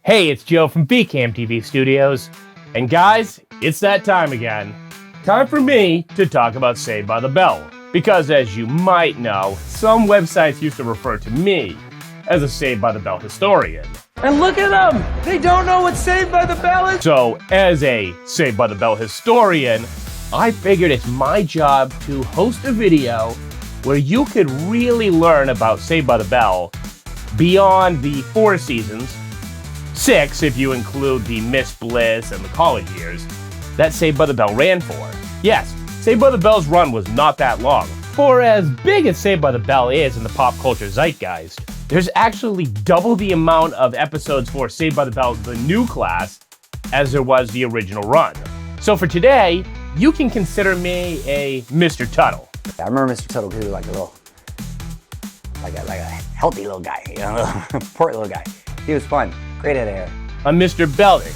Hey, it's Joe from BCAM TV Studios. And guys, it's that time again. Time for me to talk about Saved by the Bell. Because as you might know, some websites used to refer to me as a Saved by the Bell historian. And look at them! They don't know what Saved by the Bell is! So, as a Saved by the Bell historian, I figured it's my job to host a video where you could really learn about Saved by the Bell beyond the 4 seasons, 6 if you include the Miss Bliss and the college years, that Saved by the Bell ran for. Yes, Saved by the Bell's run was not that long. For as big as Saved by the Bell is in the pop culture zeitgeist, there's actually double the amount of episodes for Saved by the Bell, the new class, as there was the original run. So for today, you can consider me a Mr. Tuttle. I remember Mr. Tuttle because he was like a little, like a healthy little guy, you know, portly little guy. He was fun, great head of hair. I'm Mr. Belding,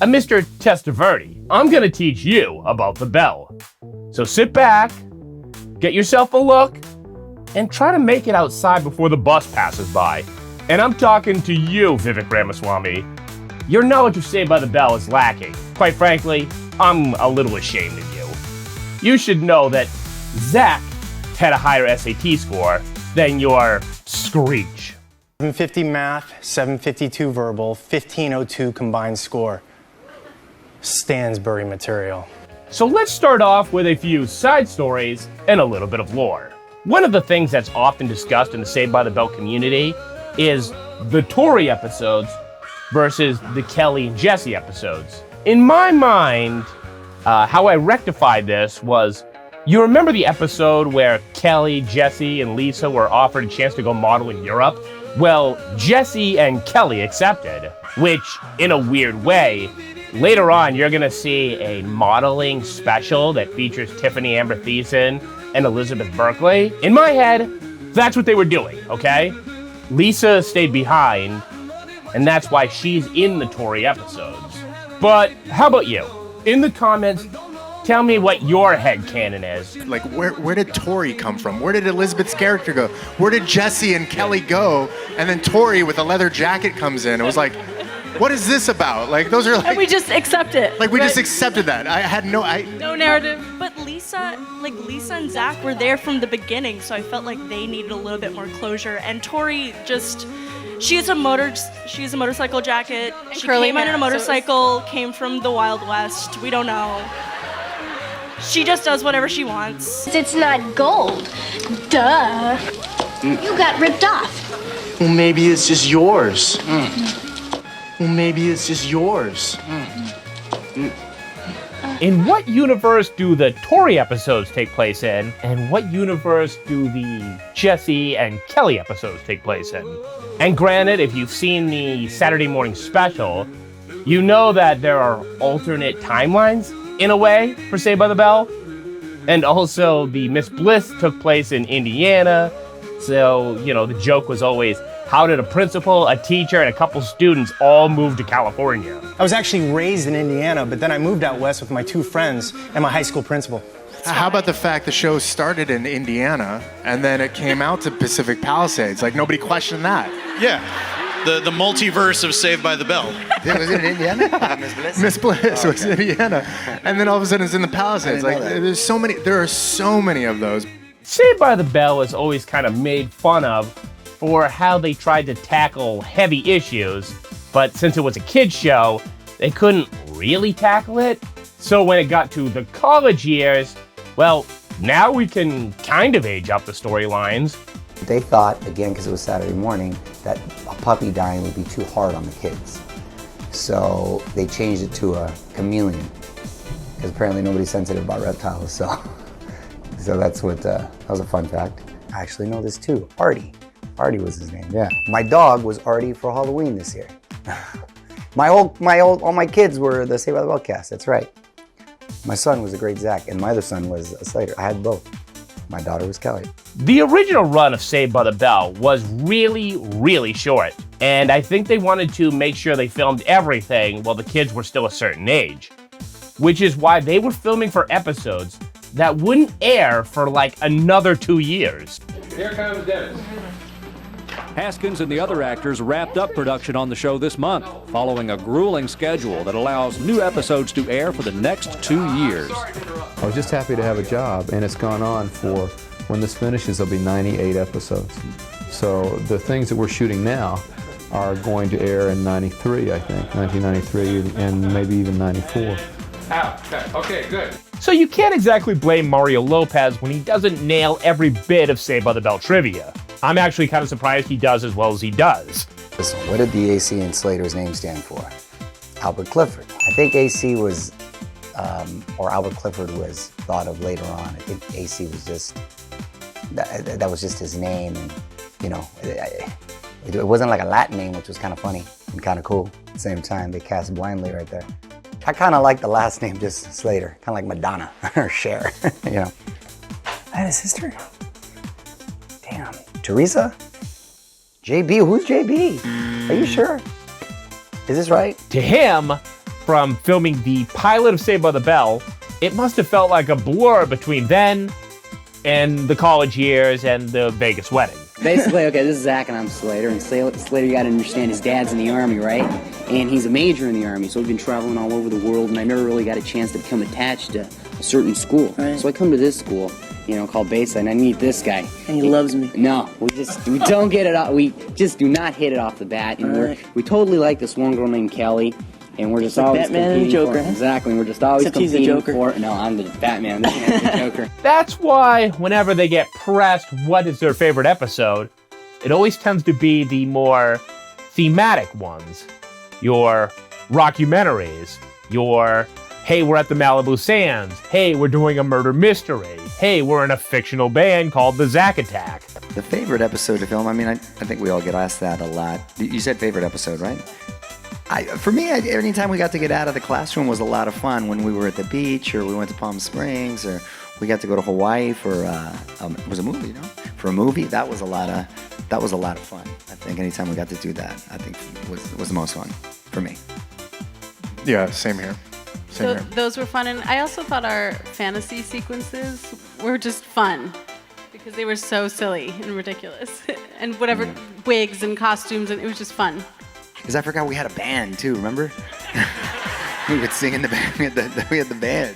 a Mr. Testaverde. I'm gonna teach you about the bell. So sit back, get yourself a look, and try to make it outside before the bus passes by. And I'm talking to you, Vivek Ramaswamy. Your knowledge of Saved by the Bell is lacking. Quite frankly, I'm a little ashamed of you. You should know that Zach had a higher SAT score than your Screech. 750 math, 752 verbal, 1502 combined score. Stansbury material. So let's start off with a few side stories and a little bit of lore. One of the things that's often discussed in the Saved by the Bell community is the Tori episodes versus the Kelly and Jesse episodes. In my mind, how I rectified this was, you remember the episode where Kelly, Jesse, and Lisa were offered a chance to go model in Europe? Well, Jesse and Kelly accepted, which, in a weird way, later on you're gonna see a modeling special that features Tiffany Amber Thiessen and Elizabeth Berkley. In my head, that's what they were doing, okay? Lisa stayed behind, and that's why she's in the Tori episodes. But how about you? In the comments, tell me what your headcanon is. Like, where did Tori come from? Where did Elizabeth's character go? Where did Jesse and Kelly go? And then Tori with a leather jacket comes in. It was like, what is this about? Like, those are like... And we just accept it. Like, we just accepted that. I had no... No narrative. But Lisa and Zach were there from the beginning, so I felt like they needed a little bit more closure. And Tori just... She's a motorcycle jacket. She came out in a motorcycle, came from the Wild West. We don't know. She just does whatever she wants. It's not gold. Duh. You got ripped off. Well, maybe it's just yours. Well, maybe it's just yours. In what universe do the Tori episodes take place in, and what universe do the Jesse and Kelly episodes take place in? And granted, if you've seen the Saturday morning special, you know that there are alternate timelines, in a way, for Saved by the Bell. And also, the Miss Bliss took place in Indiana, so, you know, the joke was always, how did a principal, a teacher, and a couple students all move to California? I was actually raised in Indiana, but then I moved out west with my 2 friends and my high school principal. How about the fact the show started in Indiana, and then it came out to Pacific Palisades? Like, nobody questioned that. Yeah. The multiverse of Saved by the Bell. Was it in Indiana? Miss Bliss? Miss Bliss was in Indiana, and then all of a sudden it's in the Palisades. Like, there are so many of those. Saved by the Bell is always kind of made fun of for how they tried to tackle heavy issues, but since it was a kid's show, they couldn't really tackle it. So when it got to the college years, well, now we can kind of age up the storylines. They thought, again, because it was Saturday morning, that a puppy dying would be too hard on the kids. So they changed it to a chameleon, because apparently nobody's sensitive about reptiles, so that's what, that was a fun fact. I actually know this too, Artie. Artie was his name, yeah. My dog was Artie for Halloween this year. All my kids were the Saved by the Bell cast, that's right. My son was a great Zach, and my other son was a Slater. I had both. My daughter was Kelly. The original run of Saved by the Bell was really, really short, and I think they wanted to make sure they filmed everything while the kids were still a certain age, which is why they were filming for episodes that wouldn't air for like another 2 years. Here comes Dennis. Haskins and the other actors wrapped up production on the show this month, following a grueling schedule that allows new episodes to air for the next 2 years. I was just happy to have a job, and it's gone on for, when this finishes, there'll be 98 episodes. So the things that we're shooting now are going to air in 93, I think, 1993, and maybe even 94. Okay, good. So you can't exactly blame Mario Lopez when he doesn't nail every bit of Saved by the Bell trivia. I'm actually kind of surprised he does as well as he does. Listen, what did the AC in Slater's name stand for? Albert Clifford. I think AC was, or Albert Clifford was thought of later on. I think AC was just, that was just his name, and you know, it wasn't like a Latin name, which was kind of funny and kind of cool. At the same time, they cast blindly right there. I kind of like the last name, just Slater, kind of like Madonna or Cher, you know. That is history. Damn. Teresa? JB, who's JB? Are you sure? Is this right? To him, from filming the pilot of Saved by the Bell, it must have felt like a blur between then and the college years and the Vegas wedding. Basically, okay, this is Zach and I'm Slater, and Slater, you gotta understand, his dad's in the Army, right? And he's a major in the Army, so we've been traveling all over the world, and I never really got a chance to become attached to a certain school. Right. So I come to this school, you know, called Bayside, and I meet this guy. And he loves me. No, we don't get it off, we just do not hit it off the bat, and we totally like this one girl named Kelly, and we're just always Batman and Joker. Exactly, we're just always Except he's the Joker. No, I'm the Batman, this man's the Joker. That's why whenever they get pressed what is their favorite episode, it always tends to be the more thematic ones. Your rockumentaries, your, hey, we're at the Malibu Sands, hey, we're doing a murder mystery, hey, we're in a fictional band called the Zack Attack. The favorite episode to film, I mean, I think we all get asked that a lot. You said favorite episode, right? For me, anytime we got to get out of the classroom was a lot of fun. When we were at the beach, or we went to Palm Springs, or we got to go to Hawaii for it was a movie, you know? For a movie, that was a lot of fun. I think anytime we got to do that, I think was the most fun for me. Yeah, same here. So those were fun, and I also thought our fantasy sequences were just fun because they were so silly and ridiculous, and whatever wigs and costumes, and it was just fun. Because I forgot we had a band too. Remember? We would sing in the band. We had the band.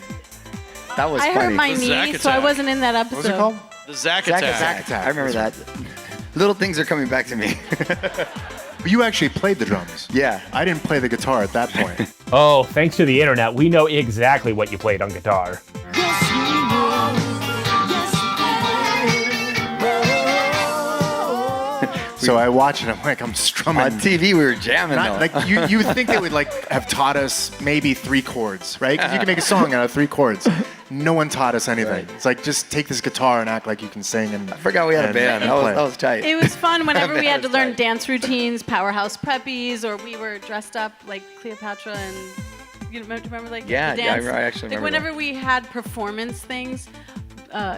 That was funny. I hurt my knee, so I wasn't in that episode. What was it called? The Zack Attack. Zack Attack. I remember that. Little things are coming back to me. But you actually played the drums. Yeah. I didn't play the guitar at that point. Oh, thanks to the internet, we know exactly what you played on guitar. So I watch it, I'm strumming. On TV, we were jamming though. Like you think they would have taught us maybe 3 chords, right? Because you can make a song out of 3 chords. No one taught us anything. Right. It's like, just take this guitar and act like you can sing. And I forgot we had a band. That was tight. It was fun whenever we had to learn dance routines, Powerhouse Preppies, or we were dressed up like Cleopatra and, you remember like the dance? Yeah, I actually remember whenever that. we had performance things,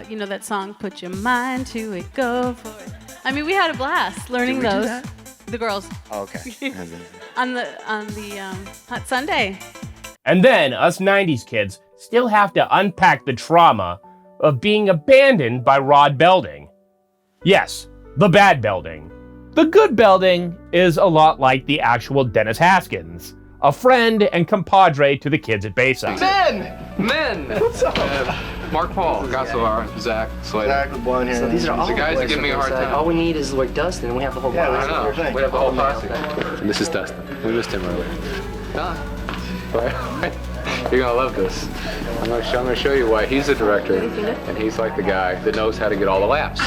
you know that song, Put Your Mind to It, Go For It. I mean, we had a blast learning those. Do that? The girls. Oh, okay. on the Hot Sunday. And then us 90s kids still have to unpack the trauma of being abandoned by Rod Belding. Yes, the bad Belding. The good Belding is a lot like the actual Dennis Haskins, a friend and compadre to the kids at Bayside. Men! What's up? Mark Paul, Gosselaar, Zach, Slater. Zach, the blonde hair. So these are all the guys that give me a hard time. All we need is like Dustin, and we have the whole I know. We have the whole posse. And this is Dustin. We missed him earlier. You're gonna love this. I'm gonna show you why he's the director, and he's like the guy that knows how to get all the laughs.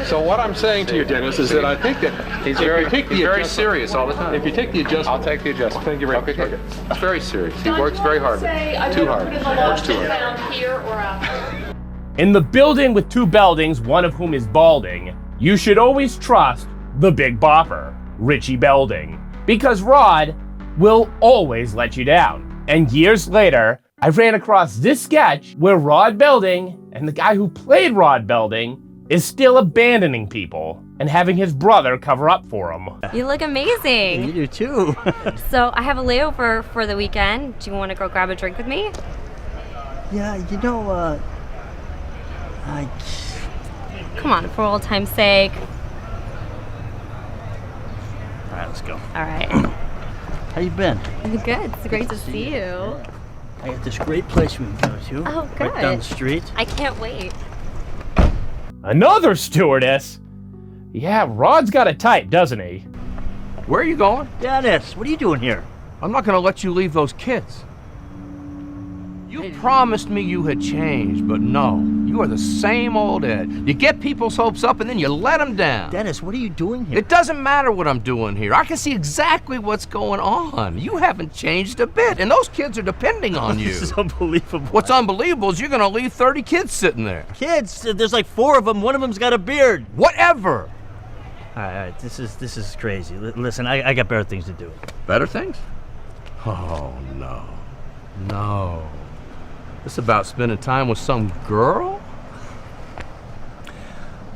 So what I'm saying to you, Dennis, is that I think that he's very serious all the time. If you take the adjustment, I'll take the adjustment. Thank you very much. Okay. He's very serious. He works very hard. Too hard. Works too hard. In the building with 2 Beldings, one of whom is balding, you should always trust the Big Bopper, Richie Belding, because Rod will always let you down. And years later, I ran across this sketch where Rod Belding and the guy who played Rod Belding is still abandoning people and having his brother cover up for him. You look amazing. You do too. So I have a layover for the weekend. Do you want to go grab a drink with me? Yeah, you know, Come on, for old time's sake. let's go. All right. How you been? Good. It's great to see you. I got this great place we can go to. Oh, good. Right down the street. I can't wait. Another stewardess? Yeah, Rod's got it tight, doesn't he? Where are you going? Dennis, what are you doing here? I'm not gonna let you leave those kids. You promised me you had changed, but no. You are the same old Ed. You get people's hopes up and then you let them down. Dennis, what are you doing here? It doesn't matter what I'm doing here. I can see exactly what's going on. You haven't changed a bit, and those kids are depending on you. This is unbelievable. What's unbelievable is you're gonna leave 30 kids sitting there. Kids? There's like 4 of them. One of them's got a beard. Whatever. All right, this is crazy. Listen, I got better things to do. Better things? Oh, no. No. This about spending time with some girl?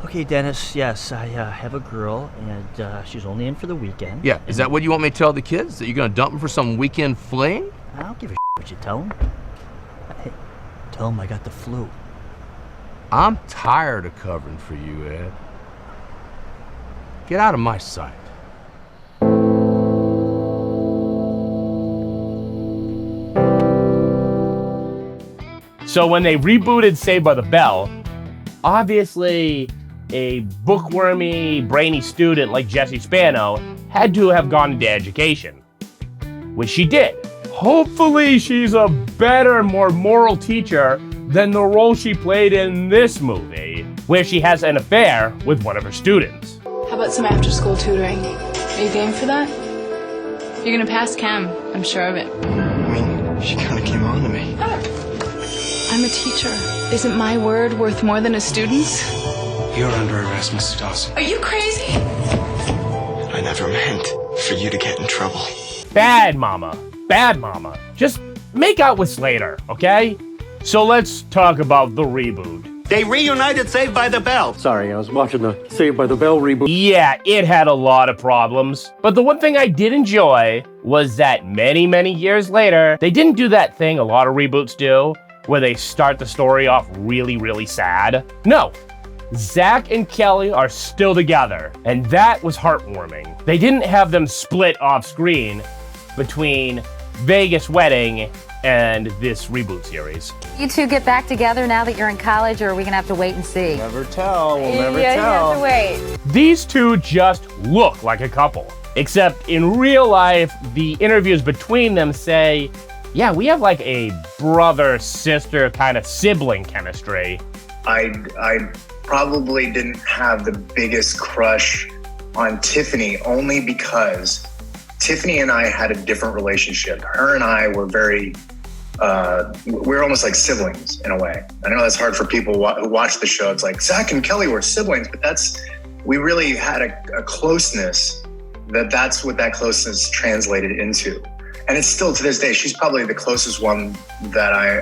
Okay, Dennis, yes, I have a girl, and she's only in for the weekend. Yeah, is that what you want me to tell the kids? That you're gonna dump them for some weekend fling? I don't give a what you tell them. Hey, tell them I got the flu. I'm tired of covering for you, Ed. Get out of my sight. So when they rebooted Saved by the Bell, obviously a bookwormy, brainy student like Jessie Spano had to have gone into education, which she did. Hopefully she's a better, more moral teacher than the role she played in this movie, where she has an affair with one of her students. How about some after-school tutoring? Are you game for that? You're gonna pass Chem, I'm sure of it. I mean, she kind of came on to me. I'm a teacher. Isn't my word worth more than a student's? You're under arrest, Mrs. Dawson. Are you crazy? I never meant for you to get in trouble. Bad mama. Bad mama. Just make out with Slater, okay? So let's talk about the reboot. They reunited Saved by the Bell. Sorry, I was watching the Saved by the Bell reboot. Yeah, it had a lot of problems. But the one thing I did enjoy was that many, many years later, they didn't do that thing a lot of reboots do, where they start the story off really, really sad. No. Zach and Kelly are still together, and that was heartwarming. They didn't have them split off screen between Vegas Wedding and this reboot series. You two get back together now that you're in college, or are we gonna have to wait and see? Never tell, we'll never yeah, tell. You have to wait. These two just look like a couple, except in real life, the interviews between them say, yeah, we have like a brother-sister kind of sibling chemistry. I probably didn't have the biggest crush on Tiffany only because Tiffany and I had a different relationship. Her and I were very, we're almost like siblings in a way. I know that's hard for people who watch the show. It's like Zach and Kelly were siblings, but we really had a closeness that's what that closeness translated into. And it's still to this day, she's probably the closest one that I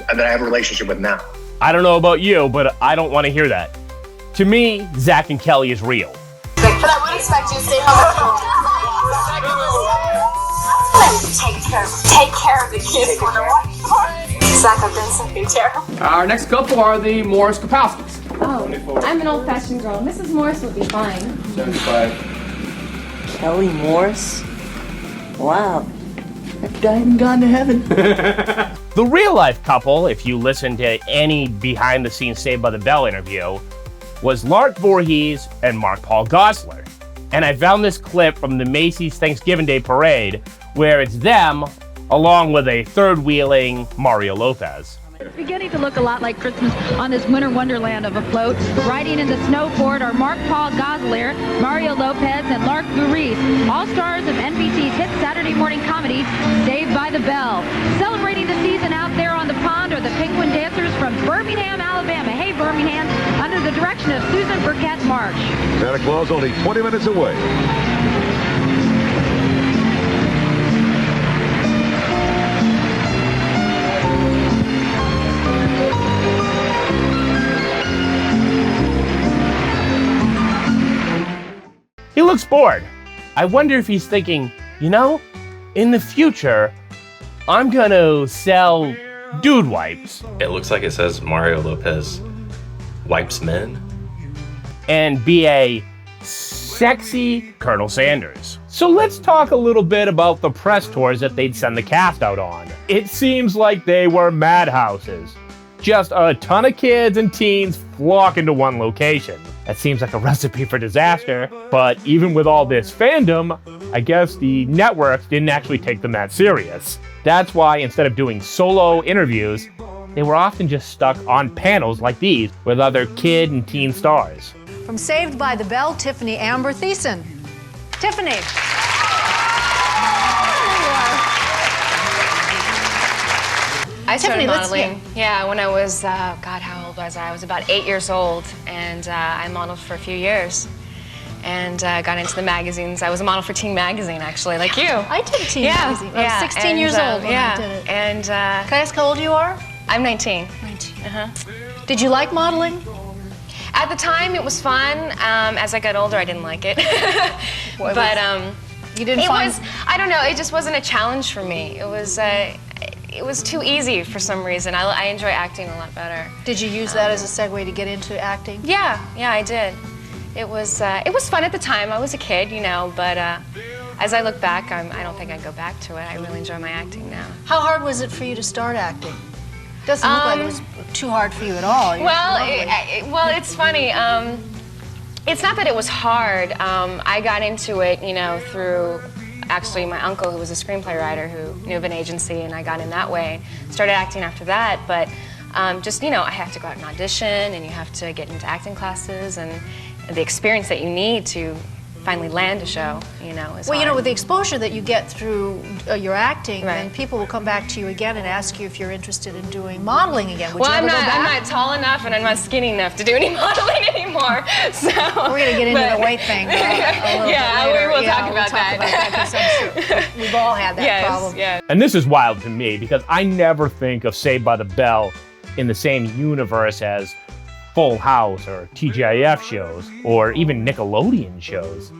have a relationship with now. I don't know about you, but I don't want to hear that. To me, Zach and Kelly is real. But I would expect you to stay home. Take care of the kids. Zach, I've been taking care. Our next couple are the Morris Kapowskis. Oh, I'm an old-fashioned girl. Mrs. Morris would be fine. 75. Kelly Morris? Wow. That guy even gone to heaven. The real-life couple, if you listen to any behind-the-scenes Saved by the Bell interview, was Lark Voorhees and Mark Paul Gosselaar. And I found this clip from the Macy's Thanksgiving Day Parade, where it's them, along with a third-wheeling Mario Lopez. It's beginning to look a lot like Christmas on this winter wonderland of a float. Riding in the snowboard are Mark Paul Gosselaar, Mario Lopez, and Lark Voorhees, all stars of NBC's hit Saturday morning comedy, Saved by the Bell. Celebrating the season out there on the pond are the Penguin Dancers from Birmingham, Alabama. Hey, Birmingham, under the direction of Susan Burkett March. Santa Claus only 20 minutes away. He looks bored. I wonder if he's thinking, you know, in the future, I'm gonna sell dude wipes. It looks like it says Mario Lopez wipes men. And be a sexy Colonel Sanders. So let's talk a little bit about the press tours that they'd send the cast out on. It seems like they were madhouses. Just a ton of kids and teens flocking to one location. That seems like a recipe for disaster, but even with all this fandom, I guess the networks didn't actually take them that serious. That's why instead of doing solo interviews, they were often just stuck on panels like these with other kid and teen stars. From Saved by the Bell, Tiffany Amber Thiessen. Tiffany. I started modeling, when I was, how old was I? I was about 8 years old, and I modeled for a few years. And got into the magazines. I was a model for Teen Magazine, actually, like you. I did Teen Magazine. I was 16 years old when I did it. And can I ask how old you are? I'm 19. 19. Did you like modeling? At the time, it was fun. As I got older, I didn't like it. You didn't find... I don't know, it just wasn't a challenge for me. It was too easy for some reason. I enjoy acting a lot better. Did you use that as a segue to get into acting? Yeah, I did. It was fun at the time. I was a kid, but as I look back, I don't think I'd go back to it. I really enjoy my acting now. How hard was it for you to start acting? Doesn't look like it was too hard for you at all. Well, it's funny. It's not that it was hard. I got into it, through actually my uncle, who was a screenplay writer, who knew of an agency, and I got in that way. Started acting after that, but I have to go out and audition, and you have to get into acting classes, and the experience that you need to finally land a show, is hard. With the exposure that you get through your acting, then people will come back to you again and ask you if you're interested in doing modeling again. Would you ever go back? I'm not tall enough and I'm not skinny enough to do any modeling anymore. So we're going to get into the weight thing a little bit later. We'll talk about that. 'cause I'm sure we've all had that problem. Yes. And this is wild to me because I never think of Saved by the Bell in the same universe as Full House or TGIF shows or even Nickelodeon shows.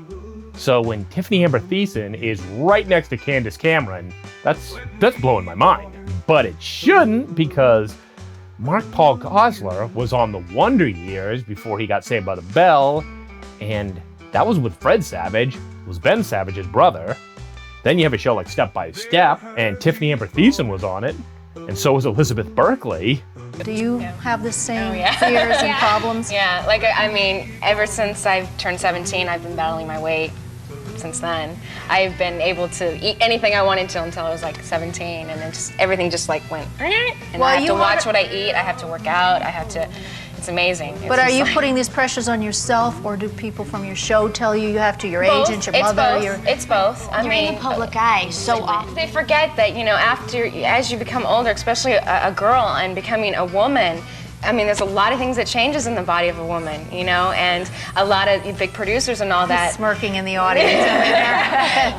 So when Tiffany Amber Thiessen is right next to Candace Cameron, that's blowing my mind. But it shouldn't, because Mark Paul Gosselaar was on The Wonder Years before he got Saved by the Bell, and that was with Fred Savage, who was Ben Savage's brother. Then you have a show like Step by Step, and Tiffany Amber Thiessen was on it, and so was Elizabeth Berkley. Do you have the same fears and problems? Yeah, ever since I've turned 17, I've been battling my weight. Since then, I've been able to eat anything I wanted to until I was like 17, and then everything went. And I have to watch what I eat. I have to work out. It's amazing. But are you putting these pressures on yourself, or do people from your show tell you have to? Your agent, your mother, It's both. You're in the public eye so often. They forget that as you become older, especially a girl and becoming a woman. There's a lot of things that changes in the body of a woman, and a lot of big producers and all that. He's smirking in the audience.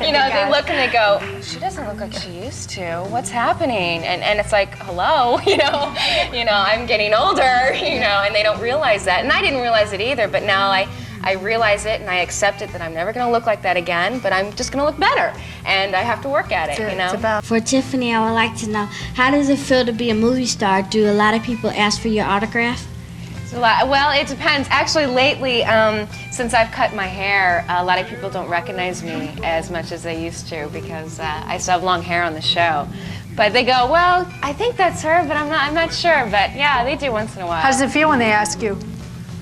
They look and they go, she doesn't look like she used to. What's happening? And it's like, hello, I'm getting older, and they don't realize that. And I didn't realize it either, but now I realize it and I accept it that I'm never going to look like that again, but I'm just going to look better, and I have to work at it, For Tiffany, I would like to know, how does it feel to be a movie star? Do a lot of people ask for your autograph? Well, it depends. Actually, lately, since I've cut my hair, a lot of people don't recognize me as much as they used to because I still have long hair on the show. But they go, well, I think that's her, but I'm not sure. But yeah, they do once in a while. How does it feel when they ask you?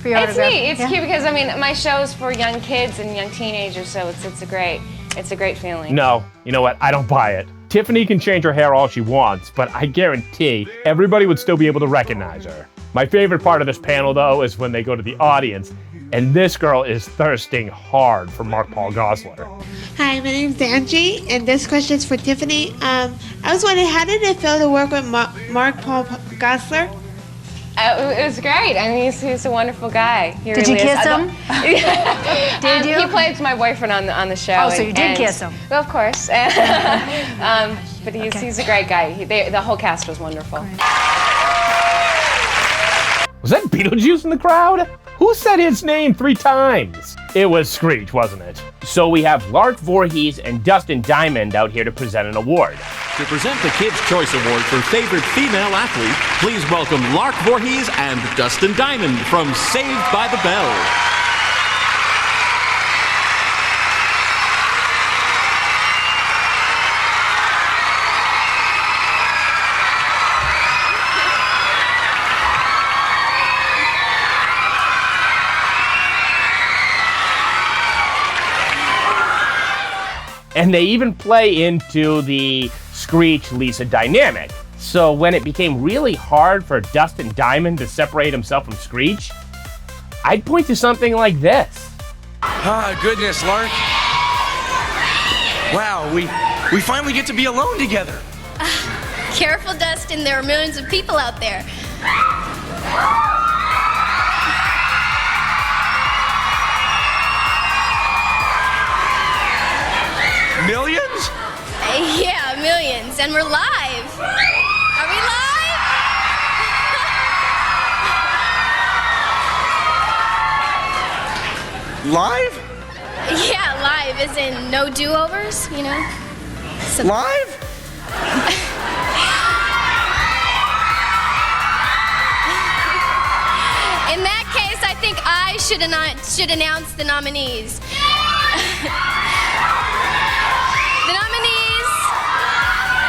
It's neat. It's cute because my show is for young kids and young teenagers, so it's a great feeling. No, you know what? I don't buy it. Tiffany can change her hair all she wants, but I guarantee everybody would still be able to recognize her. My favorite part of this panel, though, is when they go to the audience, and this girl is thirsting hard for Mark Paul Gosselaar. Hi, my name's Angie, and this question is for Tiffany. I was wondering, how did it feel to work with Mark Paul Gosselaar? It was great. He's a wonderful guy. Did you kiss him? Did you? He plays my boyfriend on the show. Oh, so you did kiss him? Well, of course. But he's a great guy. The whole cast was wonderful. Was that Beetlejuice in the crowd? Who said his name 3 times? It was Screech, wasn't it? So we have Lark Voorhees and Dustin Diamond out here to present an award. To present the Kids' Choice Award for Favorite Female Athlete, please welcome Lark Voorhees and Dustin Diamond from Saved by the Bell. And they even play into the Screech-Lisa dynamic. So when it became really hard for Dustin Diamond to separate himself from Screech, I'd point to something like this. Ah, goodness, Lark. Wow, we finally get to be alone together. Careful, Dustin. There are millions of people out there. Millions? Yeah, millions. And we're live. Are we live? Live? Yeah, live as in no do-overs, you know? Live? In that case, I think I should announce the nominees.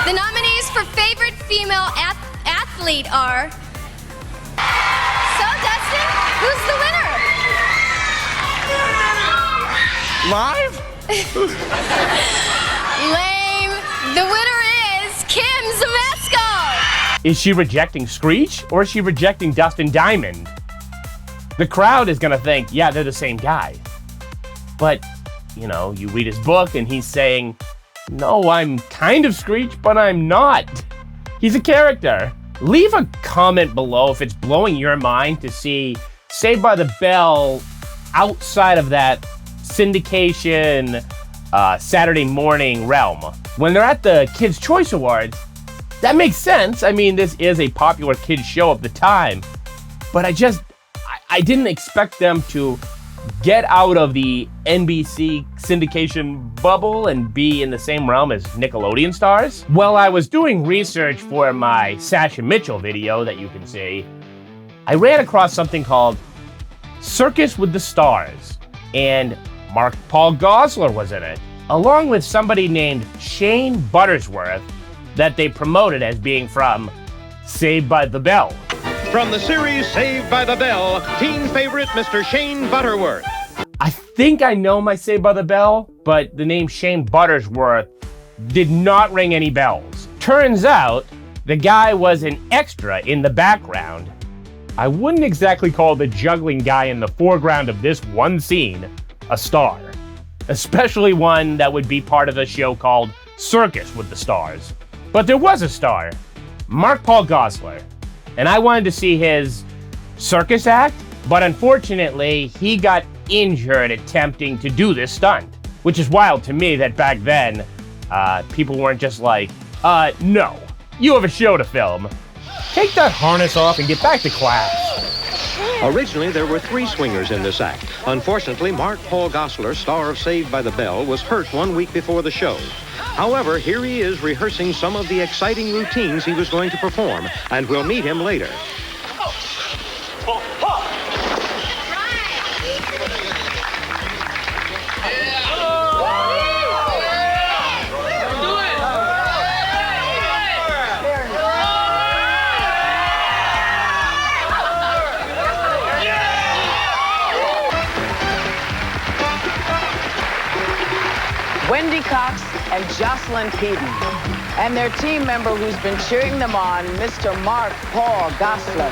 The nominees for favorite female athlete are... So, Dustin, who's the winner? Live? Lame. The winner is Kim Zemesco. Is she rejecting Screech or is she rejecting Dustin Diamond? The crowd is gonna think, yeah, they're the same guy. But, you know, you read his book and he's saying, no, I'm kind of Screech, but I'm not. He's a character. Leave a comment below if it's blowing your mind to see Saved by the Bell outside of that syndication Saturday morning realm. When they're at the Kids' Choice Awards, that makes sense. I mean, this is a popular kids show of the time, but I didn't expect them to get out of the NBC syndication bubble and be in the same realm as Nickelodeon stars. While I was doing research for my Sasha Mitchell video that you can see, I ran across something called Circus with the Stars, and Mark Paul Gosselaar was in it, along with somebody named Shane Buttersworth that they promoted as being from Saved by the Bell. From the series Saved by the Bell, teen favorite Mr. Shane Butterworth. I think I know my Saved by the Bell, but the name Shane Buttersworth did not ring any bells. Turns out, the guy was an extra in the background. I wouldn't exactly call the juggling guy in the foreground of this one scene a star, especially one that would be part of a show called Circus with the Stars. But there was a star, Mark Paul Gosselaar. And I wanted to see his circus act, but unfortunately, he got injured attempting to do this stunt, which is wild to me that back then, people weren't just like, no, you have a show to film. Take that harness off and get back to class. Originally, there were 3 swingers in this act. Unfortunately, Mark Paul Gosselaar, star of Saved by the Bell, was hurt 1 week before the show. However, here he is rehearsing some of the exciting routines he was going to perform, and we'll meet him later. Wendy Cox and Jocelyn Keaton, and their team member who's been cheering them on, Mr. Mark Paul Gosselaar.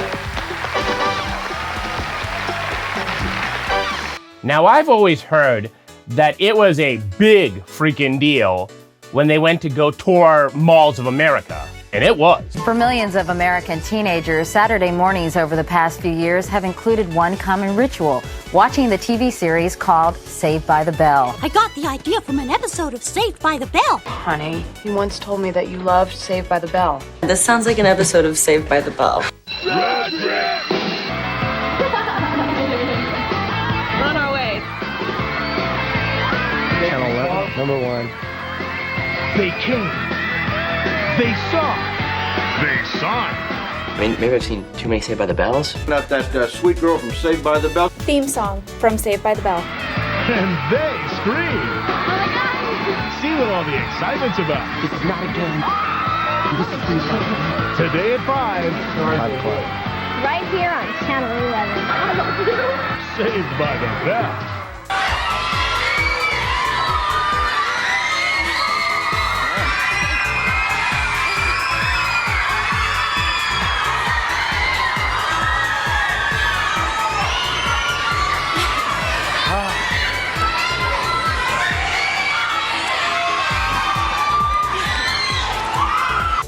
Now, I've always heard that it was a big freaking deal when they went to go tour malls of America. And it was. For millions of American teenagers, Saturday mornings over the past few years have included one common ritual, watching the TV series called Saved by the Bell. I got the idea from an episode of Saved by the Bell. Honey, you once told me that you loved Saved by the Bell. This sounds like an episode of Saved by the Bell. On our way. Channel 11, number 1. They came. They saw. They saw it. I mean, maybe I've seen too many Saved by the Bells. Not that sweet girl from Saved by the Bell. Theme song from Saved by the Bell. And they scream. See what all the excitement's about. This is not a game. This is real. Today at 5. 5 o'clock. Right here on Channel 11. Saved by the Bell.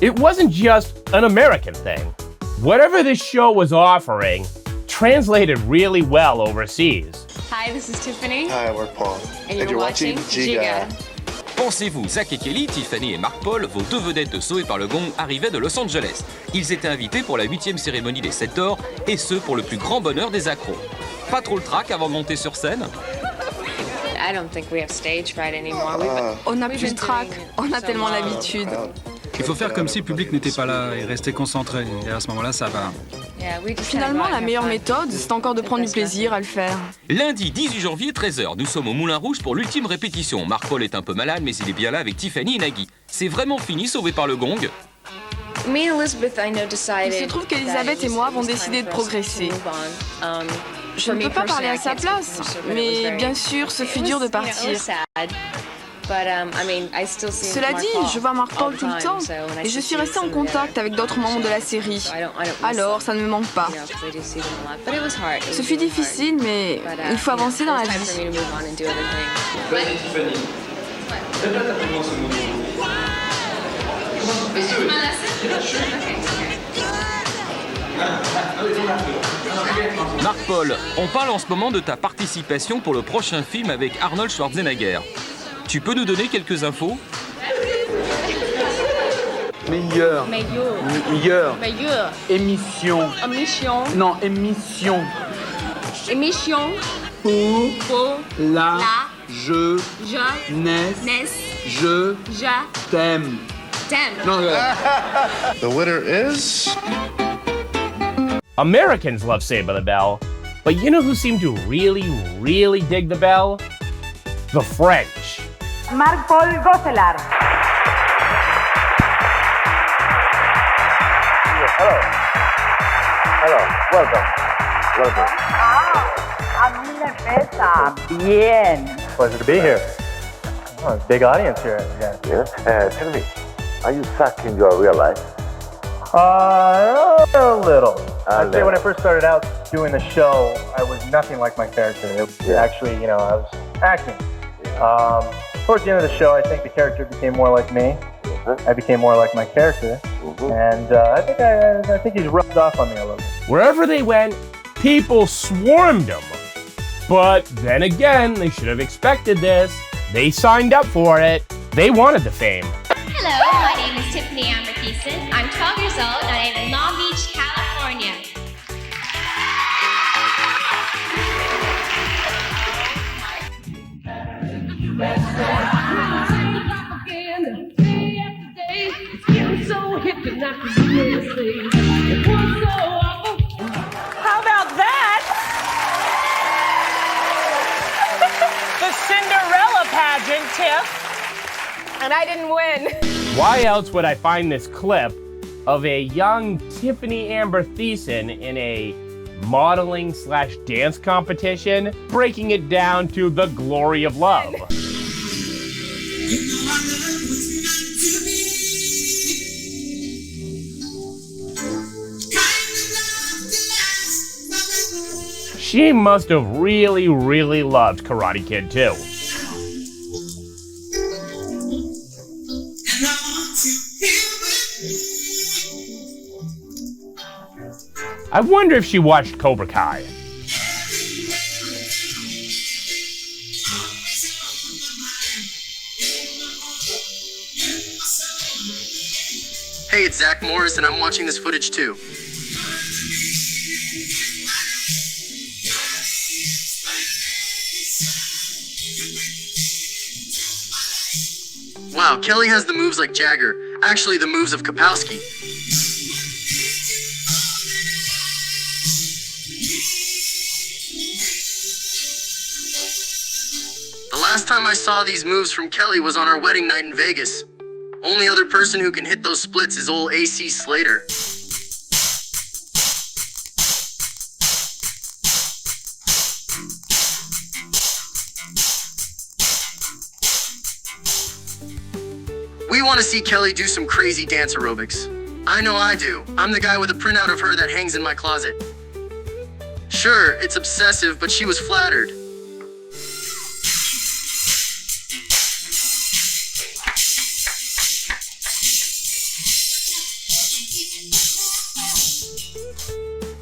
It wasn't just an American thing. Whatever this show was offering translated really well overseas. Hi, this is Tiffany. Hi, we're Paul. And you're watching Giga. Pensez-vous, Zach et Kelly, Tiffany et Mark Paul, vos deux vedettes de Sauvés par le Gong, arrivaient de Los Angeles. Ils étaient invités pour la 8e cérémonie des 7 d'or, et ce, pour le plus grand bonheur des accros. Pas trop le trac avant de monter sur scène? I don't think we have stage fright anymore. On n'a plus de trac, on a tellement l'habitude. Il faut faire comme si le public n'était pas là et rester concentré. Et à ce moment-là, ça va. Finalement, la meilleure méthode, c'est encore de prendre du plaisir à le faire. Lundi 18 janvier, 13h, nous sommes au Moulin Rouge pour l'ultime répétition. Mark Paul est un peu malade, mais il est bien là avec Tiffany et Nagui. C'est vraiment fini, Sauvé par le Gong? Il se trouve qu'Elisabeth et moi avons décidé de progresser. Je ne peux pas parler à sa place, mais bien sûr, ce fut dur de partir. Cela dit, je vois Mark Paul tout le temps et je suis restée en contact avec d'autres membres de la série. Alors, ça ne me manque pas. Ce fut difficile, mais il faut avancer dans la vie. Mark Paul, on parle en ce moment de ta participation pour le prochain film avec Arnold Schwarzenegger. Tu peux nous donner quelques infos? Meilleur. Émission. Non, émission. Pour la jeunesse. Je t'aime. Non, The winner is... Americans love Saved by the Bell, but you know who seemed to really dig the bell? The French. Mark Paul Goselar. Hello, welcome. Bien. Pleasure to be here. Oh, it's a big audience here. Yeah. Tell me, are you stuck in your real life? A little. I'd say when I first started out doing the show, I was nothing like my character. Actually, I was acting. Towards the end of the show, I think the character became more like me. I became more like my character, and I think he's rubbed off on me a little bit. Wherever they went, people swarmed them. But then again, they should have expected this. They signed up for it. They wanted the fame. Hello, my name is Tiffany Amber Thiessen. I'm 12 years old and I live in Long Beach, California. How about that? The Cinderella pageant, Tiff. And I didn't win. Why else would I find this clip of a young Tiffany Amber Thiessen in a modeling/dance competition, breaking it down to the glory of love? She must have really loved Karate Kid too. I wonder if she watched Cobra Kai. Hey, it's Zach Morris, and I'm watching this footage too. Wow, Kelly has the moves like Jagger. Actually, the moves of Kapowski. The last time I saw these moves from Kelly was on our wedding night in Vegas. Only other person who can hit those splits is old AC Slater. We want to see Kelly do some crazy dance aerobics. I know I do. I'm the guy with a printout of her that hangs in my closet. Sure, it's obsessive, but she was flattered.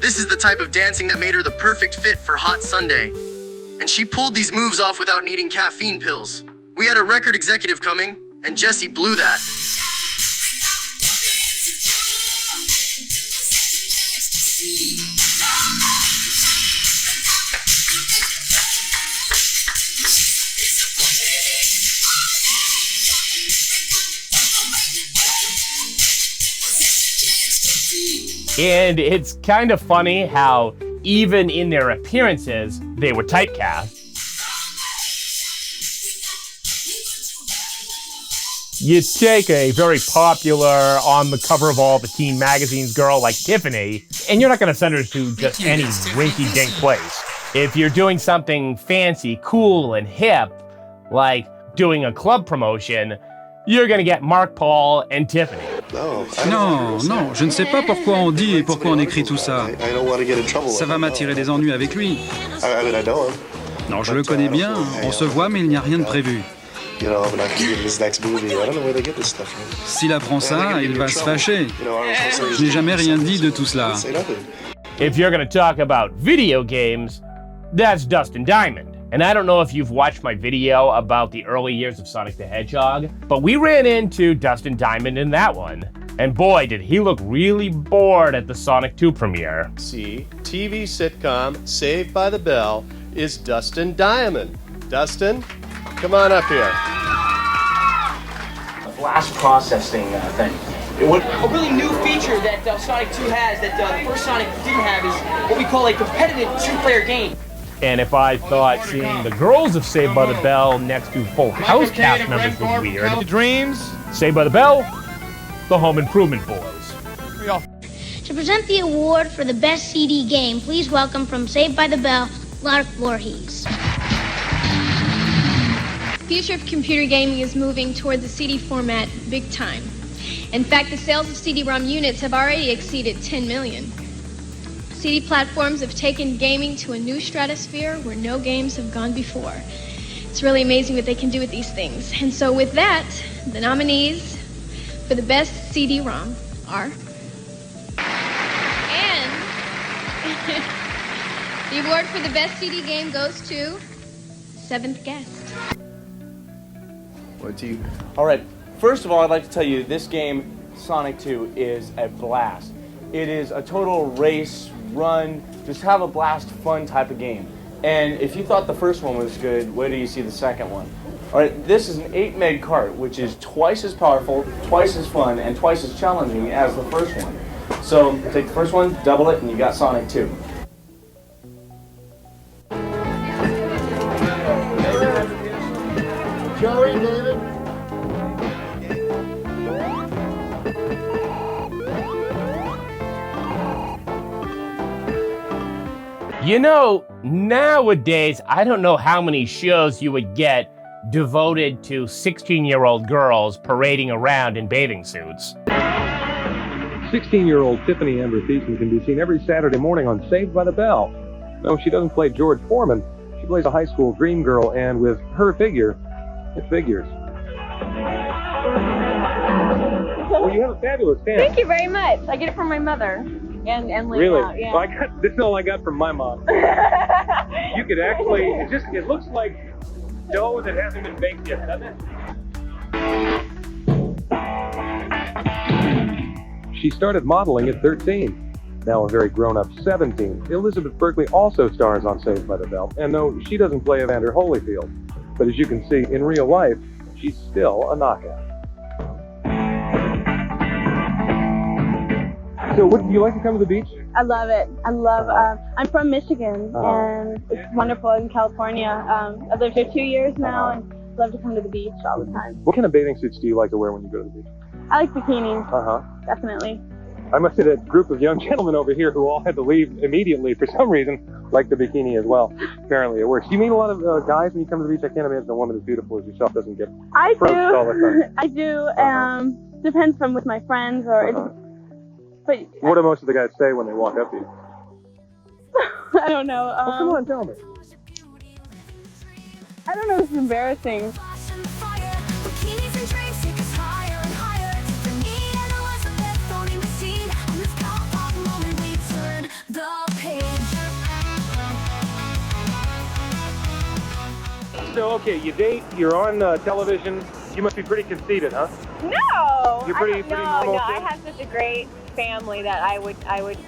This is the type of dancing that made her the perfect fit for Hot Sunday. And she pulled these moves off without needing caffeine pills. We had a record executive coming, and Jessie blew that. And it's kind of funny how even in their appearances, they were typecast. You take a very popular, on the cover of all the teen magazines girl like Tiffany, and you're not going to send her to just any rinky-dink place. If you're doing something fancy, cool, and hip, like doing a club promotion, you're going to get Mark Paul and Tiffany. Non, non, je ne sais pas pourquoi on dit et pourquoi on écrit tout ça. Ça va m'attirer des ennuis avec lui. Non, je le connais bien, on se voit mais il n'y a rien de prévu. S'il apprend ça, il va se fâcher. Je n'ai jamais rien dit de tout cela. If you're going to talk about video games, that's Dustin Diamond. And I don't know if you've watched my video about the early years of Sonic the Hedgehog, but we ran into Dustin Diamond in that one. And boy, did he look really bored at the Sonic 2 premiere. See, TV sitcom Saved by the Bell is Dustin Diamond. Dustin, come on up here. A blast processing thing. A really new feature that Sonic 2 has that the first Sonic didn't have is what we call a competitive two-player game. And if I thought seeing the girls of Saved by the Bell next to Full House cast members was weird, Dreams, Saved by the Bell, the Home Improvement Boys. To present the award for the best CD game, please welcome from Saved by the Bell, Lark Voorhees. The future of computer gaming is moving toward the CD format big time. In fact, the sales of CD-ROM units have already exceeded 10 million. CD platforms have taken gaming to a new stratosphere where no games have gone before. It's really amazing what they can do with these things. And so with that, the nominees for the best CD-ROM are... And the award for the best CD game goes to Seventh Guest. What do you... All right, first of all, I'd like to tell you this game, Sonic 2, is a blast. It is a total race, run, just have a blast, fun type of game. And if you thought the first one was good, wait till you see the second one. All right, this is an 8 meg kart, which is twice as powerful, twice as fun, and twice as challenging as the first one. So take the first one, double it, and you got Sonic 2. Joey, David. You know, nowadays, I don't know how many shows you would get devoted to 16-year-old girls parading around in bathing suits. 16-year-old Tiffany Amber Thiessen can be seen every Saturday morning on Saved by the Bell. No, she doesn't play George Foreman. She plays a high school dream girl, and with her figure, it figures. Well, you have a fabulous dance. Thank you very much. I get it from my mother. And really? Out, yeah. Well, this is all I got from my mom. You could actually, it looks like dough that hasn't been baked yet, doesn't it? She started modeling at 13. Now a very grown-up 17. Elizabeth Berkley also stars on Saved by the Bell, and no, she doesn't play Evander Holyfield. But as you can see, in real life, she's still a knockout. So, do you like to come to the beach? I love it. I'm from Michigan, and it's wonderful in California. I've lived here 2 years now, and love to come to the beach all the time. What kind of bathing suits do you like to wear when you go to the beach? I like bikinis. Uh-huh. Definitely. I must say that group of young gentlemen over here who all had to leave immediately for some reason like the bikini as well. Apparently it works. Do you meet a lot of guys when you come to the beach? I can't imagine a woman as beautiful as yourself doesn't get approached all the time. I do. Depends from with my friends or... But what do most of the guys say when they walk up to you? I don't know. Well, come on, tell me. I don't know. It's embarrassing. The So, okay, you date, you're on television. You must be pretty conceited, huh? No. You're pretty normal. No, I have such a great family that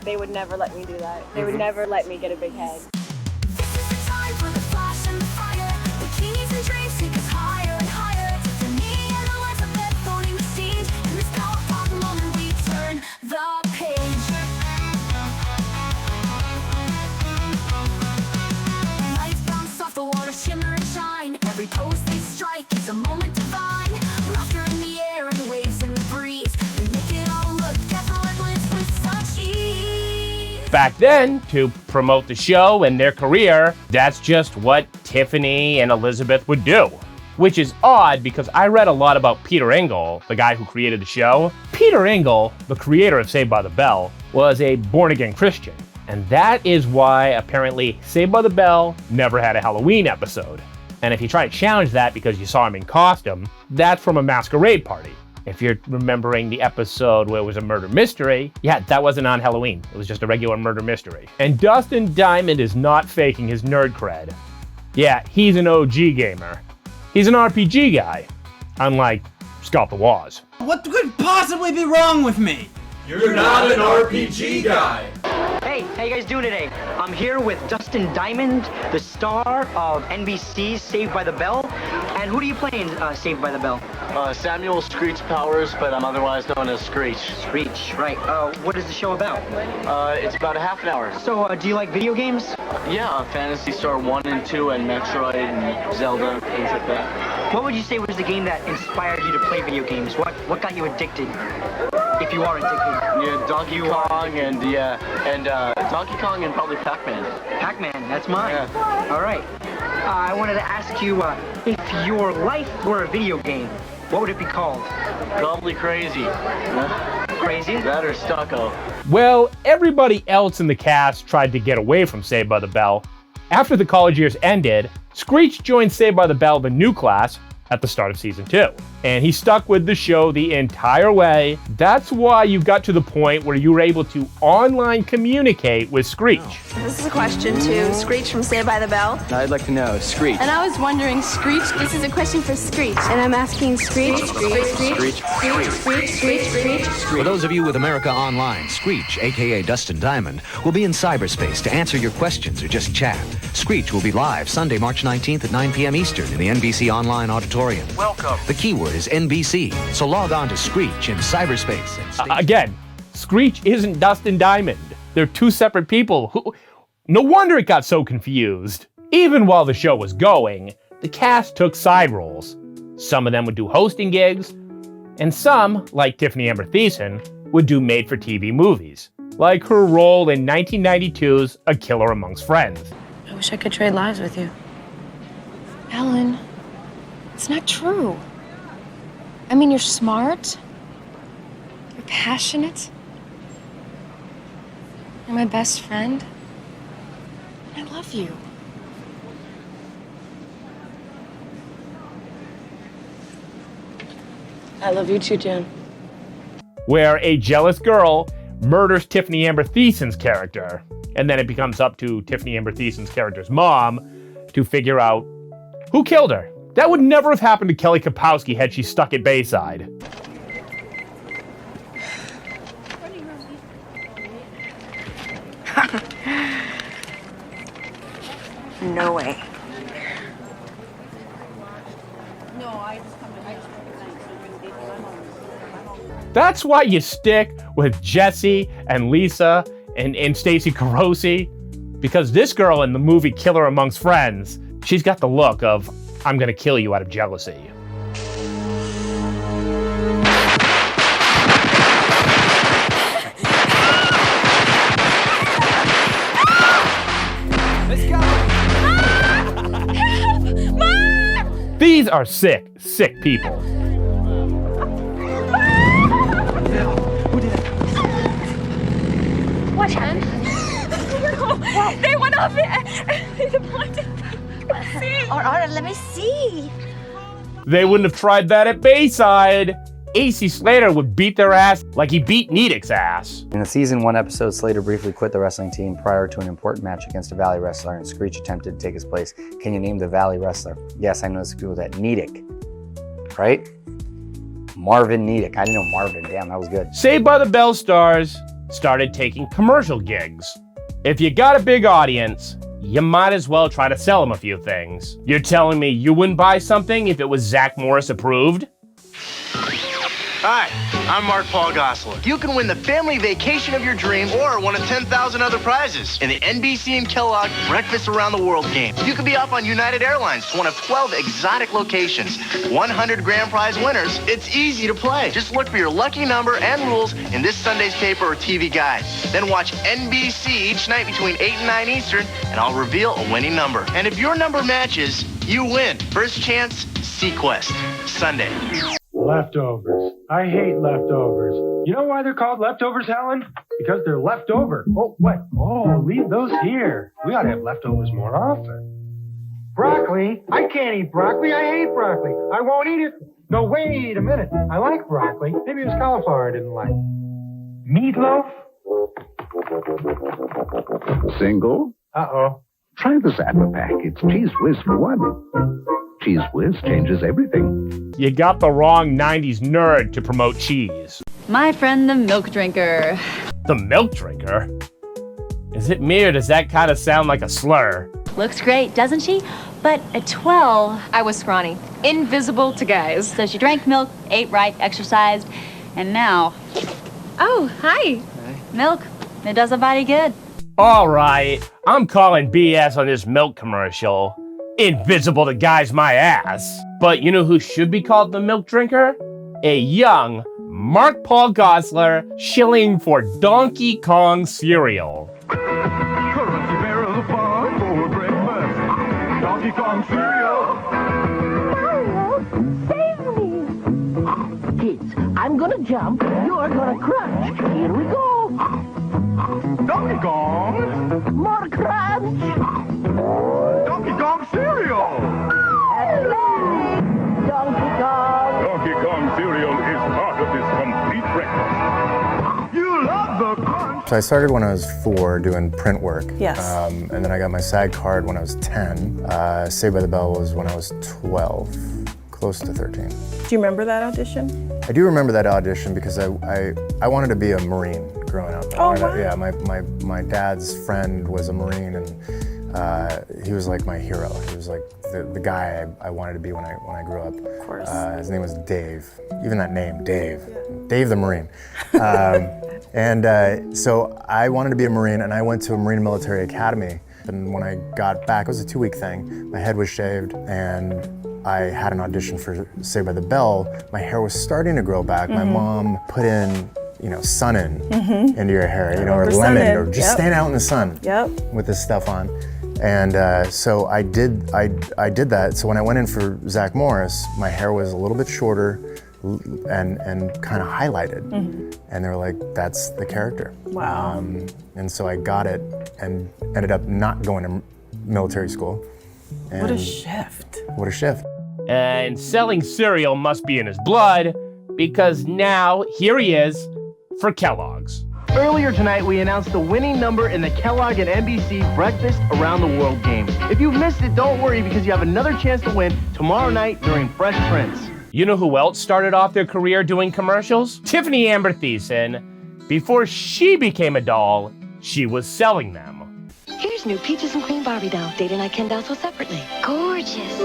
they would never let me do that. They would never let me get a big head. Every pose they strike is a moment divine. Laughter in the air and waves in the breeze. They make it all look effortless with such ease. Back then, to promote the show and their career, that's just what Tiffany and Elizabeth would do. Which is odd because I read a lot about Peter Engel, the guy who created the show. Peter Engel, the creator of Saved by the Bell, was a born-again Christian. And that is why apparently Saved by the Bell never had a Halloween episode. And if you try to challenge that because you saw him in costume, that's from a masquerade party. If you're remembering the episode where it was a murder mystery, yeah, that wasn't on Halloween. It was just a regular murder mystery. And Dustin Diamond is not faking his nerd cred. Yeah, he's an OG gamer. He's an RPG guy, unlike Scott the Waz. What could possibly be wrong with me? You're not an RPG guy. Hey, how you guys doing today? I'm here with Dustin Diamond, the star of NBC's Saved by the Bell. And who do you play in Saved by the Bell? Samuel Screech Powers, but I'm otherwise known as Screech. Screech, right. What is the show about? It's about a half an hour. So, do you like video games? Yeah, Phantasy Star 1 and 2 and Metroid and Zelda, things like that. What would you say was the game that inspired you to play video games? What got you addicted? If you are addicted. Yeah, Donkey Kong and Donkey Kong and probably Pac-Man. Pac-Man, that's mine. Yeah. All right. I wanted to ask you, if your life were a video game, what would it be called? Probably Crazy. Crazy? That or Stucco. Well, everybody else in the cast tried to get away from Saved by the Bell. After the college years ended, Screech joined Saved by the Bell, the new class, at the start of season 2. And he stuck with the show the entire way. That's why you got to the point where you were able to online communicate with Screech. This is a question to Screech from Saved by the Bell. I'd like to know, Screech. And I was wondering, Screech, this is a question for Screech. And I'm asking Screech. For those of you with America Online, Screech, aka Dustin Diamond, will be in cyberspace to answer your questions or just chat. Screech will be live Sunday, March 19th at 9 p.m. Eastern in the NBC Online Auditorium. Welcome. The keyword is NBC, so log on to Screech in cyberspace. And again, Screech isn't Dustin Diamond. They're two separate people who... No wonder it got so confused. Even while the show was going, the cast took side roles. Some of them would do hosting gigs, and some, like Tiffany Amber Thiessen, would do made-for-TV movies, like her role in 1992's A Killer Amongst Friends. I wish I could trade lives with you. Alan, it's not true. I mean, you're smart. You're passionate. You're my best friend. I love you. I love you too, Jen. Where a jealous girl murders Tiffany Amber Thiessen's character, and then it becomes up to Tiffany Amber Thiessen's character's mom to figure out who killed her. That would never have happened to Kelly Kapowski had she stuck at Bayside. No way. That's why you stick with Jesse and Lisa and Stacey Carosi, because this girl in the movie Killer Amongst Friends, she's got the look of, I'm gonna kill you out of jealousy. Let's go. Mom! These are sick, sick people. What happened? They went off the blinded. All right, let me see. They wouldn't have tried that at Bayside. AC Slater would beat their ass like he beat Nidek's ass. In the season 1 episode, Slater briefly quit the wrestling team prior to an important match against a Valley wrestler, and Screech attempted to take his place. Can you name the Valley wrestler? Yes, I know this people that Nidek, right? Marvin Nidek. I didn't know Marvin. Damn, that was good. Saved by the Bell stars started taking commercial gigs. If you got a big audience, you might as well try to sell them a few things. You're telling me you wouldn't buy something if it was Zach Morris approved? Hi, I'm Mark Paul Gosselaar. You can win the family vacation of your dreams or one of 10,000 other prizes in the NBC and Kellogg Breakfast Around the World game. You could be off on United Airlines to one of 12 exotic locations. 100 grand prize winners. It's easy to play. Just look for your lucky number and rules in this Sunday's paper or TV guide. Then watch NBC each night between 8 and 9 Eastern, and I'll reveal a winning number. And if your number matches, you win. First chance, Sequest. Sunday. Leftovers. I hate leftovers. You know why they're called leftovers, Helen? Because they're left over. Oh, what? Oh, leave those here. We ought to have leftovers more often. Broccoli? I can't eat broccoli. I hate broccoli. I won't eat it. No, wait a minute. I like broccoli. Maybe it was cauliflower I didn't like. Meatloaf? Single? Uh-oh. Try the Zappa pack. It's Cheese Whiz for one. Cheese Whiz changes everything. You got the wrong 90s nerd to promote cheese. My friend the milk drinker. The milk drinker? Is it me or does that kind of sound like a slur? Looks great, doesn't she? But at 12, I was scrawny. Invisible to guys. So she drank milk, ate right, exercised, and now... Oh, hi. Milk. It does a body good. All right, I'm calling BS on this milk commercial. Invisible to guys my ass. But you know who should be called the milk drinker? A young Mark Paul Gosselaar shilling for Donkey Kong cereal. Currency bearer of the farm for breakfast. Donkey Kong cereal. Mario, save me. Kids, I'm gonna jump, you're gonna crunch. Here we go. Donkey Kong. More crunch. Donkey Kong cereal. At last, Donkey Kong. Donkey Kong cereal is part of this complete breakfast. You love the crunch. So I started when I was 4 doing print work. Yes. And then I got my SAG card when I was 10. Saved by the Bell was when I was 12, close to 13. Do you remember that audition? I do remember that audition because I wanted to be a Marine growing up. Oh, wow. Yeah, my dad's friend was a Marine, and he was like my hero. He was like the guy I wanted to be when I grew up. Of course. His name was Dave. Even that name, Dave. Yeah. Dave the Marine. So I wanted to be a Marine, and I went to a Marine Military Academy. And when I got back, it was a 2-week thing. My head was shaved, and I had an audition for Saved by the Bell. My hair was starting to grow back. My mom put in, sun-in into your hair, or lemon, or just stand out in the sun with this stuff on. And so I did that. So when I went in for Zach Morris, my hair was a little bit shorter and kind of highlighted. And they were like, that's the character. Wow. And so I got it and ended up not going to military school. And what a shift. What a shift. And selling cereal must be in his blood, because now here he is for Kellogg's. Earlier tonight, we announced the winning number in the Kellogg and NBC Breakfast Around the World game. If you've missed it, don't worry, because you have another chance to win tomorrow night during Fresh Prince. You know who else started off their career doing commercials? Tiffany Amber Thiessen. Before she became a doll, she was selling them. Here's new Peaches and Cream Barbie doll. Data and I can doll so separately. Gorgeous.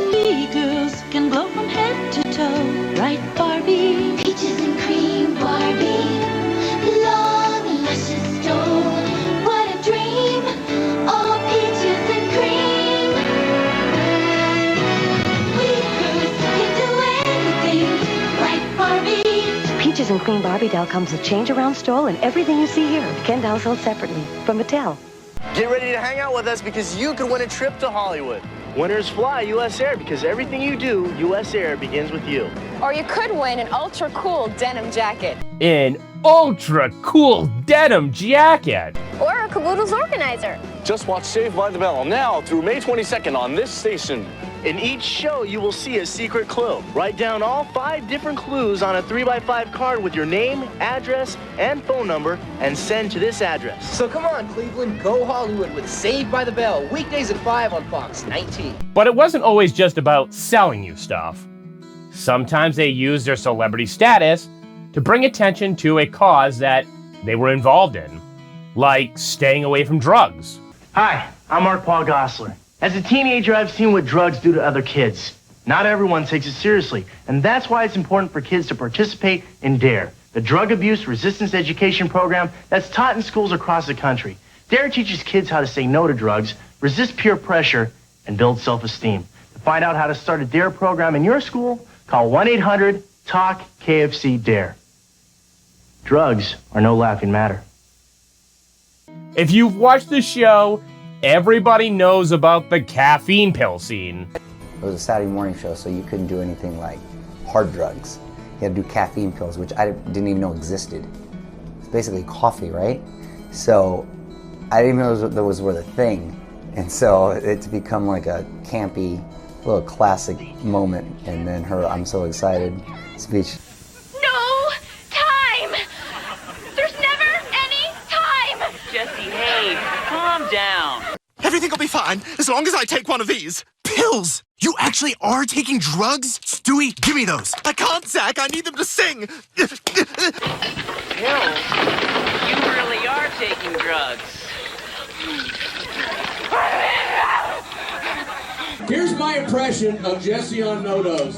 Girls can glow from head to toe. Right, Barbie? Peaches and Cream Barbie. Long, luscious dough. What a dream. All peaches and cream. We girls can do anything. Right, Barbie? Peaches and Cream Barbie doll comes with change around stole and everything you see here. Ken doll sold separately from Mattel. Get ready to hang out with us because you could win a trip to Hollywood. Winners fly U.S. Air because everything you do, U.S. Air begins with you. Or you could win an ultra cool denim jacket. An ultra cool denim jacket. Or a Caboodles organizer. Just watch Saved by the Bell now through May 22nd on this station. In each show, you will see a secret clue. Write down all 5 different clues on a 3x5 card with your name, address, and phone number, and send to this address. So come on, Cleveland, go Hollywood with Saved by the Bell, weekdays at 5 on Fox 19. But it wasn't always just about selling you stuff. Sometimes they used their celebrity status to bring attention to a cause that they were involved in, like staying away from drugs. Hi, I'm Mark Paul Gosselaar. As a teenager, I've seen what drugs do to other kids. Not everyone takes it seriously, and that's why it's important for kids to participate in DARE, the Drug Abuse Resistance Education Program that's taught in schools across the country. DARE teaches kids how to say no to drugs, resist peer pressure, and build self-esteem. To find out how to start a DARE program in your school, call 1-800-TALK-KFC-DARE. Drugs are no laughing matter. If you've watched the show, everybody knows about the caffeine pill scene. It was a Saturday morning show, so you couldn't do anything like hard drugs. You had to do caffeine pills, which I didn't even know existed. It's basically coffee, right? So I didn't even know those were the thing. And so it's become like a campy little classic moment. And then her "I'm so excited" speech. No time! There's never any time! Jesse, hey, calm down. Everything will be fine as long as I take one of these. Pills! You actually are taking drugs? Stewie, give me those. I can't, Zach. I need them to sing. Pills? You really are taking drugs. Here's my impression of Jesse on No-Dose.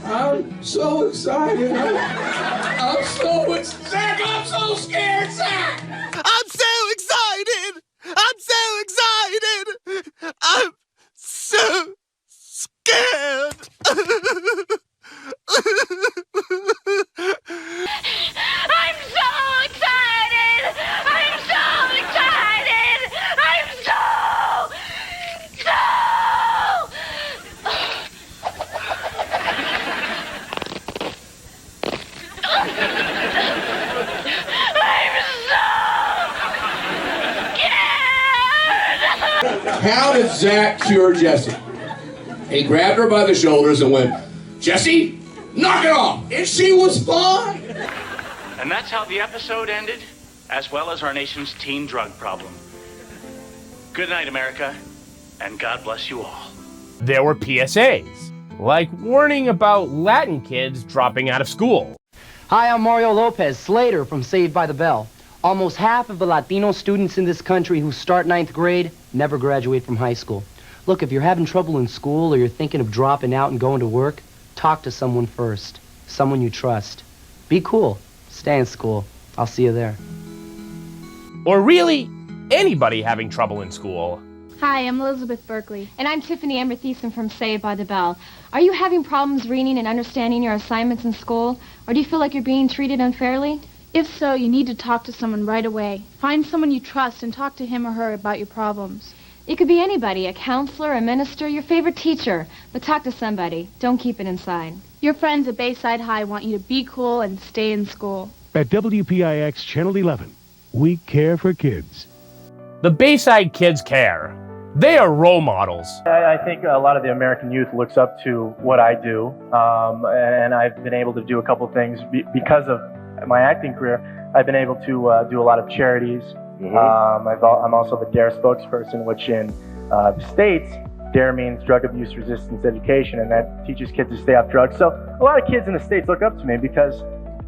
I'm so excited. I'm so excited. Zach, I'm so scared, Zach! I'm so excited! I'm so excited! I'm so scared! I'm so excited! I'm so excited! I'm so How did Zach cure Jesse? He grabbed her by the shoulders and went, "Jesse, knock it off!" And she was fine. And that's how the episode ended, as well as our nation's teen drug problem. Good night, America, and God bless you all. There were PSAs, like warning about Latin kids dropping out of school. Hi, I'm Mario Lopez, Slater from Saved by the Bell. Almost half of the Latino students in this country who start 9th grade never graduate from high school. Look, if you're having trouble in school or you're thinking of dropping out and going to work, talk to someone first, someone you trust. Be cool. Stay in school. I'll see you there. Or really, anybody having trouble in school. Hi, I'm Elizabeth Berkley. And I'm Tiffany Amber Thiessen from Saved by the Bell. Are you having problems reading and understanding your assignments in school? Or do you feel like you're being treated unfairly? If so, you need to talk to someone right away. Find someone you trust and talk to him or her about your problems. It could be anybody, a counselor, a minister, your favorite teacher. But talk to somebody. Don't keep it inside. Your friends at Bayside High want you to be cool and stay in school. At WPIX Channel 11, we care for kids. The Bayside kids care. They are role models. I think a lot of the American youth looks up to what I do, and I've been able to do a couple things because of my acting career. I've been able to do a lot of charities. I'm also the DARE spokesperson, which in the States, DARE means Drug Abuse Resistance Education, and that teaches kids to stay off drugs. So a lot of kids in the States look up to me because,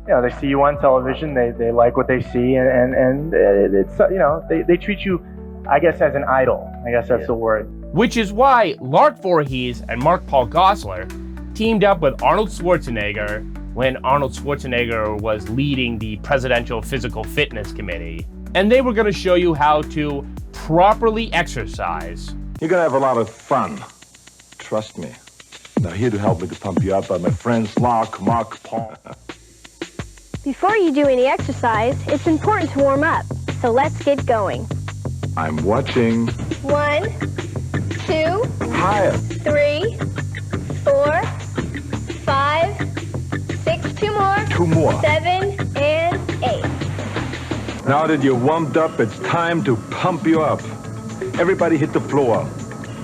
you know, they see you on television, they like what they see, and it's, you know, they treat you, I guess, as an idol. I guess that's the word. Which is why Lark Voorhees and Mark Paul Gosselaar teamed up with Arnold Schwarzenegger when Arnold Schwarzenegger was leading the Presidential Physical Fitness Committee. And they were going to show you how to properly exercise. You're going to have a lot of fun. Trust me. Now, here to help me to pump you up are my friends Lark, Mark, Paul. Before you do any exercise, it's important to warm up. So let's get going. I'm watching. 1, 2, Higher. 3, 4, 5, 6, 2 more. 2 more. 7 and 8. Now that you're warmed up, it's time to pump you up. Everybody hit the floor.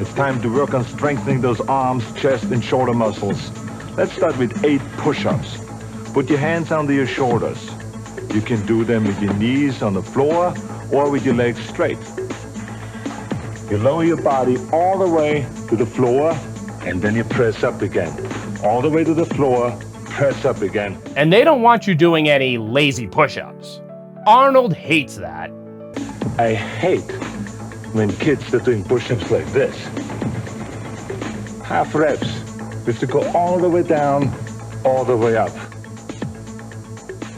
It's time to work on strengthening those arms, chest, and shoulder muscles. Let's start with 8 push-ups. Put your hands under your shoulders. You can do them with your knees on the floor or with your legs straight. You lower your body all the way to the floor, and then you press up again. All the way to the floor, press up again. And they don't want you doing any lazy push-ups. Arnold hates that. I hate when kids are doing push-ups like this. Half reps. We have to go all the way down, all the way up.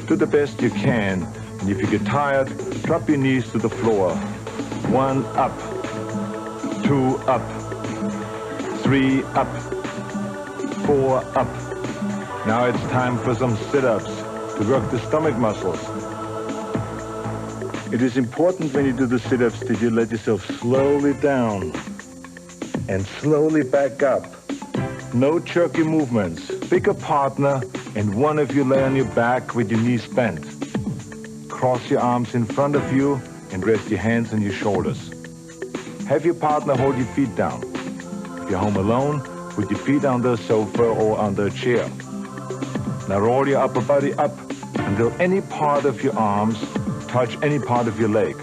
Do the best you can. And if you get tired, drop your knees to the floor. 1 up, 2 up, 3 up, 4 up. Now it's time for some sit-ups to work the stomach muscles. It is important when you do the sit-ups that you let yourself slowly down and slowly back up. No jerky movements. Pick a partner and one of you lay on your back with your knees bent. Cross your arms in front of you and rest your hands on your shoulders. Have your partner hold your feet down. If you're home alone, put your feet on the sofa or under a chair. Now roll your upper body up until any part of your arms touch any part of your leg.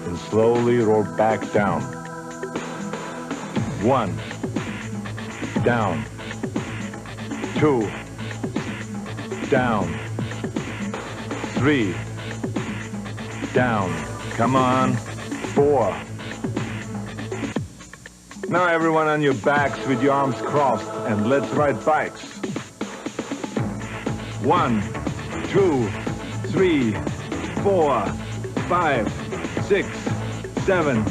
And slowly roll back down. 1. Down. 2. Down. 3. Down. Come on. 4. Now everyone on your backs with your arms crossed, and let's ride bikes. 1, 2, 3, 4, 5, 6, 7,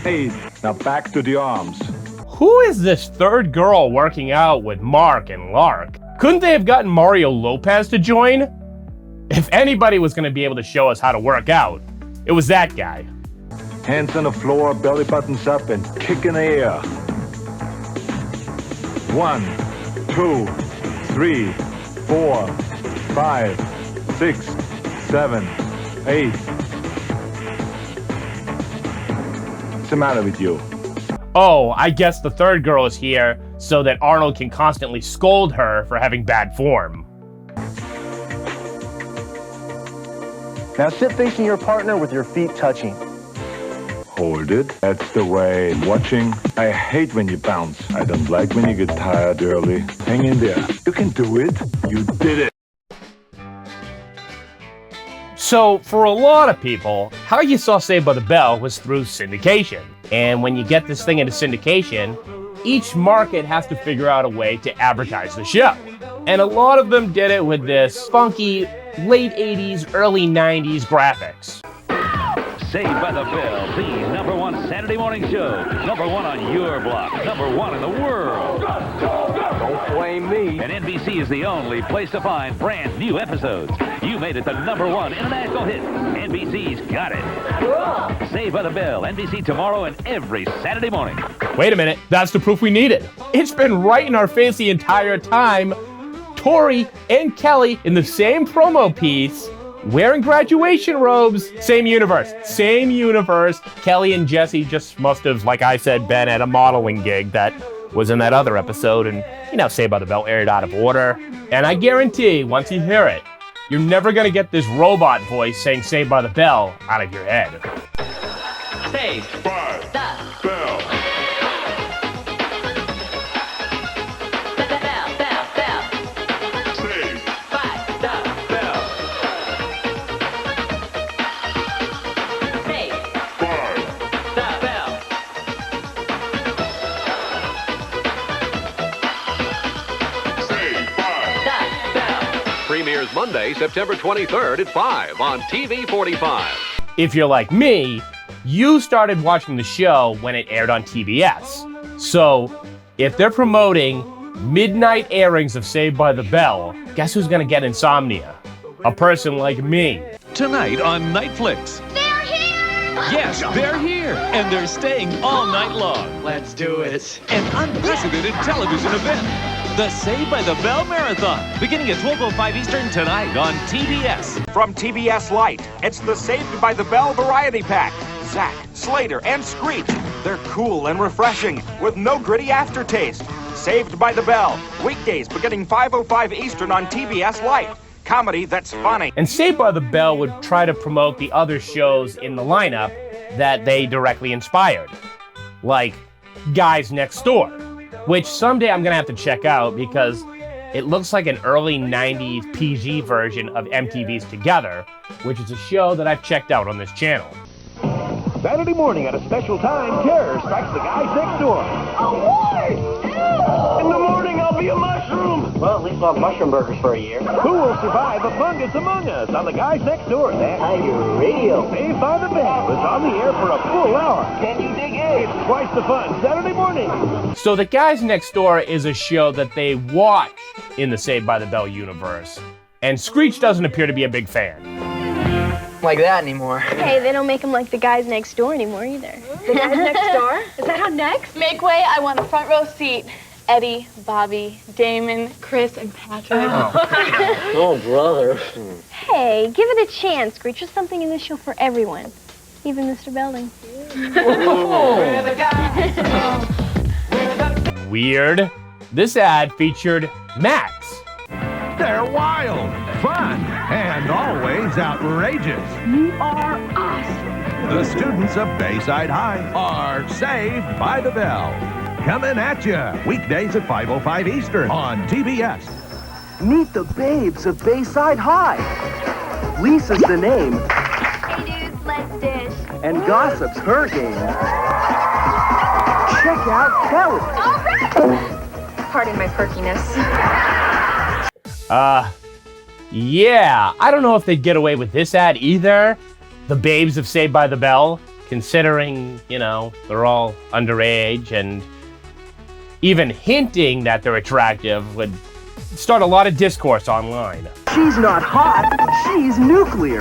8. Now back to the arms. Who is this third girl working out with Mark and Lark? Couldn't they have gotten Mario Lopez to join? If anybody was going to be able to show us how to work out, it was that guy. Hands on the floor, belly buttons up, and kick in the air. 1, 2, 3, 4, 5, 6, 7, 8. What's the matter with you? Oh, I guess the third girl is here so that Arnold can constantly scold her for having bad form. Now sit facing your partner with your feet touching. Hold it. That's the way. Watching. I hate when you bounce. I don't like when you get tired early. Hang in there. You can do it. You did it. So, for a lot of people, how you saw Saved by the Bell was through syndication. And when you get this thing into syndication, each market has to figure out a way to advertise the show. And a lot of them did it with this funky late 80s, early 90s graphics. Saved by the Bell, the #1 Saturday morning show. #1 on your block. #1 in the world. Don't blame me. And NBC is the only place to find brand new episodes. You made it the #1 international hit. NBC's got it. Cool. Saved by the Bell, NBC tomorrow and every Saturday morning. Wait a minute, that's the proof we needed. It's been right in our face the entire time. Tori and Kelly in the same promo piece, wearing graduation robes. Same universe. Kelly and Jesse just must have, like I said, been at a modeling gig that was in that other episode, and, Saved by the Bell aired out of order. And I guarantee, once you hear it, you're never gonna get this robot voice saying Saved by the Bell out of your head. Saved by the Bell. Premieres Monday, September 23rd at 5 on TV 45. If you're like me, you started watching the show when it aired on TBS. So, if they're promoting midnight airings of Saved by the Bell, guess who's gonna get insomnia? A person like me. Tonight on Nightflix. They're here! Yes, they're here, and they're staying all night long. Let's do it. An unprecedented television event. The Saved by the Bell Marathon, beginning at 12:05 Eastern tonight on TBS. From TBS Lite, it's the Saved by the Bell Variety Pack. Zach, Slater, and Screech They're cool and refreshing, with no gritty aftertaste. Saved by the Bell, weekdays beginning 5:05 Eastern on TBS Lite. Comedy that's funny. And Saved by the Bell would try to promote the other shows in the lineup that they directly inspired, like Guys Next Door, which someday I'm gonna have to check out because it looks like an early 90s PG version of MTV's Together, which is a show that I've checked out on this channel. Saturday morning at a special time, terror strikes the guys next door. A horse! In the morning, I'll be a mushroom. Well, at least I'll have mushroom burgers for a year. Who will survive a fungus among us on the guys next door? Tiger Radio. Saved by the Bell is on the air for a full hour. Can you dig it? It's twice the fun Saturday morning. So The Guys Next Door is a show that they watch in the Saved by the Bell universe, and Screech doesn't appear to be a big fan. Like that anymore. Hey, they don't make them like the guys next door anymore either. The Guys Next Door? Is that on next? Make way, I want a front row seat. Eddie, Bobby, Damon, Chris, and Patrick. Oh, brother. Hey, give it a chance. Screech. There's something in this show for everyone. Even Mr. Belding. Weird. This ad featured Max. They're wild, fun, and always outrageous. You are awesome. The students of Bayside High are Saved by the Bell. Coming at you weekdays at 5:05 Eastern on TBS. Meet the babes of Bayside High. Lisa's the name, Hey, dudes, let's dish. and gossip's her game. Check out Kelly. Pardon my perkiness. Yeah, I don't know if they'd get away with this ad either. The babes of Saved by the Bell, considering, they're all underage, and even hinting that they're attractive would start a lot of discourse online. She's not hot, she's nuclear.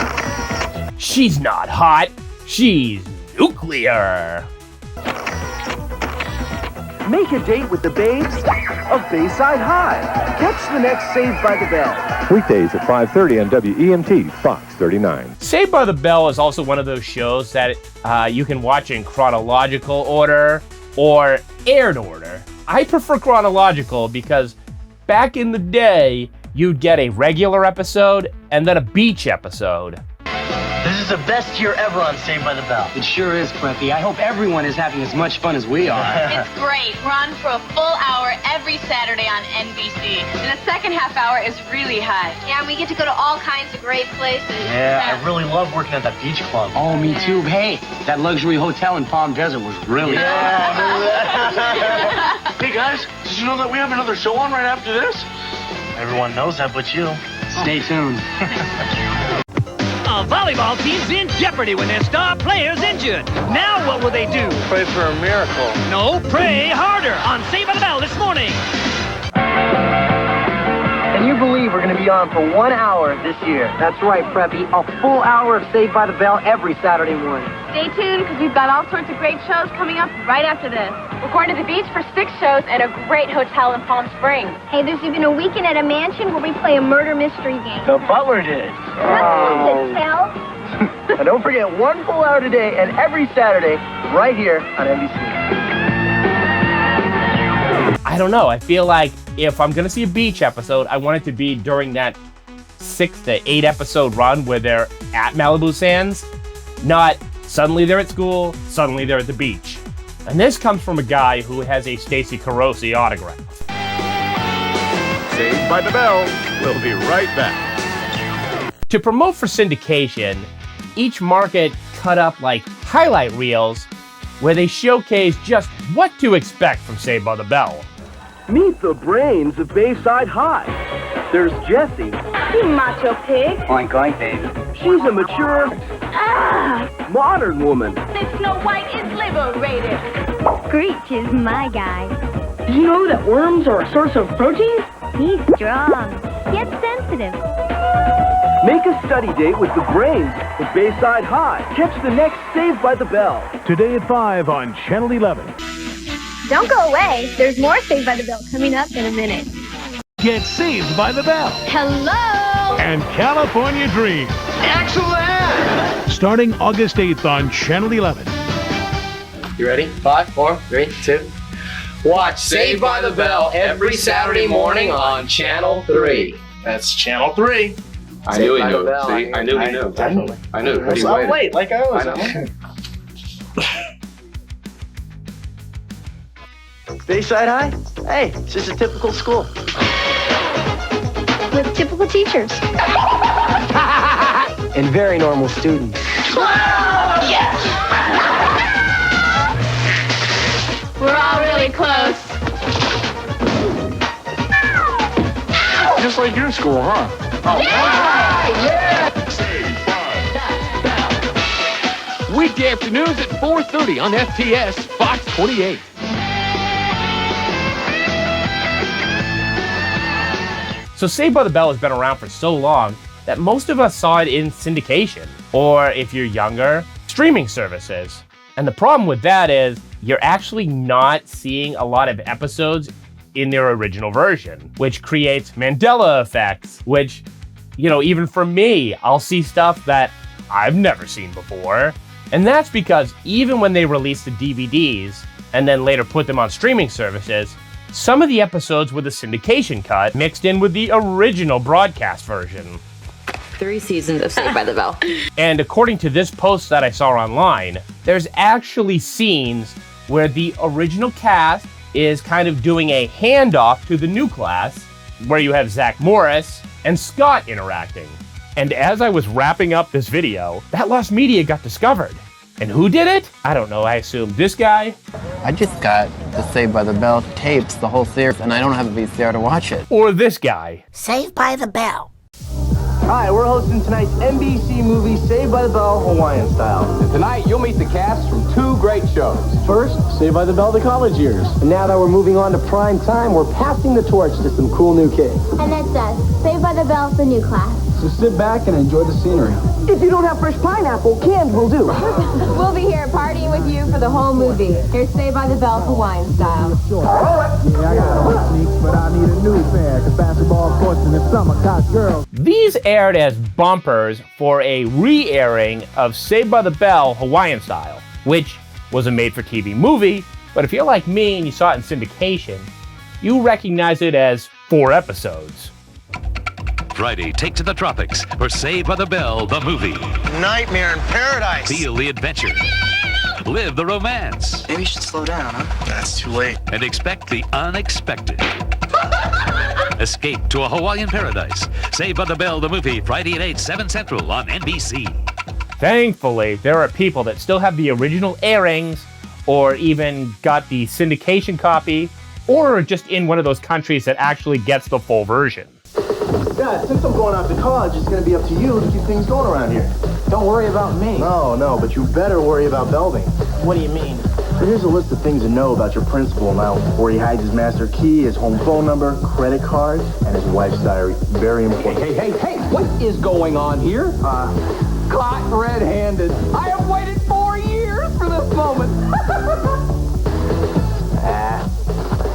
She's not hot, she's nuclear. Make a date with the babes of Bayside High. Catch the next Saved by the Bell. Weekdays at 5:30 on WEMT, Fox 39. Saved by the Bell is also one of those shows that you can watch in chronological order or aired order. I prefer chronological because back in the day, you'd get a regular episode and then a beach episode. This is the best year ever on Saved by the Bell. It sure is, Preppy. I hope everyone is having as much fun as we are. It's great. We're on for a full hour every Saturday on NBC. And the second half hour is really hot. Yeah, and we get to go to all kinds of great places. Yeah, I really love working at that beach club. Oh, me too. Hey, that luxury hotel in Palm Desert was really Hey guys, did you know that we have another show on right after this? Everyone knows that but you. Stay tuned. A volleyball team's in jeopardy when their star player's injured. Now what will they do? Pray for a miracle. No, pray harder on Saved by the Bell this morning. Can you believe we're going to be on for 1 hour this year? That's right, Preppy. A full hour of Saved by the Bell every Saturday morning. Stay tuned because we've got all sorts of great shows coming up right after this. We're going to the beach for 6 shows and a great hotel in Palm Springs. Hey, there's even a weekend at a mansion where we play a murder mystery game. The butler did. That's tell. And don't forget 1 full hour today and every Saturday right here on NBC. I don't know. I feel like if I'm going to see a beach episode, I want it to be during that 6 to 8 episode run where they're at Malibu Sands, not suddenly they're at school, suddenly they're at the beach. And this comes from a guy who has a Stacey Carosi autograph. Saved by the Bell. We'll be right back. To promote for syndication, each market cut up like highlight reels where they showcase just what to expect from Saved by the Bell. Meet the brains of Bayside High. There's Jessie. You macho pig. Oink, oink, baby. She's a mature, modern woman. This Snow White is liberated. Screech is my guy. Did you know that worms are a source of protein? He's strong, yet sensitive. Make a study date with the brains of Bayside High. Catch the next Saved by the Bell. Today at 5 on Channel 11. Don't go away. There's more Saved by the Bell coming up in a minute. Get Saved by the Bell. Hello! And California Dreams. Excellent! Starting August 8th on Channel 11. You ready? 5, 4, 3, 2. Watch Saved by the Bell every Saturday morning on Channel 3. That's Channel 3. I knew he knew. See, I knew he knew. Definitely. I knew. I'm late, like I always am. Bayside High? Hey, it's just a typical school. With typical teachers. And very normal students. Yes! We're all really close. Just like your school, huh? Weekday afternoons at 4:30 on FTS, Fox 28. So Saved by the Bell has been around for so long that most of us saw it in syndication, or if you're younger, streaming services. And the problem with that is you're actually not seeing a lot of episodes in their original version, which creates Mandela effects, which, you know, even for me, I'll see stuff that I've never seen before. And that's because even when they released the DVDs and then later put them on streaming services, some of the episodes were the syndication cut mixed in with the original broadcast version. 3 seasons of Saved by the Bell. And according to this post that I saw online, there's actually scenes where the original cast is kind of doing a handoff to the new class, where you have Zach Morris and Scott interacting. And as I was wrapping up this video, that lost media got discovered. And who did it? I don't know, I assume this guy? I just got the Saved by the Bell tapes, the whole series, and I don't have a VCR to watch it. Or this guy? Saved by the Bell. Hi, we're hosting tonight's NBC movie Saved by the Bell Hawaiian Style. And tonight you'll meet the cast from 2 great shows. First, Saved by the Bell, the college years. And now that we're moving on to prime time, we're passing the torch to some cool new kids. And that's us. Saved by the Bell, the new class. So sit back and enjoy the scenery. If you don't have fresh pineapple, canned will do. We'll be here partying with you for the whole movie. Here's Saved by the Bell Hawaiian Style. Yeah, I got no sneaks, but I need a new pair, cause basketball courts in the summer cost girls. These aired as bumpers for a re-airing of Saved by the Bell Hawaiian Style, which was a made-for-TV movie, but if you're like me and you saw it in syndication, you recognize it as 4 episodes. Friday, take to the tropics for Saved by the Bell, the movie. Nightmare in Paradise. Feel the adventure. Live the romance. Maybe you should slow down, huh? That's too late. And expect the unexpected. Escape to a Hawaiian paradise. Saved by the Bell, the movie, Friday at 8, 7 Central on NBC. Thankfully, there are people that still have the original airings, or even got the syndication copy, or are just in one of those countries that actually gets the full version. Dad, since I'm going off to college, it's going to be up to you to keep things going around here. Don't worry about me. No, but you better worry about Belding. What do you mean? So here's a list of things to know about your principal now. Where he hides his master key, his home phone number, credit card, and his wife's diary. Very important. Hey, what is going on here? Caught red-handed. I have waited 4 years for this moment.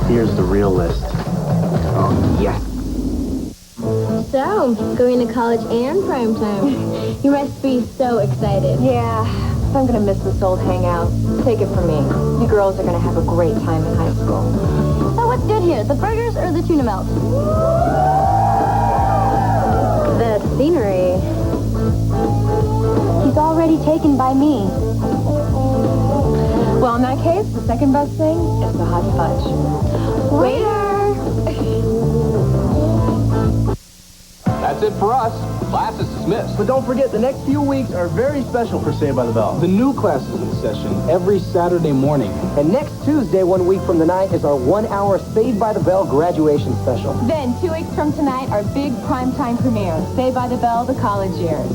Here's the real list. Oh, yes. So, going to college and primetime. You must be so excited. Yeah, I'm gonna miss this old hangout. Take it from me. You girls are gonna have a great time in high school. So what's good here, the burgers or the tuna melt? The scenery. He's already taken by me. Well, in that case, the second best thing is the hot fudge. Waiter! That's it for us. Class is dismissed. But don't forget, the next few weeks are very special for Saved by the Bell. The new class is in session every Saturday morning. And next Tuesday, 1 week from tonight, is our 1-hour Saved by the Bell graduation special. Then, 2 weeks from tonight, our big primetime premiere, Saved by the Bell, the college years.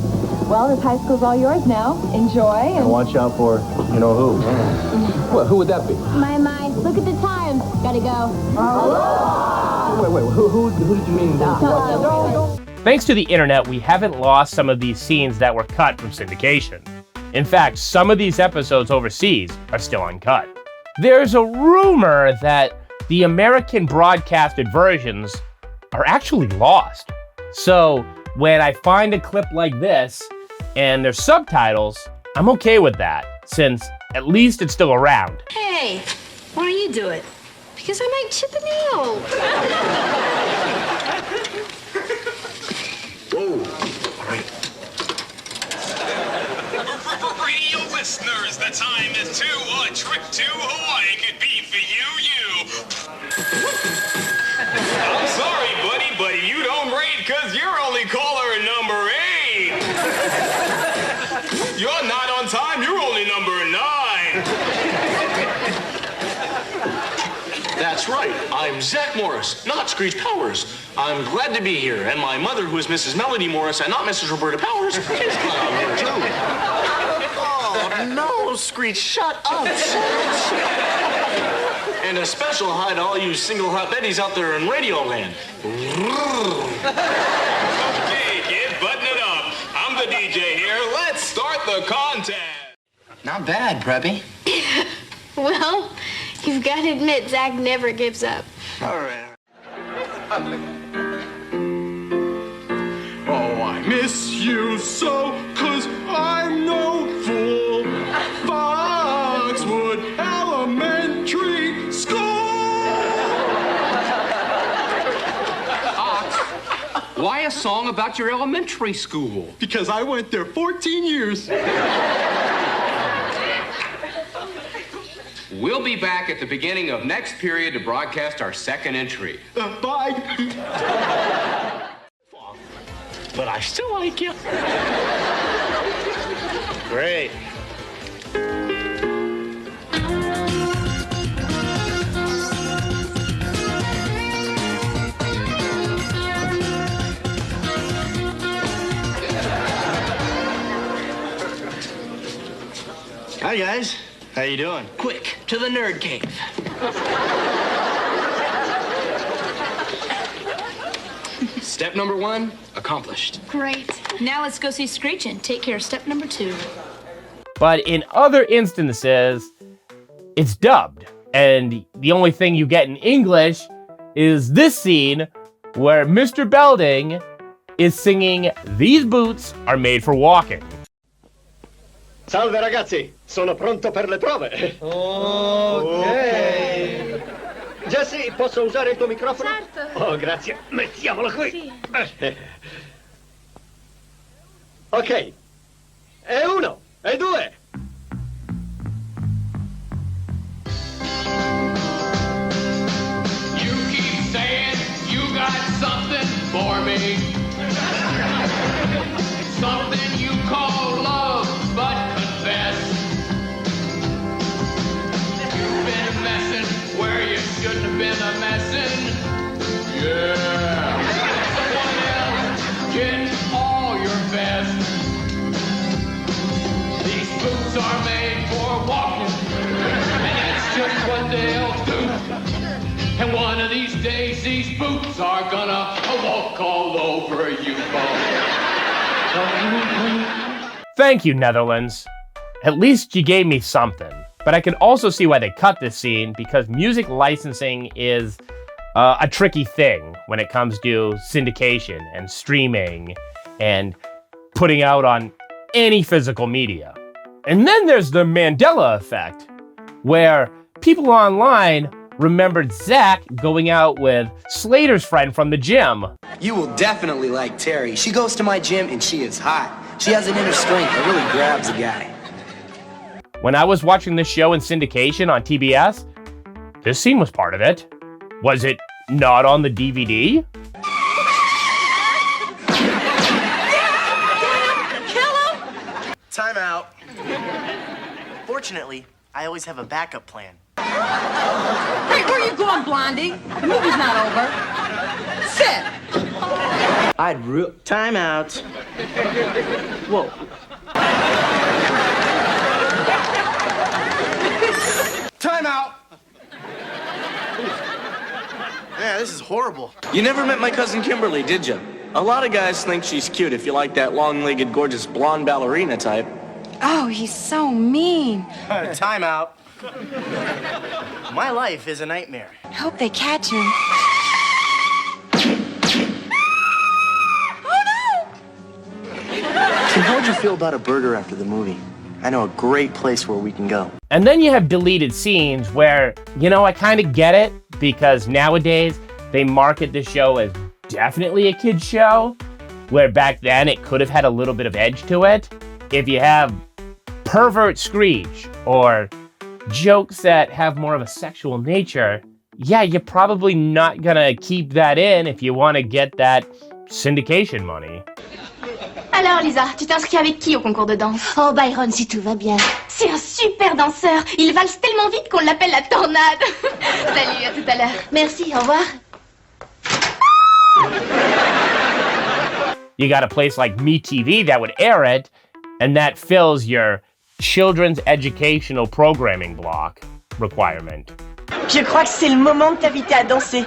Well, this high school's all yours now. Enjoy And watch out for you-know-who. Well, who would that be? My, look at the time. Gotta go. Wait, who did you mean? Thanks to the internet, we haven't lost some of these scenes that were cut from syndication. In fact, some of these episodes overseas are still uncut. There's a rumor that the American broadcasted versions are actually lost. So when I find a clip like this and there's subtitles, I'm okay with that, since at least it's still around. Hey, why don't you do it? Because I might chip a nail. Whoa. All right. Radio listeners, the time is 2. A trip to Hawaii could be for you. I'm sorry, buddy, but you don't rate because you're only caller number 8. You're not on time, you're only number 9. That's right. I'm Zach Morris, not Screech Powers. I'm glad to be here, and my mother, who is Mrs. Melody Morris and not Mrs. Roberta Powers, is glad I'm here too. Oh, no, Screech, shut up. And a special hi to all you single hot Bettys out there in Radio Land. Okay, kid, button it up. I'm the DJ here. Let's start the contest. Not bad, Preppy. Well, you've got to admit, Zach never gives up. All right. Oh, I miss you so, 'cause I'm no fool. Foxwood Elementary School. Why a song about your elementary school? Because I went there 14 years. We'll be back at the beginning of next period to broadcast our second entry. Bye. But I still like you. Great. Hi, guys. How you doing? Quick, to the nerd cave. Step number 1, accomplished. Great. Now let's go see Screech and take care of step number 2. But in other instances, it's dubbed. And the only thing you get in English is this scene where Mr. Belding is singing "These Boots Are Made for Walking." Salve ragazzi, sono pronto per le prove. Ok. Jesse, posso usare il tuo microfono? Certo. Oh, grazie. Mettiamolo qui. Sì. Ok. E 1, e 2. You keep saying you got something for me. Something you call love, but confess. You've been messing where you shouldn't have been a messing. Yeah. Someone else getting all your best. These boots are made for walking, and that's just what they'll do. And one of these days, these boots are gonna walk all over you both. Thank you, Netherlands. At least you gave me something. But I can also see why they cut this scene, because music licensing is a tricky thing when it comes to syndication and streaming and putting out on any physical media. And then there's the Mandela effect, where people online remembered Zach going out with Slater's friend from the gym. You will definitely like Terry. She goes to my gym and she is hot. She has an inner strength that really grabs a guy. When I was watching this show in syndication on TBS, this scene was part of it. Was it not on the DVD? Kill him! Time out. Fortunately, I always have a backup plan. Hey, where you going, Blondie? The movie's not over. Sit! Time out. Whoa. Time out! Yeah, this is horrible. You never met my cousin Kimberly, did you? A lot of guys think she's cute if you like that long-legged, gorgeous blonde ballerina type. Oh, he's so mean. Time out. My life is a nightmare. I hope they catch him. So how'd you feel about a burger after the movie? I know a great place where we can go. And then you have deleted scenes where, I kind of get it, because nowadays they market the show as definitely a kid's show, where back then it could have had a little bit of edge to it. If you have pervert screech or jokes that have more of a sexual nature, yeah, you're probably not gonna keep that in if you want to get that syndication money. Alors Lisa, tu t'es inscrit avec qui au concours de danse? Oh Byron, si tout va bien. C'est un super danseur. Il valse tellement vite qu'on l'appelle la tornade. Salut, à tout à l'heure. Merci, au revoir. You got a place like MeTV that would air it, and that fills your children's educational programming block requirement. Je crois que c'est le moment de t'inviter à danser.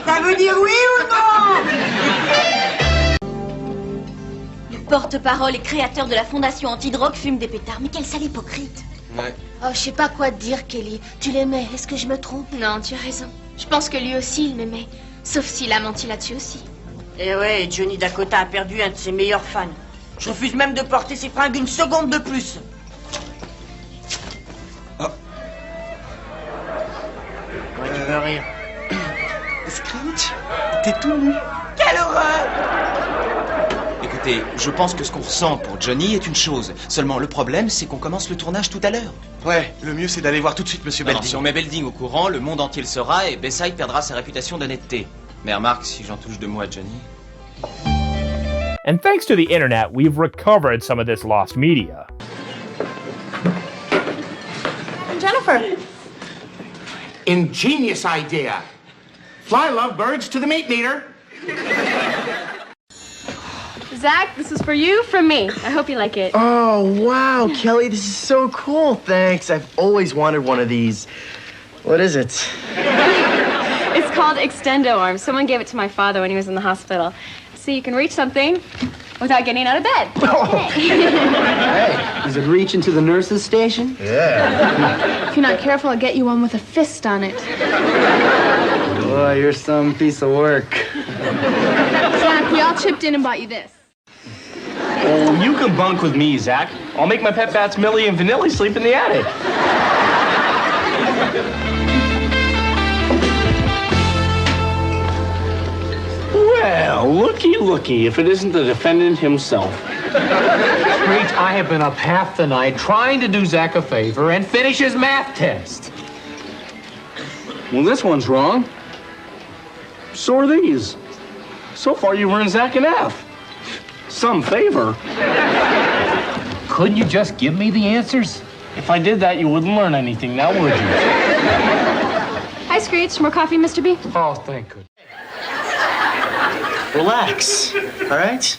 Ça veut dire oui ou non? Le porte-parole et créateur de la fondation anti-drogue fume des pétards. Mais quel sale hypocrite. Ouais. Oh, je sais pas quoi te dire, Kelly. Tu l'aimais, est-ce que je me trompe? Non, tu as raison. Je pense que lui aussi, il m'aimait. Sauf s'il a menti là-dessus aussi. Eh ouais, Johnny Dakota a perdu un de ses meilleurs fans. Je refuse même de porter ses fringues une seconde de plus. Ouais, tu veux rire? Screech, t'es tout nu. Quelle horreur! Écoutez, je pense que ce qu'on ressent pour Johnny est une chose. Seulement, le problème, c'est qu'on commence le tournage tout à l'heure. Ouais, le mieux c'est d'aller voir tout de suite Monsieur Belding. Si on met Belding au courant, le monde entier le saura et Bayside perdra sa réputation d'honnêteté. Mais remarque, si j'en touche deux mots à Johnny... And thanks to the internet, we've recovered some of this lost media. Jennifer. Ingenious idea. Fly lovebirds to the meat meter. Zach, this is for you from me. I hope you like it. Oh, wow, Kelly, this is so cool. Thanks. I've always wanted one of these. What is it? It's called Extendo Arms. Someone gave it to my father when he was in the hospital. So you can reach something without getting out of bed. Hey, does it reach into the nurse's station? Yeah. If you're not careful, I'll get you one with a fist on it. Boy, you're some piece of work. Zach, we all chipped in and bought you this. Oh, you can bunk with me, Zach. I'll make my pet bats Millie and Vanilli sleep in the attic. Well, looky, if it isn't the defendant himself. Screech, I have been up half the night trying to do Zach a favor and finish his math test. Well, this one's wrong. So are these. So far, you've earned Zach an F. Some favor. Couldn't you just give me the answers? If I did that, you wouldn't learn anything, now would you? Hi, Screech. More coffee, Mr. B? Oh, thank goodness. Relax, all right?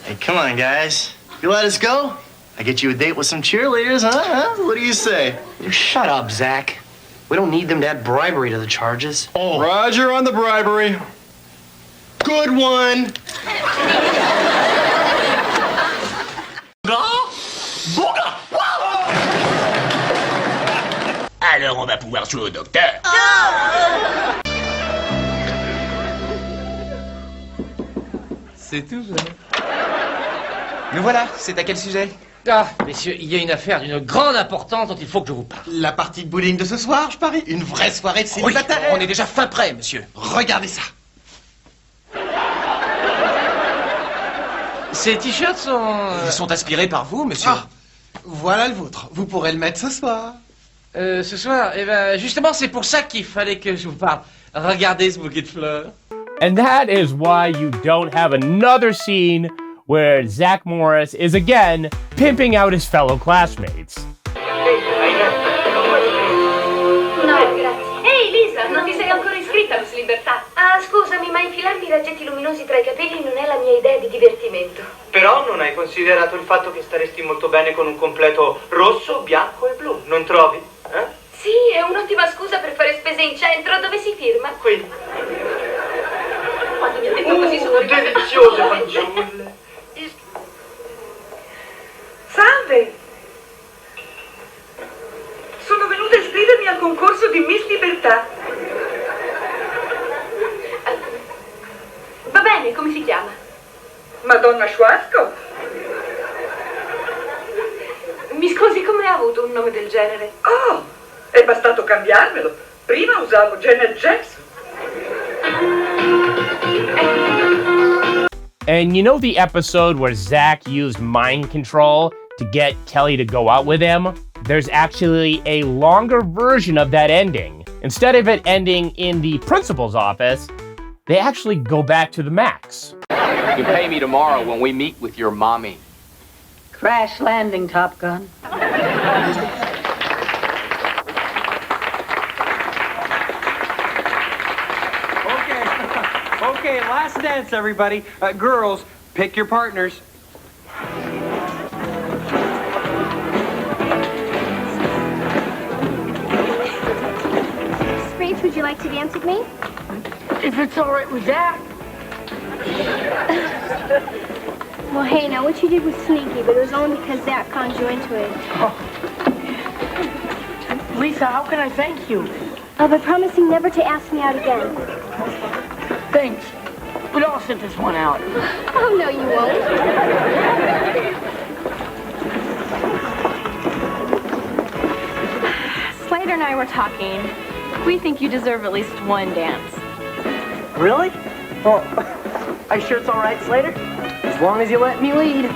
Hey, come on, guys. You let us go? I get you a date with some cheerleaders, huh? What do you say? You shut up, Zach. We don't need them to add bribery to the charges. Oh, Roger on the bribery. Good one. Alors on va pouvoir jouer au docteur. C'est tout, Nous voilà, c'est à quel sujet? Ah, messieurs, il y a une affaire d'une grande importance dont il faut que je vous parle. La partie de bowling de ce soir, je parie. Une vraie soirée de célibataire. Oui, on est déjà fin prêt, monsieur. Regardez ça. Ces t-shirts sont... Ils sont inspirés par vous, monsieur. Ah, voilà le vôtre. Vous pourrez le mettre ce soir. Ce soir, eh ben, justement, c'est pour ça qu'il fallait que je vous parle. Regardez ce bouquet de fleurs. And that is why you don't have another scene where Zach Morris is again pimping out his fellow classmates. No, grazie. Ehi, Lisa, non ti sei ancora iscritta a Miss Libertà? Ah, scusami, ma infilarmi i raggetti luminosi tra i capelli non è la mia idea di divertimento. Però non hai considerato il fatto che staresti molto bene con un completo rosso, bianco e blu, non trovi? Sì, è un'ottima scusa per fare spese in centro. Dove si firma? Qui. Quando mi ha detto così sono rimasta... Deliziose fanciulle. Salve! Sono venuta a iscrivermi al concorso di Miss Libertà. Va bene, come si chiama? Madonna Schwarzkopf. Mi scusi, come ha avuto un nome del genere? Oh, è bastato cambiarmelo. Prima usavo Janet Jackson. And you know the episode where Zach used mind control to get Kelly to go out with him? There's actually a longer version of that ending. Instead of it ending in the principal's office, they actually go back to the Max. You pay me tomorrow when we meet with your mommy. Crash landing, Top Gun. Okay, last dance, everybody. Girls, pick your partners. Screech, would you like to dance with me? If it's all right with Zach. Well, hey, now what you did was sneaky, but it was only because Zach conned you into it. Lisa, how can I thank you? By promising never to ask me out again. Thanks. But I'll sit this one out. Oh, no, you won't. Slater and I were talking. We think you deserve at least one dance. Really? Well, are you sure it's all right, Slater? As long as you let me lead.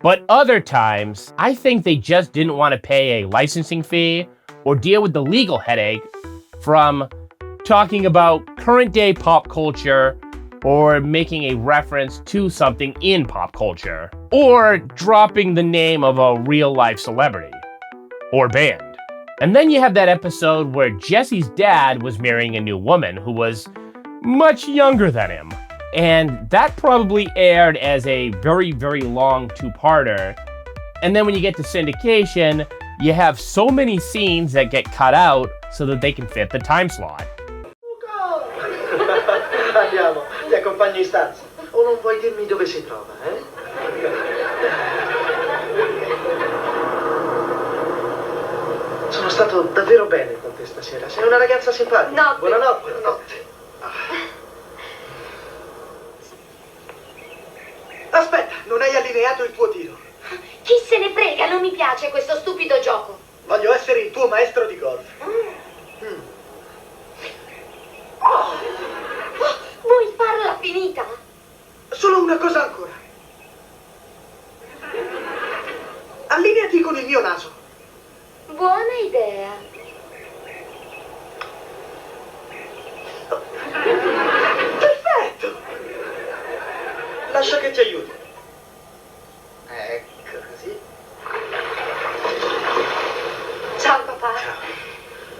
But other times, I think they just didn't want to pay a licensing fee or deal with the legal headache from talking about current day pop culture or making a reference to something in pop culture or dropping the name of a real life celebrity or band. And then you have that episode where Jesse's dad was marrying a new woman who was much younger than him. And that probably aired as a very, very long two-parter. And then when you get to syndication, you have so many scenes that get cut out so that they can fit the time slot. Andiamo, ti accompagno in stanza. O non vuoi dirmi dove si trova, eh? Sono stato davvero bene con te stasera. Sei una ragazza simpatica. Notte. Buonanotte. Notte. Aspetta, non hai allineato il tuo tiro. Chi se ne frega, non mi piace questo stupido gioco. Voglio essere il tuo maestro di golf. Vuoi farla finita? Solo una cosa ancora. Allineati con il mio naso. Buona idea. Perfetto. Lascia che ti aiuti. Ecco così. Ciao papà.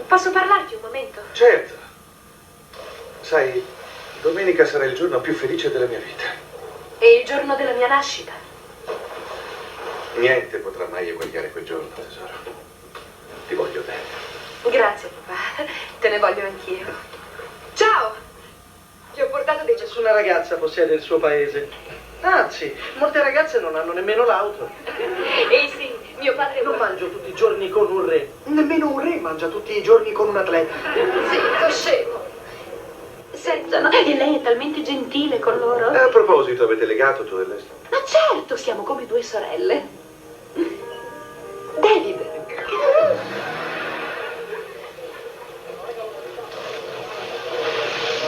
Posso parlarti un momento? Certo. Sai, domenica sarà il giorno più felice della mia vita. E il giorno della mia nascita? Niente potrà mai eguagliare quel giorno, tesoro. Ti voglio bene. Grazie papà, te ne voglio anch'io. Ciao! Ti ho portato dei giochi. Nessuna ragazza possiede il suo paese. Anzi, molte ragazze non hanno nemmeno l'auto. Ehi sì, mio padre... Non mangio tutti i giorni con un re. Nemmeno un re mangia tutti i giorni con un atleta. Zitto, scemo. Sentono, e lei è talmente gentile con loro. A proposito, avete legato tu e lei? Ma certo, siamo come due sorelle. David.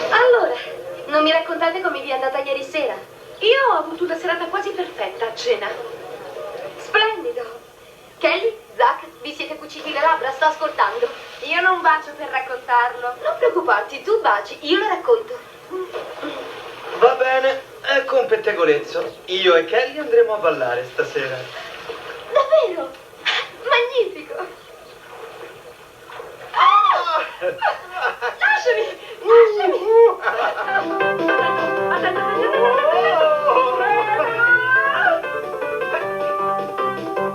Allora, non mi raccontate come vi è andata ieri sera? Io ho avuto una serata quasi perfetta a cena. Splendido. Kelly, Zach, vi siete cuciti le labbra? Sto ascoltando. Io non bacio per raccontarlo. Non preoccuparti, tu baci, io lo racconto. Va bene, con pettegolezzo. Io e Kelly andremo a ballare stasera. Davvero? Magnifico. Lasciami!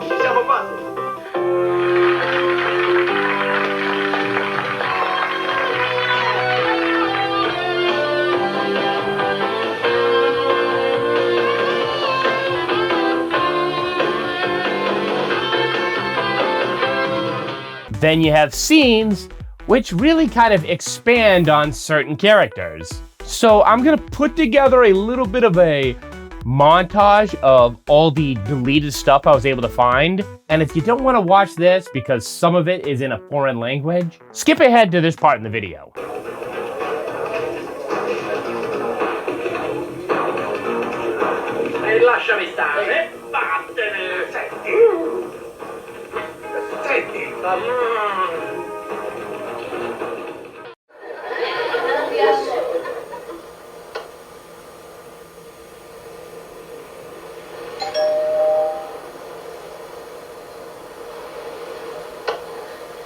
Ci siamo quasi. Then you have scenes which really kind of expand on certain characters. So I'm gonna put together a little bit of a montage of all the deleted stuff I was able to find. And if you don't want to watch this because some of it is in a foreign language, skip ahead to this part in the video. Lasciami stare, vattene, senti. Senti.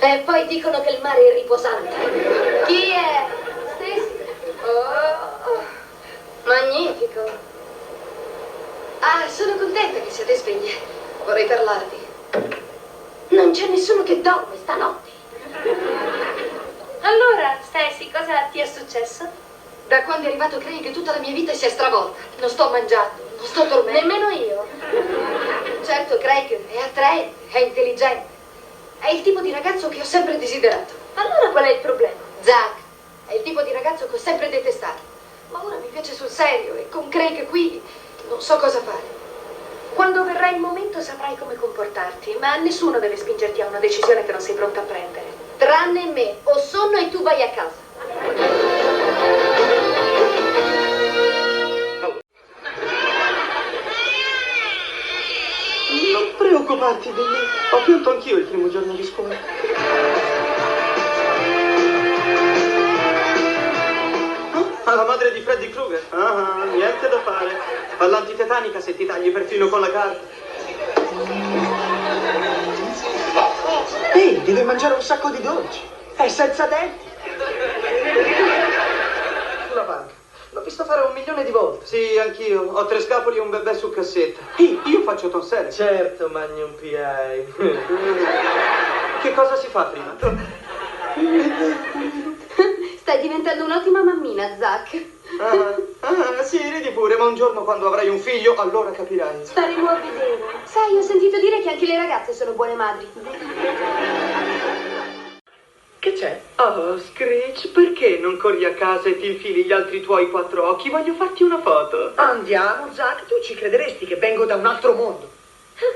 E poi dicono che il mare è riposante. Chi è? Stacy? Oh, magnifico. Ah, sono contenta che siete sveglie. Vorrei parlarvi. Non c'è nessuno che dorme stanotte. Allora, Stacy, cosa ti è successo? Da quando è arrivato Craig tutta la mia vita si è stravolta. Non sto mangiando, non sto dormendo. Nemmeno io. Certo, Craig è attraente, è intelligente. È il tipo di ragazzo che ho sempre desiderato. Allora qual è il problema? Zack è il tipo di ragazzo che ho sempre detestato. Ma ora mi piace sul serio e con Craig qui non so cosa fare. Quando verrà il momento saprai come comportarti, ma nessuno deve spingerti a una decisione che non sei pronta a prendere. Tranne me, o sonno e tu vai a casa. Non preoccuparti di me, ho pianto anch'io il primo giorno di scuola. La madre di Freddy Krueger? Ah, niente da fare. Fa l'antitetanica se ti tagli perfino con la carta. Ehi, deve mangiare un sacco di dolci. È senza denti. Sulla banca. L'ho visto fare 1 milione di volte. Sì, anch'io. Ho 3 scapoli e un bebè su cassetta. Ehi, io faccio tonsere. Certo, Magnum P.I. Che cosa si fa prima? Stai diventando un'ottima mammina, Zack. Sì, ridi pure, ma un giorno quando avrai un figlio, allora capirai. Staremo a vedere. Sai, ho sentito dire che anche le ragazze sono buone madri. Che c'è? Oh, Screech, perché non corri a casa e ti infili gli altri tuoi 4 occhi? Voglio farti una foto. Andiamo, Zack, tu ci crederesti che vengo da un altro mondo.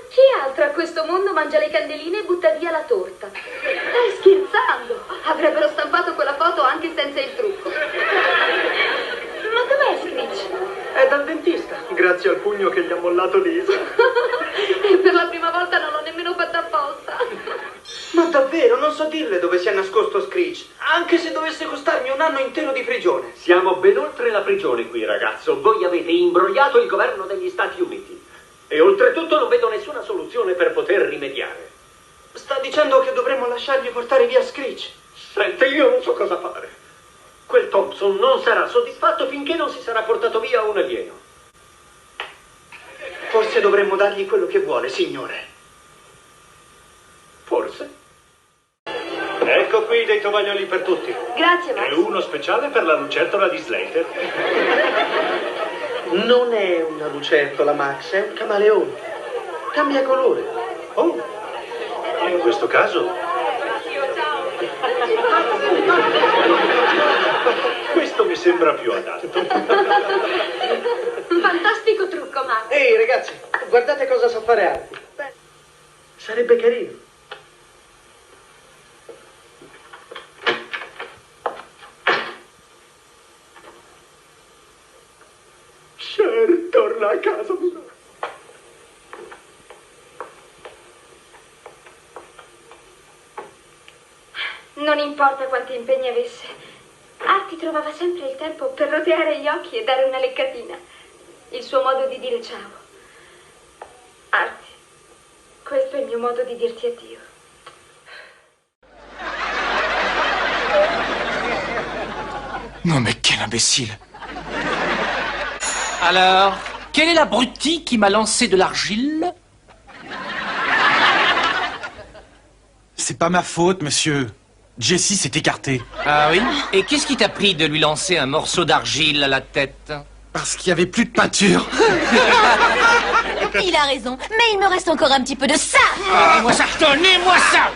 Chi altro a questo mondo mangia le candeline e butta via la torta? Stai scherzando? Avrebbero stampato quella foto anche senza il trucco. Ma dov'è Screech? È dal dentista, grazie al pugno che gli ha mollato Lisa. E per la prima volta non l'ho nemmeno fatta apposta. Ma davvero, non so dirle dove si è nascosto Screech, anche se dovesse costarmi 1 anno intero di prigione. Siamo ben oltre la prigione qui, ragazzo. Voi avete imbrogliato il governo degli Stati Uniti. E oltretutto non vedo nessuna soluzione per poter rimediare. Sta dicendo che dovremmo lasciargli portare via Screech? Sente, io non so cosa fare. Quel Thompson non sarà soddisfatto finché non si sarà portato via un alieno. Forse dovremmo dargli quello che vuole, signore. Forse. Ecco qui dei tovaglioli per tutti. Grazie, Max. E uno speciale per la lucertola di Slater. Non è una lucertola, Max, è un camaleone. Cambia colore. Oh, in questo caso... Questo mi sembra più adatto. Fantastico trucco, Max. Ehi, ragazzi, guardate cosa sa fare Arti. Sarebbe carino. Cher, torna a casa. Non importa quanti impegni avesse, Arti trovava sempre il tempo per roteare gli occhi e dare una leccatina. Il suo modo di dire ciao. Arti, questo è il mio modo di dirti addio. Non mais quel imbécile. Alors, quel est l'abruti qui m'a lancé de l'argile? C'est pas ma faute, monsieur. Jessie s'est écartée. Ah oui? Et qu'est-ce qui t'a pris de lui lancer un morceau d'argile à la tête? Parce qu'il y avait plus de peinture. Il a raison, mais il me reste encore un petit peu de ça. Donnez-moi ça! Donnez-moi ça!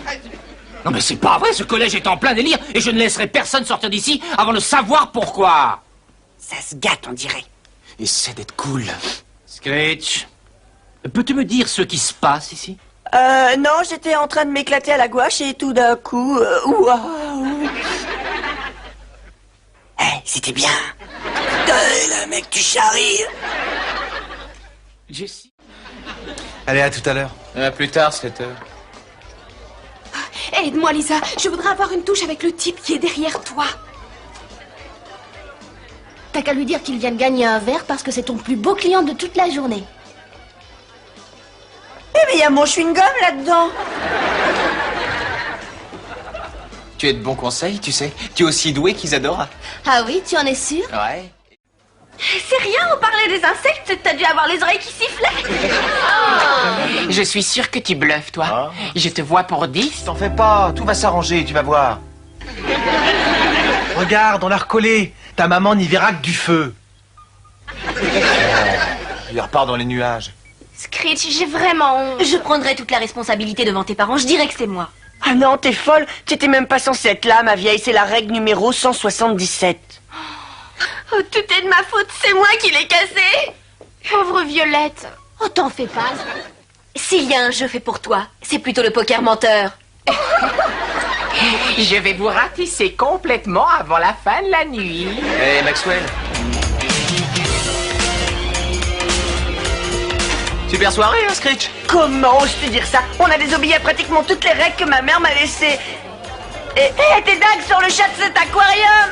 Non mais c'est pas vrai, ce collège est en plein délire et je ne laisserai personne sortir d'ici avant de savoir pourquoi. Ça se gâte, on dirait. Essaie d'être cool. Screech, peux-tu me dire ce qui se passe ici? Non, j'étais en train de m'éclater à la gouache et tout d'un coup... waouh! C'était bien. Le mec, tu charries. Jessie. Allez, à tout à l'heure. À plus tard, cette heure. Aide-moi, Lisa. Je voudrais avoir une touche avec le type qui est derrière toi. T'as qu'à lui dire qu'il vient de gagner un verre parce que c'est ton plus beau client de toute la journée. Eh mais il y a mon chewing-gum là-dedans. Tu es de bons conseils, tu sais. Tu es aussi doué qu'Isadora. Ah oui, tu en es sûr? Ouais. C'est rien, on parlait des insectes, t'as dû avoir les oreilles qui sifflaient. Je suis sûr que tu bluffes, toi. Je te vois pour 10. T'en fais pas, tout va s'arranger, tu vas voir. Regarde, on l'a recollé. Ta maman n'y verra que du feu. Il repart dans les nuages. Screech, j'ai vraiment honte. Je prendrai toute la responsabilité devant tes parents, je dirais que c'est moi. Ah non, t'es folle. T'étais même pas censée être là, ma vieille. C'est la règle numéro 177. Oh, tout est de ma faute, c'est moi qui l'ai cassé. Pauvre Violette. Oh, t'en fais pas. S'il y a un jeu fait pour toi, c'est plutôt le poker menteur. Je vais vous ratisser complètement avant la fin de la nuit. Hé, Maxwell. Super soirée, hein, Screech? Comment oses-tu dire ça? On a désobéi à pratiquement toutes les règles que ma mère m'a laissées. T'es dingue sur le chat de cet aquarium.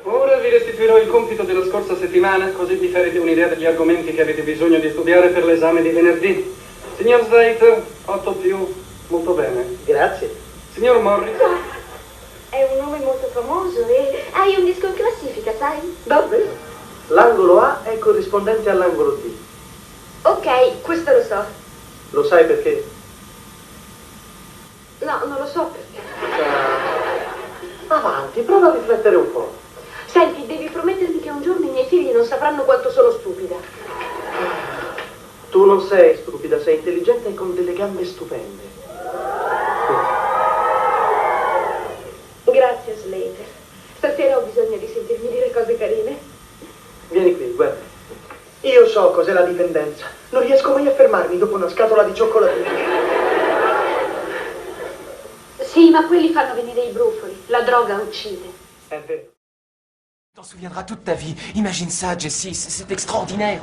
Ora vi restituirò il compito della scorsa settimana, così vi farete un'idea degli argomenti che avete bisogno di studiare per l'esame di venerdì. Signor Slater, 8+, molto bene. Grazie. Signor Morris. È un nome molto famoso e hai un disco in classifica, sai? Davvero? L'angolo A è corrispondente all'angolo B. Ok, questo lo so. Lo sai perché? No, non lo so perché. Avanti, prova a riflettere un po'. Senti, devi promettermi che un giorno i miei figli non sapranno quanto sono stupida. Tu non sei stupida, sei intelligente e con delle gambe stupende. Grazie, Slater. Stasera ho bisogno di sentirmi dire cose carine. Vieni qui, guarda. Io so cos'è la dipendenza. Non riesco mai a fermarmi dopo una scatola di cioccolatini. Sì, ma quelli fanno venire i brufoli. La droga uccide. È vero. T'en souviendras toute ta vie. Imagine ça, Jessie, c'est extraordinaire.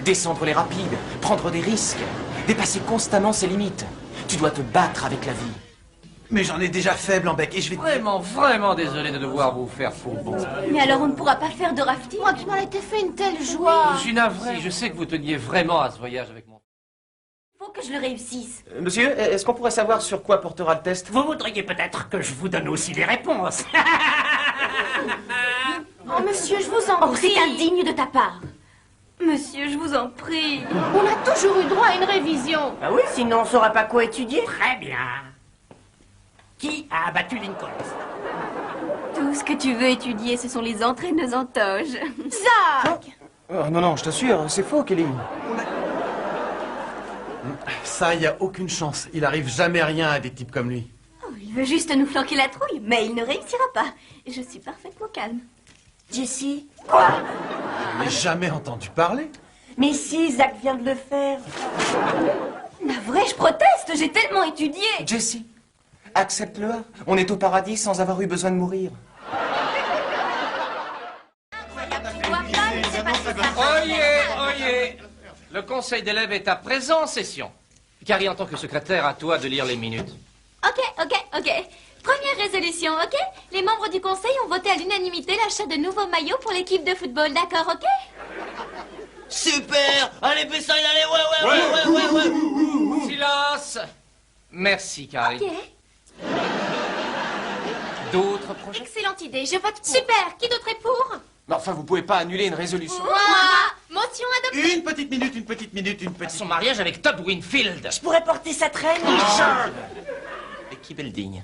Descendre les rapides, prendre des risques, dépasser constamment ses limites. Tu dois te battre avec la vie. Mais j'en ai déjà fait, Blanc-Bec, et je vais... Vraiment désolé de devoir vous faire fourbon. Mais alors on ne pourra pas faire de rafting? Moi qui m'en étais fait une telle joie. Je suis navré, je sais que vous teniez vraiment à ce voyage avec moi. Faut que je le réussisse. Monsieur, est-ce qu'on pourrait savoir sur quoi portera le test? Vous voudriez peut-être que je vous donne aussi les réponses. Oh monsieur, je vous en prie. C'est indigne de ta part. Monsieur, je vous en prie. On a toujours eu droit à une révision. Ah oui, sinon on saura pas quoi étudier. Très bien. Qui a abattu Lincoln? Tout ce que tu veux étudier, ce sont les entraîneuses en toge. Zach! Oh, non, je t'assure, c'est faux, Kelly. Ça, il n'y a aucune chance. Il arrive jamais rien à des types comme lui. Oh, il veut juste nous flanquer la trouille, mais il ne réussira pas. Je suis parfaitement calme. Jessie? Quoi? Je n'ai jamais entendu parler. Mais si, Zach vient de le faire. Navré, je proteste, j'ai tellement étudié. Jessie, accepte-le. On est au paradis sans avoir eu besoin de mourir. Oyez. Le conseil d'élèves est à présent en session. Carrie, en tant que secrétaire, à toi de lire les minutes. Ok. Première résolution, ok? Les membres du conseil ont voté à l'unanimité l'achat de nouveaux maillots pour l'équipe de football, d'accord, ok? Super! Allez, Bayside, allez, ouais! Silence! Merci, Carrie. Ok. D'autres projets? Excellente idée, je vote pour. Super! Qui d'autre est pour? Mais enfin, vous pouvez pas annuler une résolution. Moi! Motion adoptée! Une petite minute. Son mariage avec Todd Winfield. Je pourrais porter sa traîne. Équipe digne.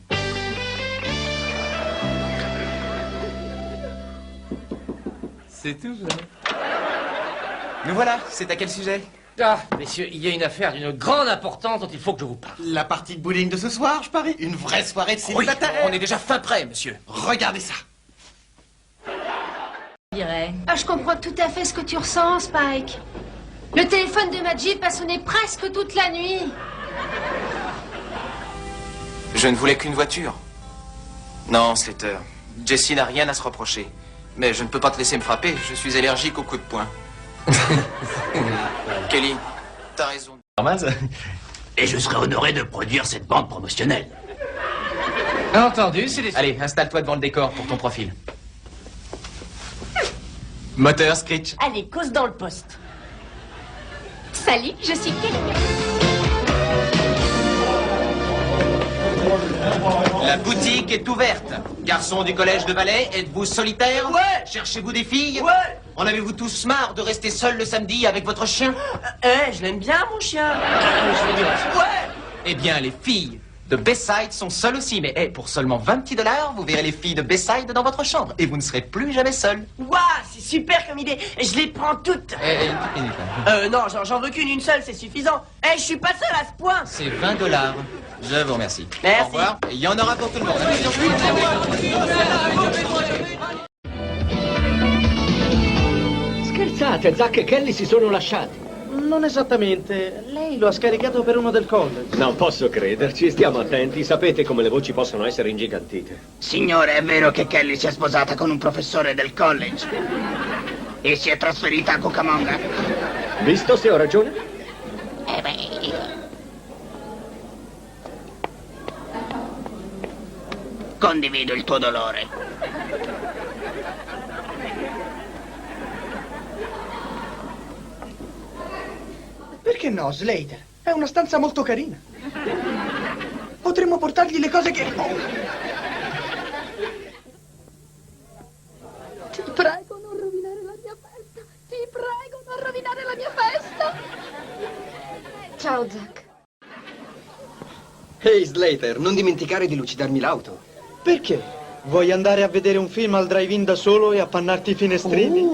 C'est tout, Nous voilà, c'est à quel sujet? Ah, messieurs, il y a une affaire d'une grande importance dont il faut que je vous parle. La partie de bowling de ce soir, je parie. Une vraie soirée de Oui, célibataire. on est déjà fin prêt, monsieur. Regardez ça. Ah, je comprends tout à fait ce que tu ressens, Spike. Le téléphone de Majid va sonner presque toute la nuit. Je ne voulais qu'une voiture. Non, Slater. Jessie n'a rien à se reprocher. Mais je ne peux pas te laisser me frapper. Je suis allergique aux coups de poing. Kelly, t'as raison. Et je serais honoré de produire cette bande promotionnelle. Entendu, c'est des... Allez, installe-toi devant le décor pour ton profil. Moteur, Screech. Allez, cause dans le poste. Salut, je suis Kelly. La boutique est ouverte. Garçons du collège de ballet, êtes-vous solitaires? Ouais. Cherchez-vous des filles? Ouais. En avez-vous tous marre de rester seuls le samedi avec votre chien? Je l'aime bien, mon chien. Je vais dire... Ouais. Eh bien, les filles de Bayside sont seules aussi. Mais pour seulement 20 petits dollars, vous verrez les filles de Bayside dans votre chambre. Et vous ne serez plus jamais seuls. Waouh, c'est super comme idée. Je les prends toutes. Non, j'en veux qu'une seule, c'est suffisant. Je suis pas seul à ce point. C'est 20 dollars. Je vous remercie. Merci. Au revoir. Il y en aura pour tout le monde. Scherzate, Zack e Kelly si sono lasciati. Non esattamente. Lei lo ha scaricato per uno del college. Non posso crederci, stiamo attenti. Sapete come le voci possono essere ingigantite. Signore, è vero che Kelly si è sposata con un professore del college? E si è trasferita a Cucamonga? Visto se ho ragione? Condivido il tuo dolore. Perché no, Slater? È una stanza molto carina. Potremmo portargli le cose che... Ti prego, non rovinare la mia festa. Ti prego, non rovinare la mia festa. Ciao, Zack. Ehi, Slater, non dimenticare di lucidarmi l'auto. Perché? Vuoi andare a vedere un film al drive-in da solo e appannarti i finestrini?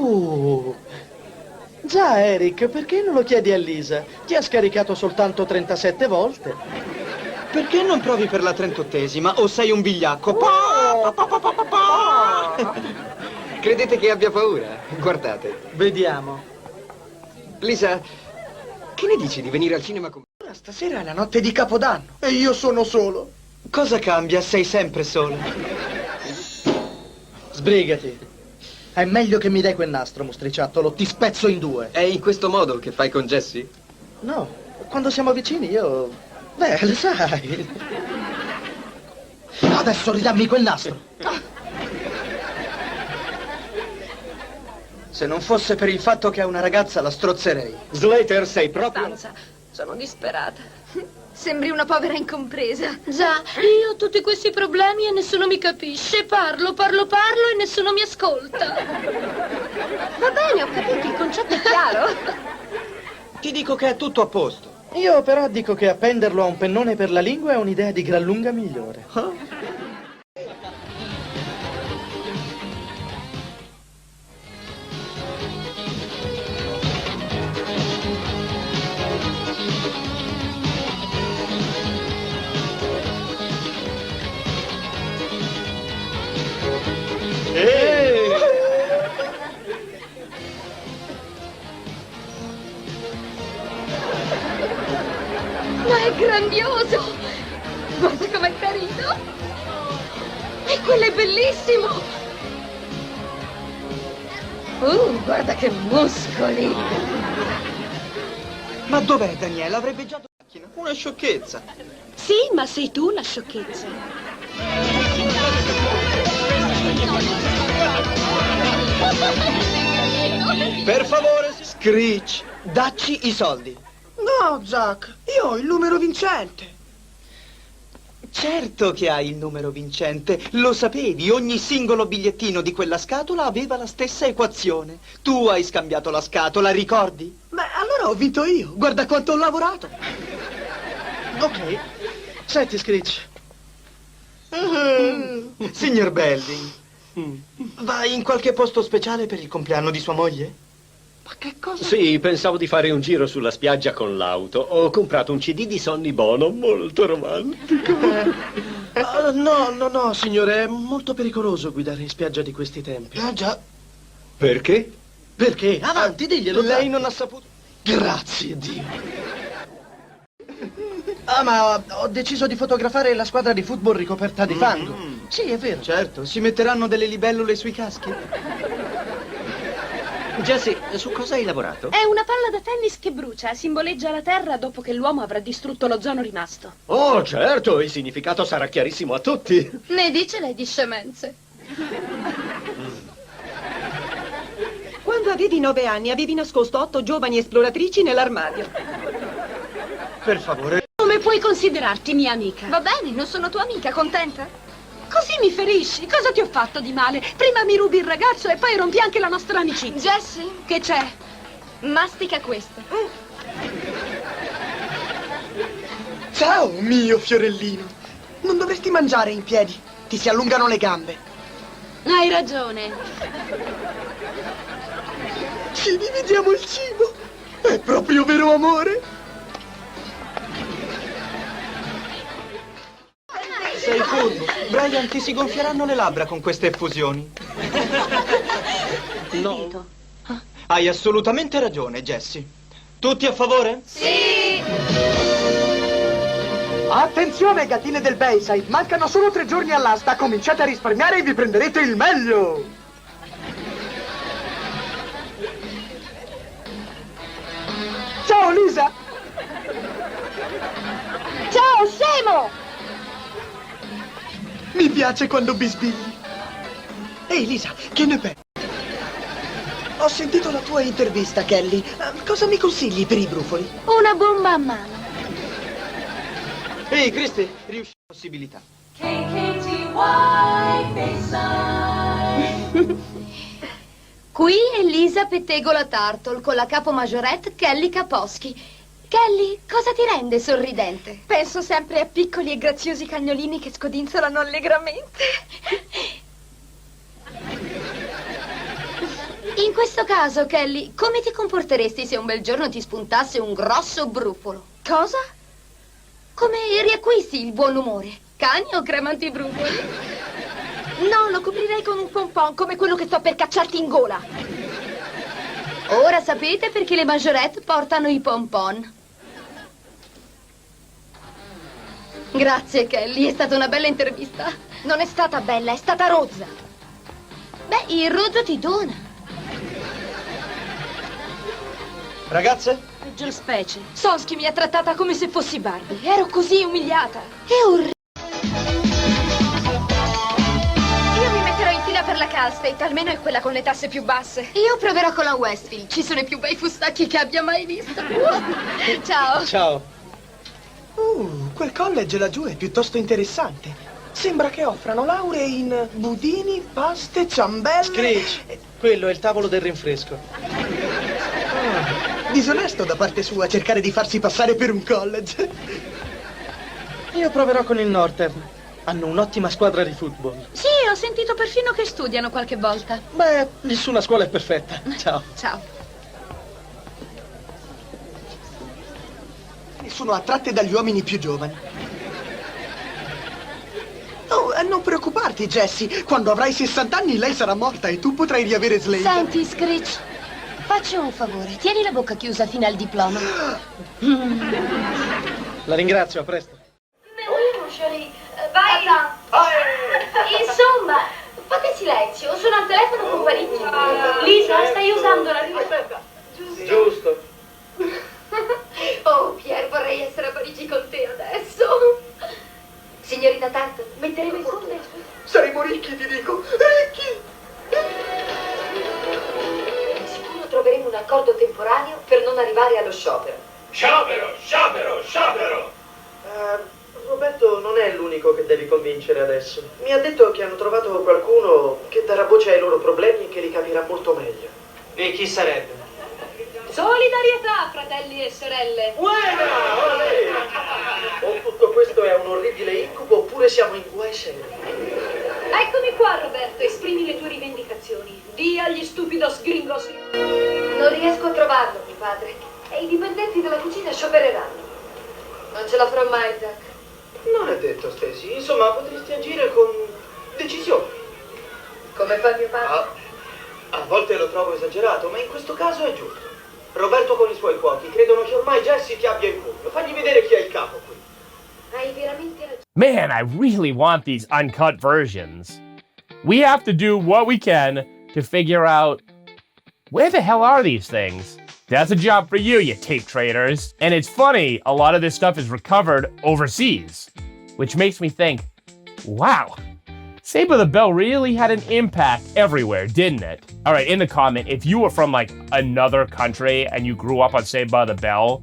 Già, Eric, perché non lo chiedi a Lisa? Ti ha scaricato soltanto 37 volte. Perché non provi per la 38esima o sei un vigliacco? Credete che abbia paura? Guardate. Vediamo. Lisa, che ne dici di venire al cinema con me? Stasera è la notte di Capodanno e io sono solo. Cosa cambia? Sei sempre solo. Sbrigati. È meglio che mi dai quel nastro, mostriciattolo. Ti spezzo in due. È in questo modo che fai con Jessie? No, quando siamo vicini io... Beh, lo sai. Adesso ridammi quel nastro. Se non fosse per il fatto che è una ragazza, la strozzerei. Slater, sei proprio... Stanza. Sono disperata. Sembri una povera incompresa. Già, io ho tutti questi problemi e nessuno mi capisce. Parlo e nessuno mi ascolta. Va bene, ho capito, il concetto è chiaro. Ti dico che è tutto a posto. Io però dico che appenderlo a un pennone per la lingua è un'idea di gran lunga migliore. Ma è grandioso! Guarda com'è carino! E quello è bellissimo! Guarda che muscoli! Ma dov'è Daniela? Avrebbe già la macchina. Una sciocchezza. Sì, ma sei tu la sciocchezza. Per favore, Screech, dacci i soldi. No, Zack, io ho il numero vincente. Certo che hai il numero vincente. Lo sapevi, ogni singolo bigliettino di quella scatola aveva la stessa equazione. Tu hai scambiato la scatola, ricordi? Beh, allora ho vinto io. Guarda quanto ho lavorato. Ok. Senti, Screech. Signor Belding, vai in qualche posto speciale per il compleanno di sua moglie? Ma che cosa? Sì, pensavo di fare un giro sulla spiaggia con l'auto. Ho comprato un CD di Sonny Bono, molto romantico. No, signore, è molto pericoloso guidare in spiaggia di questi tempi. Ah, già. Perché? Perché? Avanti, diglielo. Lei non ha saputo... Grazie, Dio. Ah, ma ho deciso di fotografare la squadra di football ricoperta di fango. Sì, è vero. Certo, si metteranno delle libellule sui caschi. Jessie, su cosa hai lavorato? È una palla da tennis che brucia, simboleggia la terra dopo che l'uomo avrà distrutto l'ozono rimasto. Oh, certo, il significato sarà chiarissimo a tutti. Ne dice lei di scemenze. Quando avevi 9 anni avevi nascosto 8 giovani esploratrici nell'armadio. Per favore. Come puoi considerarti mia amica? Va bene, non sono tua amica, contenta? Così mi ferisci? Cosa ti ho fatto di male? Prima mi rubi il ragazzo e poi rompi anche la nostra amicizia. Jessie? Che c'è? Mastica questo. Ciao, mio fiorellino. Non dovresti mangiare in piedi. Ti si allungano le gambe. Hai ragione. Ci dividiamo il cibo. È proprio vero amore. Sei furbo. Brian, ti si gonfieranno le labbra con queste effusioni. No. Hai assolutamente ragione, Jessie. Tutti a favore? Sì! Attenzione, gatine del Bayside. Mancano solo 3 giorni all'asta. Cominciate a risparmiare e vi prenderete il meglio. Ciao, Lisa. Ciao, scemo! Mi piace quando bisbigli. Ehi, Lisa, che ne pensi? Ho sentito la tua intervista, Kelly. Cosa mi consigli per i brufoli? Una bomba a mano. Ehi, Christy, riuscì possibilità. Qui è Lisa Pettegola Turtle con la capo maggiorette Kelly Kapowski. Kelly, cosa ti rende sorridente? Penso sempre a piccoli e graziosi cagnolini che scodinzolano allegramente. In questo caso, Kelly, come ti comporteresti se un bel giorno ti spuntasse un grosso brufolo? Cosa? Come riacquisti il buon umore? Cani o crema antibrufoli? No, lo coprirei con un pompon come quello che sto per cacciarti in gola. Ora sapete perché le maggiorette portano i pompon. Grazie, Kelly, è stata una bella intervista. Non è stata bella, è stata rozza. Beh, il rozzo ti dona. Ragazze? Peggior specie. Sosky mi ha trattata come se fossi Barbie. Ero così umiliata. È orribile. Io mi metterò in fila per la Cal State, almeno è quella con le tasse più basse. Io proverò con la Westfield. Ci sono i più bei fustacchi che abbia mai visto. Ciao. Ciao. Quel college laggiù è piuttosto interessante. Sembra che offrano lauree in budini, paste, ciambelle... Screech, quello è il tavolo del rinfresco. Disonesto da parte sua cercare di farsi passare per un college. Io proverò con il Northern. Hanno un'ottima squadra di football. Sì, ho sentito perfino che studiano qualche volta. Beh, nessuna scuola è perfetta. Ciao. Ciao. Sono attratte dagli uomini più giovani. Oh, non preoccuparti, Jessie. Quando avrai 60 anni lei sarà morta e tu potrai riavere Slade. Senti, Screech, facci un favore. Tieni la bocca chiusa fino al diploma. La ringrazio, a presto. Vai. Insomma, fate silenzio. Sono al telefono con Parigi. Lisa, stai usando la Aspetta. Giusto. Oh, Pierre, vorrei essere a Parigi con te adesso. Signorina Turtle, metteremo in conto. Saremo ricchi, ti dico. Ricchi! Di sicuro troveremo un accordo temporaneo per non arrivare allo sciopero. Sciopero, sciopero, sciopero! Roberto non è l'unico che devi convincere adesso. Mi ha detto che hanno trovato qualcuno che darà voce ai loro problemi e che li capirà molto meglio. E chi sarebbe? Solidarietà, fratelli e sorelle. O tutto questo è un orribile incubo oppure siamo in guai seri. Eccomi qua, Roberto, esprimi le tue rivendicazioni. Di agli stupidos gringos. Non riesco a trovarlo, mio padre. E i dipendenti della cucina sciopereranno. Non ce la farò mai, Zack. Non è detto, Stacy. Insomma, potresti agire con decisione. Come fa mio padre? A volte lo trovo esagerato, ma in questo caso è giusto. Roberto con i suoi cuochi credono che ormai Jesse ti abbia in pugno. Fagli vedere chi è il capo qui. Hai veramente ragione. Man, I really want these uncut versions. We have to do what we can to figure out where the hell are these things? That's a job for you, you tape traders. And it's funny, a lot of this stuff is recovered overseas, which makes me think, wow, Saved by the Bell really had an impact everywhere, didn't it? All right, in the comment, if you were from like another country and you grew up on Saved by the Bell,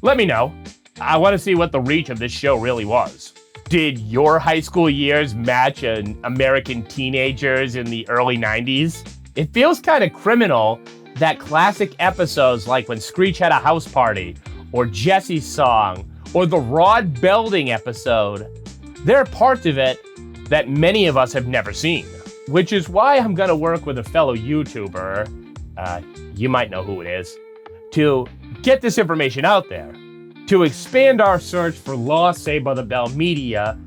let me know. I want to see what the reach of this show really was. Did your high school years match an American teenagers in the early 90s? It feels kind of criminal that classic episodes like when Screech had a house party, or Jesse's song, or the Rod Belding episode, there are parts of it that many of us have never seen. Which is why I'm gonna work with a fellow YouTuber, you might know who it is, to get this information out there, to expand our search for lost Saved by the Bell media,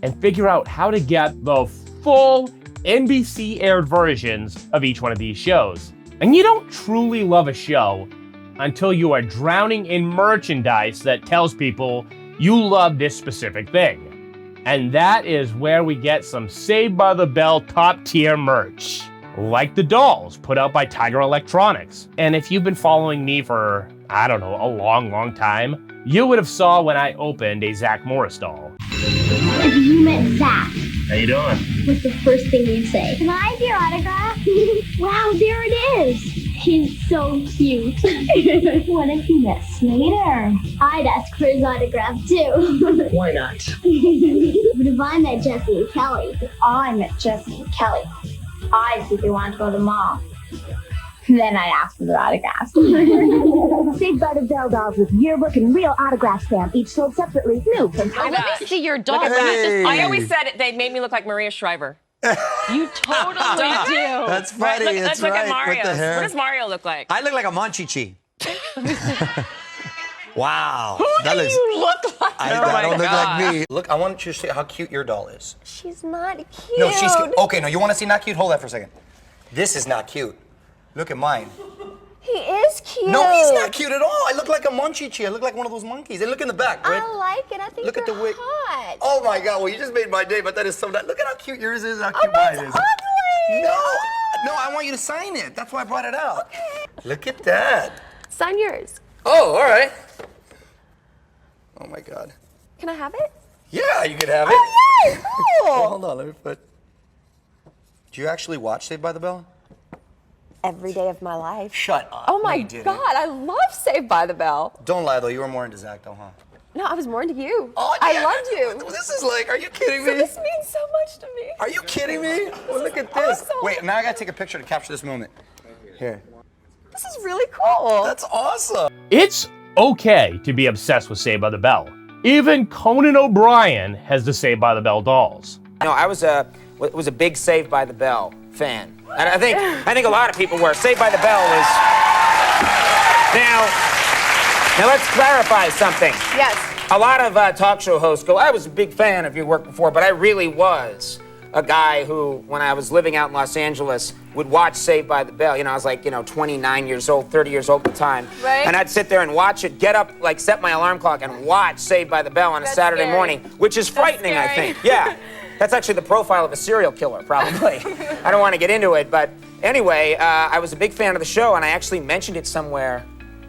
and figure out how to get the full NBC aired versions of each one of these shows. And you don't truly love a show until you are drowning in merchandise that tells people you love this specific thing. And that is where we get some Saved by the Bell top tier merch, like the dolls put out by Tiger Electronics. And if you've been following me for, I don't know, a long time, you would have saw when I opened a Zach Morris doll. If you met Zach, How you doing? what's the first thing you'd say? Can I have your autograph? Wow, there it is. He's so cute. What if you met Slater? I'd ask for his autograph too. Why not? But if I met Jesse and Kelly, If I met Jesse and Kelly, I'd see if they wanted to go to the mall. Then I'd ask for their autographs. Saved by the Bell dolls with yearbook and real autograph stamp, each sold separately, new from Oh, let me see your doll. Look at that. Hey. I always said it, they made me look like Maria Shriver. You totally do. That's funny, Let's look right, at Mario. with the hair. What does Mario look like? I look like a Monchichi. Wow. Who that do looks, you look like? I, Oh that my don't look God. like me. Look, I want you to see how cute your doll is. she's not cute. No, she's cute. Okay, no, you want to see not cute? Hold that for a second. This is not cute. Look at mine. He is cute. No, he's not cute at all. I look like a Monchichi. I look like one of those monkeys. And look in the back, right? I like it. I think Look at you're the wig. hot. Oh my God! Well, you just made my day, but that is so nice. Look at how cute yours is. How cute mine is. ugly. No, I want you to sign it. That's why I brought it out. Okay. Look at that. Sign yours. Oh, all right. Oh my God. Can I have it? Yeah, you can have it. Oh, yay! Cool. Hold on, let me put. Do you actually watch Saved by the Bell? Every day of my life. Shut up. Oh my No, you didn't. God, I love Saved by the Bell. Don't lie though. You were more into Zach though, huh? No, I was more into you. Oh, I yeah. loved you. This is like, are you kidding me? So this means so much to me. Are you kidding me? Well, look at this. awesome. Wait, now I gotta take a picture to capture this moment. Here. This is really cool. That's awesome. It's okay to be obsessed with Saved by the Bell. Even Conan O'Brien has the Saved by the Bell dolls. No, I was a big Saved by the Bell fan. And I think a lot of people were. Saved by the Bell was. Now let's clarify something. Yes. A lot of talk show hosts go, I was a big fan of your work before, but I really was a guy who, when I was living out in Los Angeles, would watch Saved by the Bell. You know, I was like, 29 years old, 30 years old at the time. Right. And I'd sit there and watch it, get up, like set my alarm clock and watch Saved by the Bell on a Saturday scary. morning, which is frightening, I scary. think. Yeah. That's actually the profile of a serial killer, probably. I don't want to get into it, but anyway, I was a big fan of the show, and I actually mentioned it somewhere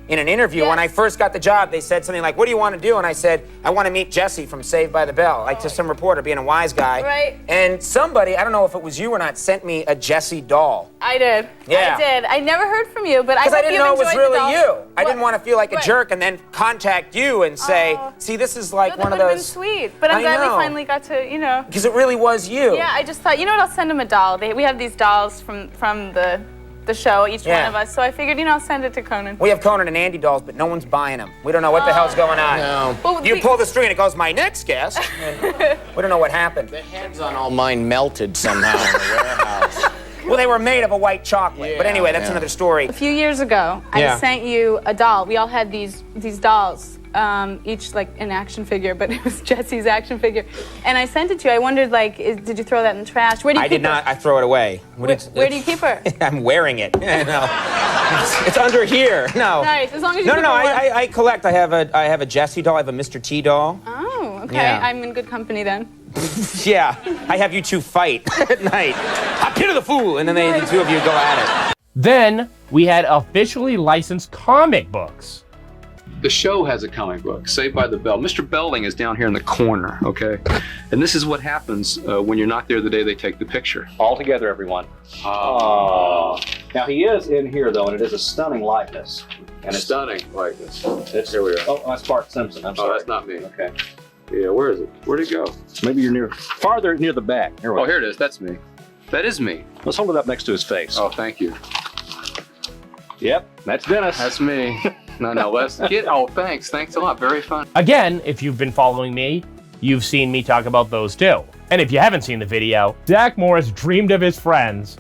in an interview. When I first got the job, they said something like, what do you want to do? And I said, I want to meet Jesse from Saved by the Bell, like to some reporter being a wise guy. Right. And somebody, I don't know if it was you or not, sent me a Jesse doll. I did. Yeah. I did. I never heard from you, but I Because I hope didn't you've know it was enjoyed the really doll. you. I didn't want to feel like a Right. jerk and then contact you and say, see, this is like one of That would have been those. sweet, but I'm I glad we know. finally got to, Because it really was you. Yeah, I just thought, you know what, I'll send him a doll. We have these dolls from the the show, each Yeah. one of us. So I figured, you know, send it to Conan. We have Conan and Andy dolls, but no one's buying them. We don't know what the hell's going on. No. Well, You pull the string and it goes, my next guest. And we don't know what happened. The heads on all mine melted somehow in the warehouse. Well, they were made of a white chocolate. But anyway, that's another story. A few years ago, I sent you a doll. We all had these dolls, each like an action figure, but it was Jesse's action figure. And I sent it to you. I wondered, like, did you throw that in the trash? Where do you keep I did not. I throw it away. Where do you keep her? I'm wearing it. No. It's under here. No. Nice, as long as you No, keep no, her warm. I collect. I have a Jessie doll. I have a Mr. T doll. Oh, okay. Yeah. I'm in good company then. Yeah, I have you two fight at night. I pity the fool, and then the two of you go at it. Then we had officially licensed comic books. The show has a comic book, Saved by the Bell. Mr. Belding is down here in the corner, okay? And this is what happens when you're not there the day they take the picture. All together, everyone. Oh. Now, he is in here, though, and it is a stunning likeness. And it's stunning likeness. Here we are. Oh, that's Bart Simpson. I'm sorry. Oh, that's not me. Okay. Yeah, where is it? Where'd it go? Maybe you're farther near the back. Here we Oh, go. here it is. That's me. That is me. Let's hold it up next to his face. Oh, thank you. Yep, that's Dennis. That's me. No, let's get. Oh, thanks. Thanks a lot. Very fun. Again, if you've been following me, you've seen me talk about those too. And if you haven't seen the video, Zach Morris dreamed of his friends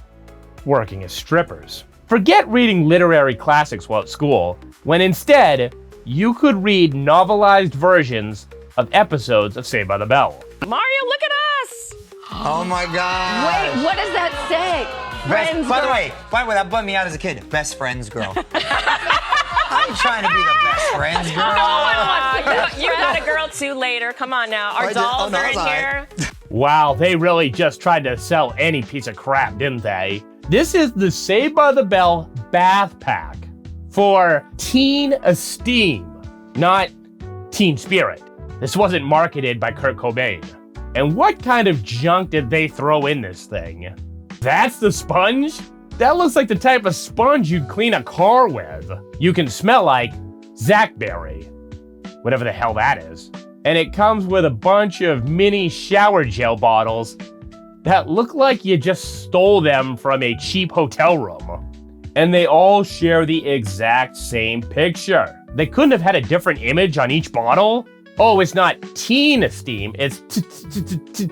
working as strippers. Forget reading literary classics while at school, when instead, you could read novelized versions of episodes of Saved by the Bell. Mario, look at us! Oh my God. Wait, what does that say? Friends By the girl. way, that bummed me out as a kid. Best friends girl. I'm trying to be the best friends girl. No one wants to. You got a girl too later. Come on now. Our dolls are in here. Wow, they really just tried to sell any piece of crap, didn't they? This is the Saved by the Bell bath pack for teen esteem, not teen spirit. This wasn't marketed by Kurt Cobain. And what kind of junk did they throw in this thing? That's the sponge? That looks like the type of sponge you'd clean a car with. You can smell like Zachberry, whatever the hell that is. And it comes with a bunch of mini shower gel bottles that look like you just stole them from a cheap hotel room. And they all share the exact same picture. They couldn't have had a different image on each bottle? Oh, it's not teen esteem, it's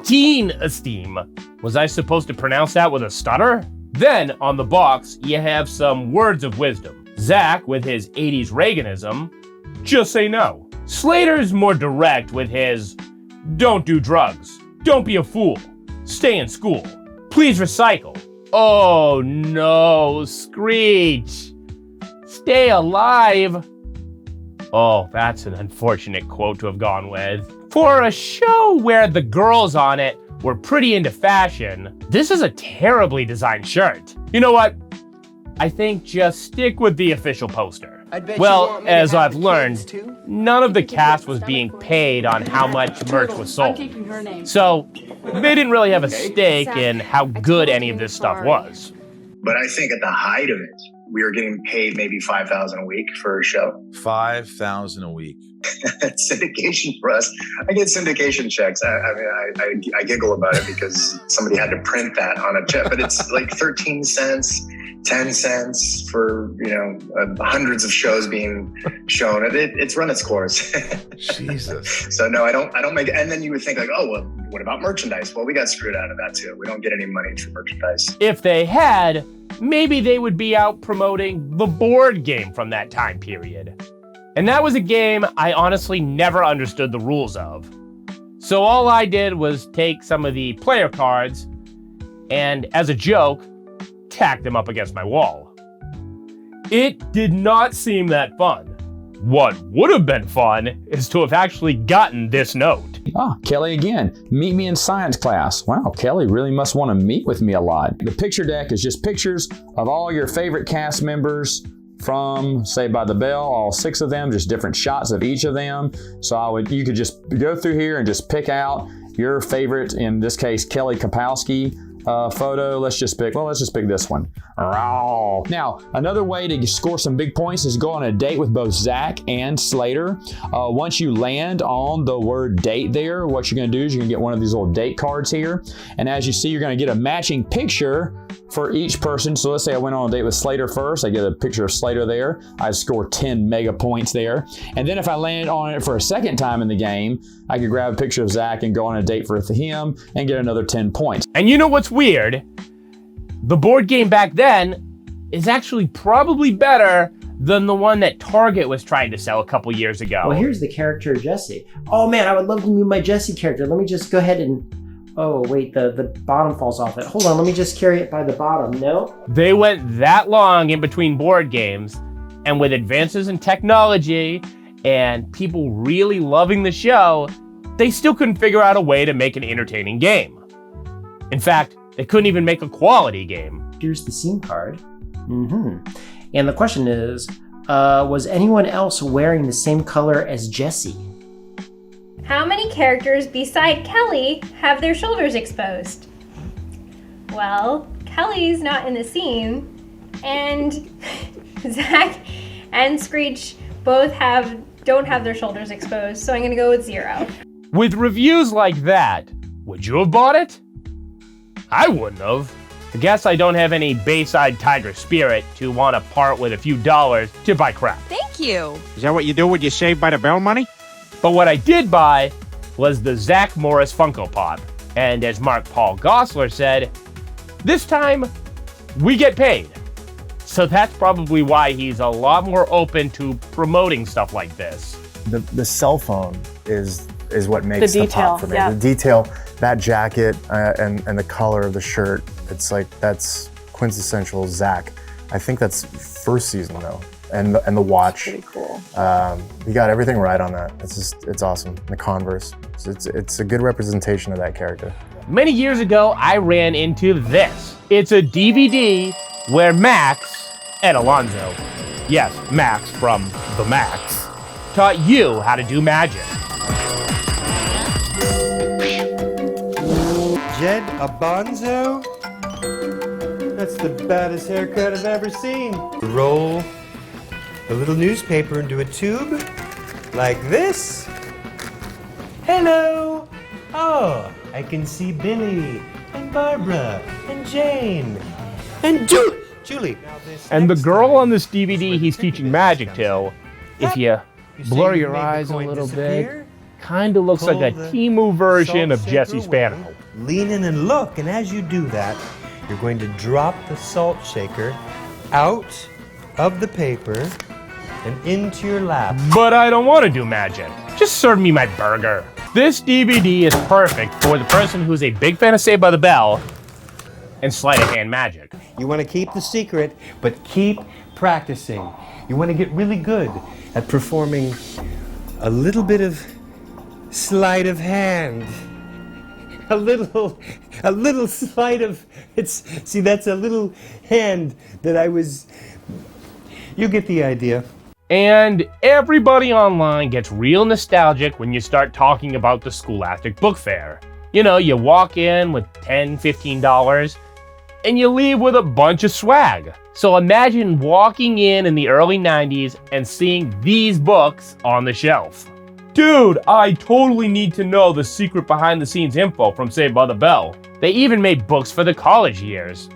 teen esteem. Was I supposed to pronounce that with a stutter? Then, on the box, you have some words of wisdom. Zach, with his 80s Reaganism, just say no. Slater's more direct with his, don't do drugs, don't be a fool, stay in school, please recycle. Oh no, Screech, stay alive. Oh, that's an unfortunate quote to have gone with. For a show where the girls on it were pretty into fashion, this is a terribly designed shirt. You know what? I think just stick with the official poster. Well, as I've learned, none of the cast was being paid on how much merch was sold. So they didn't really have a stake in how good any of this stuff was. But I think at the height of it, we were getting paid maybe $5,000 a week for a show. $5,000 a week. Syndication for us. I get syndication checks. I giggle about it because somebody had to print that on a check, but it's like 13 cents, 10 cents for, hundreds of shows being shown. It's run its course. Jesus. So no, I don't make it. And then you would think like, oh, well, what about merchandise? Well, we got screwed out of that too. We don't get any money for merchandise. If they had, maybe they would be out promoting the board game from that time period. And that was a game I honestly never understood the rules of. So all I did was take some of the player cards and, as a joke, tack them up against my wall. It did not seem that fun. What would have been fun is to have actually gotten this note. Ah, Kelly again. Meet me in science class. Wow, Kelly really must want to meet with me a lot. The picture deck is just pictures of all your favorite cast members from Saved by the Bell, all 6 of them, just different shots of each of them. So you could just go through here and just pick out your favorite, in this case, Kelly Kapowski photo. Let's just pick this one. Now, another way to score some big points is go on a date with both Zach and Slater. Once you land on the word date there, what you're gonna do is you're gonna get one of these little date cards here. And as you see, you're gonna get a matching picture for each person. So let's say I went on a date with Slater first. I get a picture of Slater there. I score 10 mega points there. And then if I landed on it for a second time in the game, I could grab a picture of Zach and go on a date with him and get another 10 points. And you know what's weird? The board game back then is actually probably better than the one that Target was trying to sell a couple years ago. Well, here's the character of Jesse. Oh man, I would love to move my Jesse character. Let me just go ahead and... Oh, wait, the bottom falls off it. Hold on, let me just carry it by the bottom. No? They went that long in between board games, and with advances in technology and people really loving the show, they still couldn't figure out a way to make an entertaining game. In fact, they couldn't even make a quality game. Here's the scene card. And the question is, was anyone else wearing the same color as Jesse? How many characters beside Kelly have their shoulders exposed? Well, Kelly's not in the scene, and Zach and Screech both don't have their shoulders exposed, so I'm gonna go with 0. With reviews like that, would you have bought it? I wouldn't have. I guess I don't have any Bayside Tiger spirit to want to part with a few dollars to buy crap. Thank you. Is that what you do with your Saved by the Bell money? But what I did buy was the Zach Morris Funko Pop. And as Mark Paul Gosselaar said, this time we get paid. So that's probably why he's a lot more open to promoting stuff like this. The cell phone is what makes The the detail, pop for me. yeah. The detail, that jacket and the color of the shirt, it's like, that's quintessential Zach. I think that's first season though. And the watch. Pretty cool. You got everything right on that. It's awesome. The Converse. It's a good representation of that character. Many years ago, I ran into this. It's a DVD where Max and Alonzo, yes, Max from The Max, taught you how to do magic. Jed, a bonzo? That's the baddest haircut I've ever seen. Roll a little newspaper into a tube, like this. Hello! Oh, I can see Billy, and Barbara, and Jane, and Julie. And the girl on this DVD he's teaching magic to, if you blur your eyes a little bit, kind of looks like a Temu version of Jesse Spano. Lean in and look, and as you do that, you're going to drop the salt shaker out of the paper and into your lap. But I don't want to do magic. Just serve me my burger. This DVD is perfect for the person who's a big fan of Saved by the Bell and sleight of hand magic. You want to keep the secret, but keep practicing. You want to get really good at performing a little bit of sleight of hand. A little sleight of, see, that's a little hand that you get the idea. And everybody online gets real nostalgic when you start talking about the Scholastic Book Fair. You know, you walk in with $10, $15, and you leave with a bunch of swag. So imagine walking in the early 90s and seeing these books on the shelf. Dude, I totally need to know the secret behind the scenes info from Saved by the Bell. They even made books for the college years.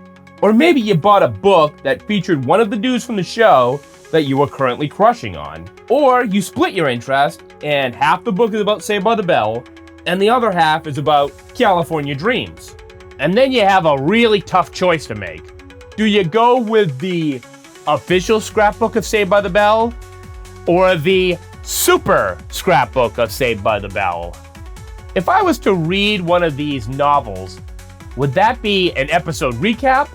Or maybe you bought a book that featured one of the dudes from the show that you were currently crushing on. Or you split your interest, and half the book is about Saved by the Bell, and the other half is about California Dreams. And then you have a really tough choice to make. Do you go with the official scrapbook of Saved by the Bell, or the super scrapbook of Saved by the Bell? If I was to read one of these novels, would that be an episode recap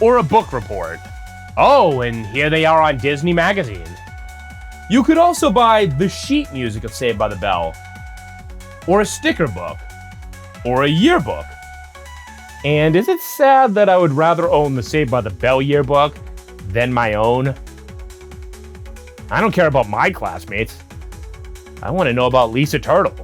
or a book report? Oh, and here they are on Disney Magazine. You could also buy the sheet music of Saved by the Bell, or a sticker book, or a yearbook. And is it sad that I would rather own the Saved by the Bell yearbook than my own? I don't care about my classmates. I want to know about Lisa Turtle.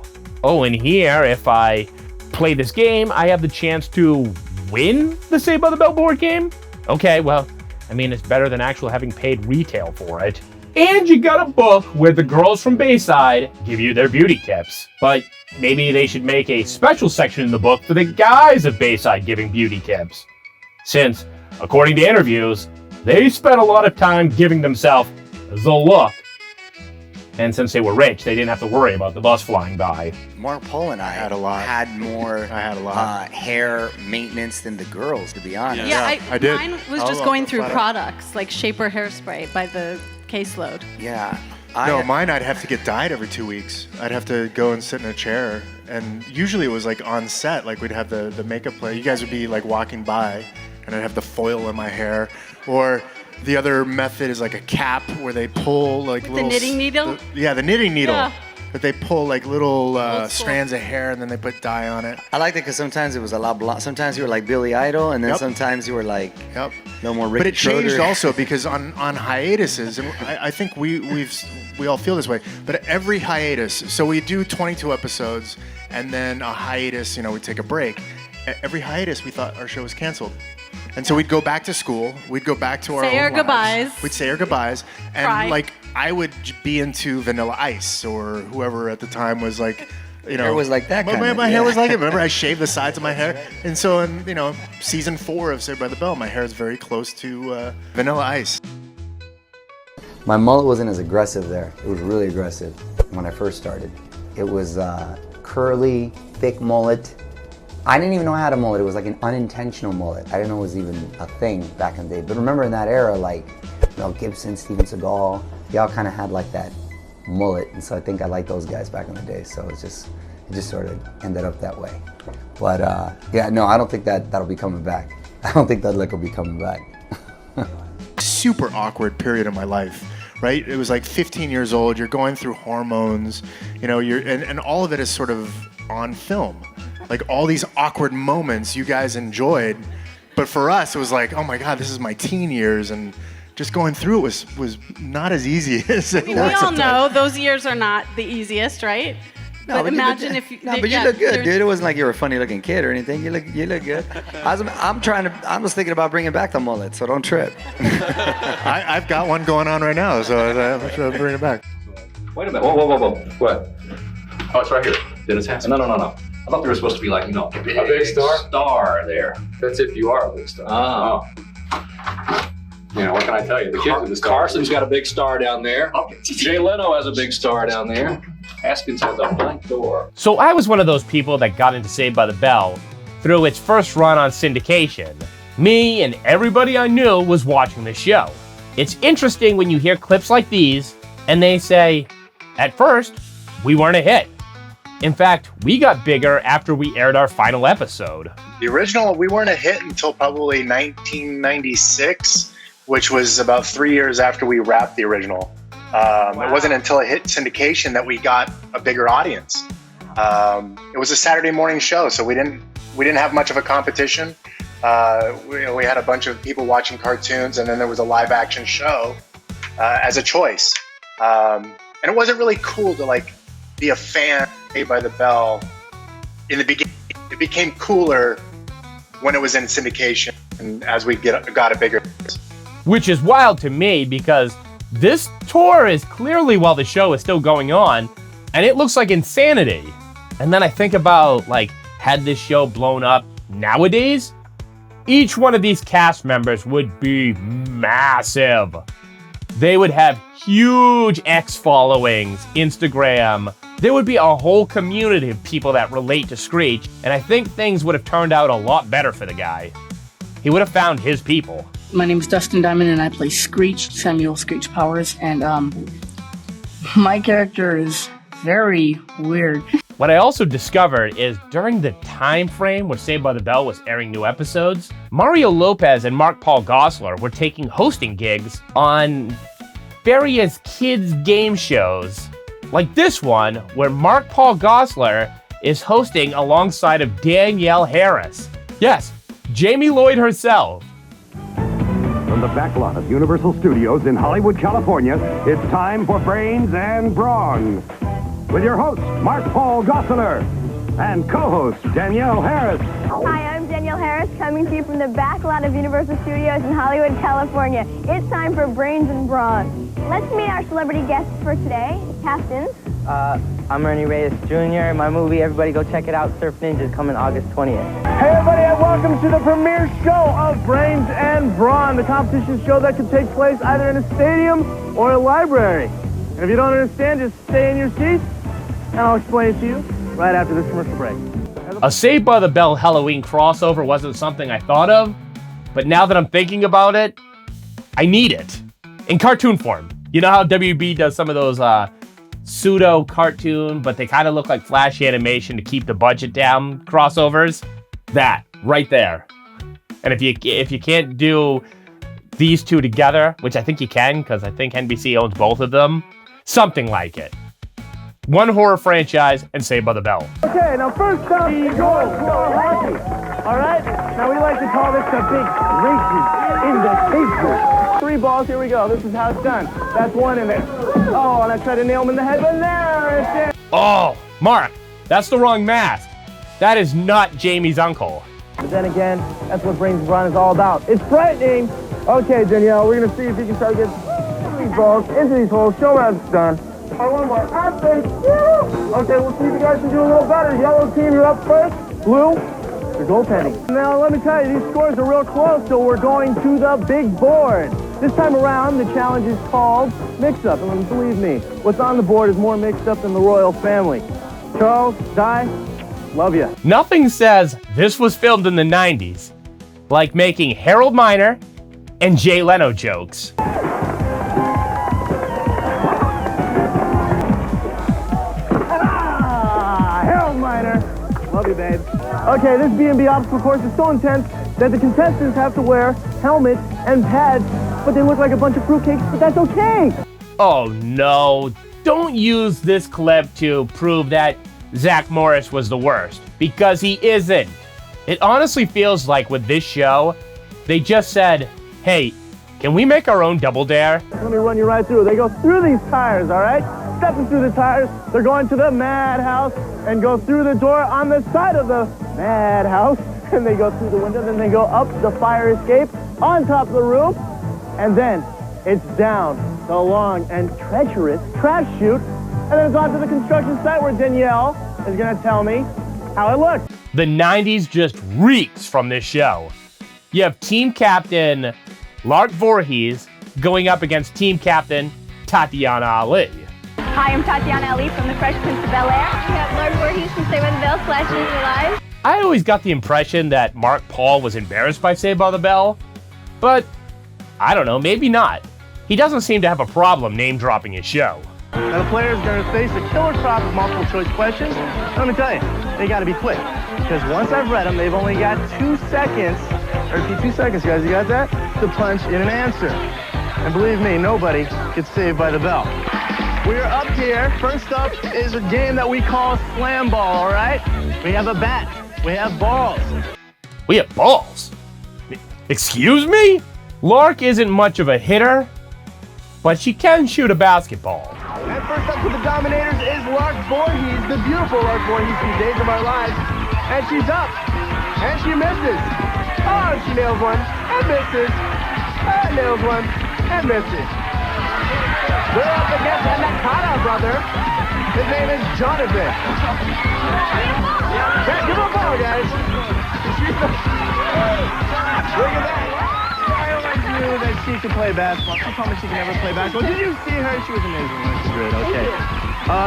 Oh, and here, if I play this game, I have the chance to win the Saved by the Bell board game? Okay, well, I mean, it's better than actually having paid retail for it. And you got a book where the girls from Bayside give you their beauty tips. But maybe they should make a special section in the book for the guys of Bayside giving beauty tips. since, according to interviews, they spent a lot of time giving themselves the look. And since they were rich, they didn't have to worry about the bus flying by. Mark Paul and I had more hair maintenance than the girls, to be honest. Yeah, I did. Mine was just going through products, like Shaper hairspray by the caseload. Yeah. Mine I'd have to get dyed every 2 weeks. I'd have to go and sit in a chair. And usually it was like on set, like we'd have the makeup play. You guys would be like walking by and I'd have the foil in my hair. Or the other method is like a cap where they pull like the knitting needle? The knitting needle. Yeah. But they pull like little strands of hair and then they put dye on it. I liked it because sometimes it was a lot blonde. Sometimes you were like Billy Idol, and then sometimes you were like no more Rick But it changed Schroeder. also because on hiatuses, and I think we all feel this way, but every hiatus, so we do 22 episodes and then a hiatus, we take a break. Every hiatus we thought our show was canceled. And so we'd go back to school, we'd go back to our Say own our lives. goodbyes. We'd say our goodbyes. And Cry. like I would be into Vanilla Ice or whoever at the time was like, Hair was like that kinda, my hair was yeah. like it. Remember, I shaved the sides of my hair. And so in, season 4 of Saved by the Bell, my hair is very close to Vanilla Ice. My mullet wasn't as aggressive there. It was really aggressive when I first started. It was curly, thick mullet. I didn't even know I had a mullet. It was like an unintentional mullet. I didn't know it was even a thing back in the day. But remember in that era, like Mel Gibson, Steven Seagal, they all kind of had like that mullet. And so I think I liked those guys back in the day. So it just sort of ended up that way. But I don't think that'll be coming back. I don't think that look will be coming back. Super awkward period of my life, right? It was like 15 years old. You're going through hormones, and all of it is sort of on film. Like all these awkward moments you guys enjoyed, but for us it was like, oh my God, this is my teen years, and just going through it was not as easy as it We was all sometimes. know those years are not the easiest, right? No, but imagine if you. No, but you look good, dude. It wasn't like you were a funny-looking kid or anything. You look good. I was thinking about bringing back the mullet, so don't trip. I've got one going on right now, so I should bring it back. Wait a minute. Whoa. What? Oh, it's right here. Dennis Hansen. No. I thought there was supposed to be like, a big star there. That's if you are a big star. Oh. What can I tell you? The kids are the stars. Carson's got a big star down there. Jay Leno has a big star down there. Haskins has a blank door. So I was one of those people that got into Saved by the Bell through its first run on syndication. Me and everybody I knew was watching the show. It's interesting when you hear clips like these and they say, at first, we weren't a hit. In fact, we got bigger after we aired our final episode. The original, we weren't a hit until probably 1996, which was about 3 years after we wrapped the original. It wasn't until it hit syndication that we got a bigger audience. It was a Saturday morning show, so we didn't have much of a competition. We had a bunch of people watching cartoons, and then there was a live action show as a choice. And it wasn't really cool to be a fan of Saved by the Bell in the beginning. It became cooler when it was in syndication and as we got a bigger. Which is wild to me because this tour is clearly while the show is still going on, and it looks like insanity. And then I think about, had this show blown up nowadays, each one of these cast members would be massive. They would have huge X followings, Instagram. There would be a whole community of people that relate to Screech, and I think things would have turned out a lot better for the guy. He would have found his people. My name is Dustin Diamond, and I play Screech, Samuel Screech Powers, and my character is very weird. What I also discovered is during the time frame where Saved by the Bell was airing new episodes, Mario Lopez and Mark Paul Gosselaar were taking hosting gigs on various kids' game shows, like this one where Mark Paul Gosselaar is hosting alongside of Danielle Harris. Yes, Jamie Lloyd herself. From the backlot of Universal Studios in Hollywood, California, it's time for Brains and Brawn. With your host, Mark Paul Gosselaar, and co-host, Danielle Harris. Hi, I'm Danielle Harris, coming to you from the backlot of Universal Studios in Hollywood, California. It's time for Brains and Brawn. Let's meet our celebrity guests for today. Captains. I'm Ernie Reyes Jr. My movie, everybody go check it out, Surf Ninjas, coming August 20th. Hey everybody, and welcome welcome to the premiere show of Brains and Brawn, the competition show that can take place either in a stadium or a library. And if you don't understand, just stay in your seats, and I'll explain it to you right after this commercial break. A Saved by the Bell Halloween crossover wasn't something I thought of, but now that I'm thinking about it, I need it. In cartoon form. You know how WB does some of those pseudo cartoon, but they kind of look like flash animation to keep the budget down crossovers? That, right there. And if you can't do these two together, which I think you can, because I think NBC owns both of them, something like it. One horror franchise and Saved by the Bell. Okay, now first up, we go for hockey. All right? Now we like to call this the big races in the cages. 3 balls, here we go. This is how it's done. That's 1 in there. Oh, and I tried to nail him in the head, but there it is. Oh, Mark, that's the wrong mask. That is not Jamie's uncle. But then again, that's what Brains and Brawn is all about. It's frightening. Okay, Danielle, we're going to see if you can try to get these balls into these holes. Show me how it's done. One more. Okay, we'll see if you guys can do a little better. Yellow team, you're up first. Blue, you're goaltending. Now, let me tell you, these scores are real close, so we're going to the big board. This time around, the challenge is called Mix-Up. And believe me, what's on the board is more mixed up than the royal family. Charles, Di, love you. Nothing says this was filmed in the 90s like making Harold Miner and Jay Leno jokes. Love you, babe. Okay, this B&B obstacle course is so intense that the contestants have to wear helmets and pads, but they look like a bunch of fruitcakes, but that's okay. Oh no, don't use this clip to prove that Zach Morris was the worst, because he isn't. It honestly feels like with this show, they just said, hey, can we make our own Double Dare? Let me run you right through. They go through these tires, all right? Stepping through the tires, they're going to the madhouse and go through the door on the side of the madhouse, and they go through the window, then they go up the fire escape on top of the roof, and then it's down the long and treacherous trash chute, and then it's on to the construction site where Danielle is going to tell me how it looks. The 90s just reeks from this show. You have team captain Lark Voorhees going up against team captain Tatiana Ali. Hi, I'm Tatiana Ali from The Fresh Prince of Bel-Air. We have Lord Voorhees from Saved by the Bell / Disney Live. I always got the impression that Mark Paul was embarrassed by Saved by the Bell, but I don't know, maybe not. He doesn't seem to have a problem name-dropping his show. Now the players are going to face a killer crop of multiple choice questions. Let me tell you, they got to be quick, because once I've read them, they've only got 2 seconds, or 2 seconds, guys, you got that? To punch in an answer. And believe me, nobody gets Saved by the Bell. We're up here. First up is a game that we call Slam Ball, all right? We have a bat. We have balls. We have balls? Excuse me? Lark isn't much of a hitter, but she can shoot a basketball. And first up for the Dominators is Lark Voorhees, the beautiful Lark Voorhees from Days of Our Lives. And she's up. And she misses. Oh, she nails one and misses. And nails one and misses. We're up against the Nakata brother. His name is Jonathan. Yeah, give him a ball, guys. Look at that. I knew that she could play basketball. She told me she could never play basketball. Did you see her? She was amazing. That's great. Okay.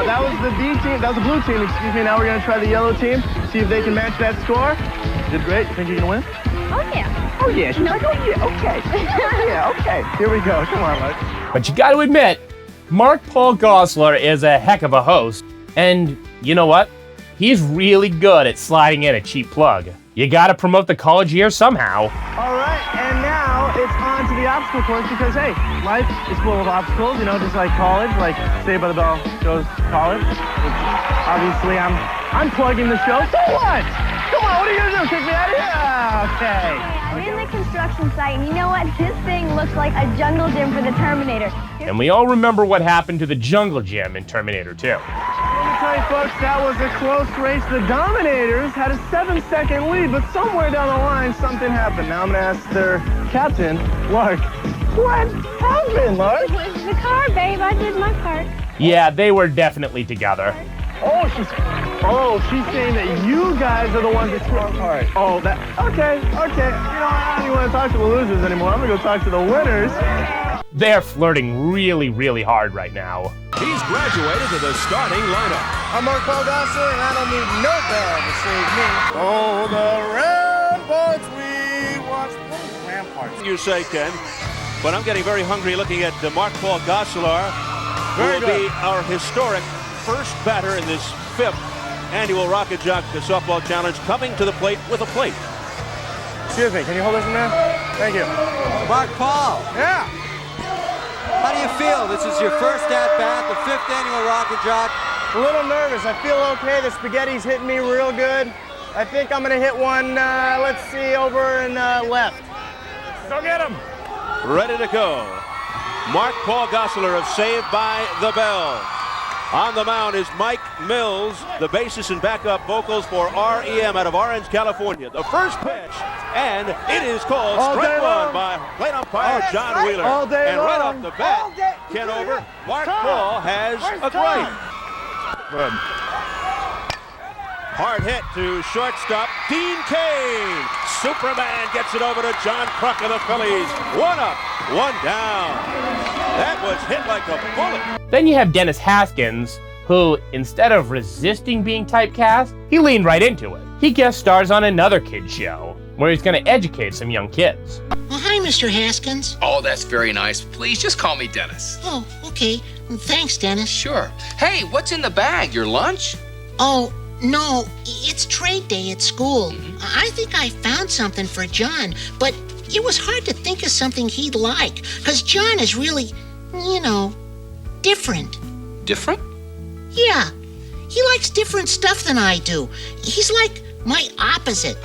That was the B team. That was the blue team. Excuse me. Now we're gonna try the yellow team. See if they can match that score. Did great. You think you can win? Oh, yeah. Oh, yeah. She's like, oh, yeah. Okay. Yeah, okay. Here we go. Come on, Mark. But you gotta admit, Mark Paul Gosselaar is a heck of a host. And you know what? He's really good at sliding in a cheap plug. You gotta promote the college year somehow. All right, and now it's on to the obstacle course because, hey, life is full of obstacles, you know, just like college, like Saved by the Bell goes to college. Obviously, I'm plugging the show. So what? Come on, what are you gonna do? Kick me out of here? Okay. I'm in the construction site, and you know what? This thing looks like a jungle gym for the Terminator. And we all remember what happened to the jungle gym in Terminator 2. Let me tell you, folks, that was a close race. The Dominators had a 7-second lead, but somewhere down the line, something happened. Now I'm gonna ask their captain, Lark. What happened, Lark? It was the car, babe. I did my part. Yeah, they were definitely together. Oh, she's Oh, she's saying that you guys are the ones that screw up hard. Oh, that, okay. You know, I don't even want to talk to the losers anymore. I'm gonna go talk to the winners. They're flirting really, really hard right now. He's graduated to the starting lineup. I'm Mark Paul Gossler, and I don't need no bell to save me. Oh, the ramparts we watched. What is ramparts? You say, Ken, but I'm getting very hungry looking at Mark Paul Gosselaar, who will be our historic first batter in this 5th annual Rocket Jock Softball Challenge, coming to the plate with a plate. Excuse me, can you hold this in there? Thank you. Mark Paul. Yeah. How do you feel? This is your first at-bat, the 5th annual Rocket Jock. A little nervous. I feel okay. The spaghetti's hitting me real good. I think I'm gonna hit one, let's see, over and left. Go get him. Ready to go. Mark Paul Gosselaar of Saved by the Bell. On the mound is Mike Mills, the bassist and backup vocals for REM out of Orange, California. The first pitch, and it is called strike one by plate umpire John Wheeler. And right off the bat, Ken over, Mark Paul has a great. Good. Hard hit to shortstop, Dean Kane. Superman gets it over to John Kruk of the Phillies. 1 up, 1 down. That was hit like a bullet. Then you have Dennis Haskins, who, instead of resisting being typecast, he leaned right into it. He guest stars on another kid's show, where he's going to educate some young kids. Well, hi, Mr. Haskins. Oh, that's very nice. Please just call me Dennis. Oh, okay. Thanks, Dennis. Sure. Hey, what's in the bag? Your lunch? Oh, no, it's trade day at school. I think I found something for John, but it was hard to think of something he'd like, because John is really, you know, different. Different? Yeah, he likes different stuff than I do. He's like my opposite.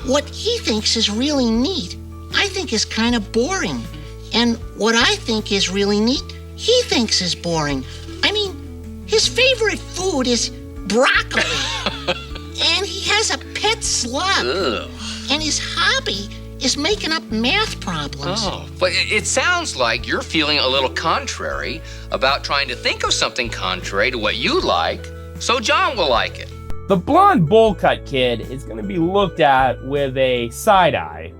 What he thinks is really neat, I think is kind of boring. And what I think is really neat, he thinks is boring. I mean, his favorite food is broccoli. And he has a pet slug. Ugh. And his hobby is making up math problems. Oh, but it sounds like you're feeling a little contrary about trying to think of something contrary to what you like, so John will like it. The blonde bowl cut kid is going to be looked at with a side eye.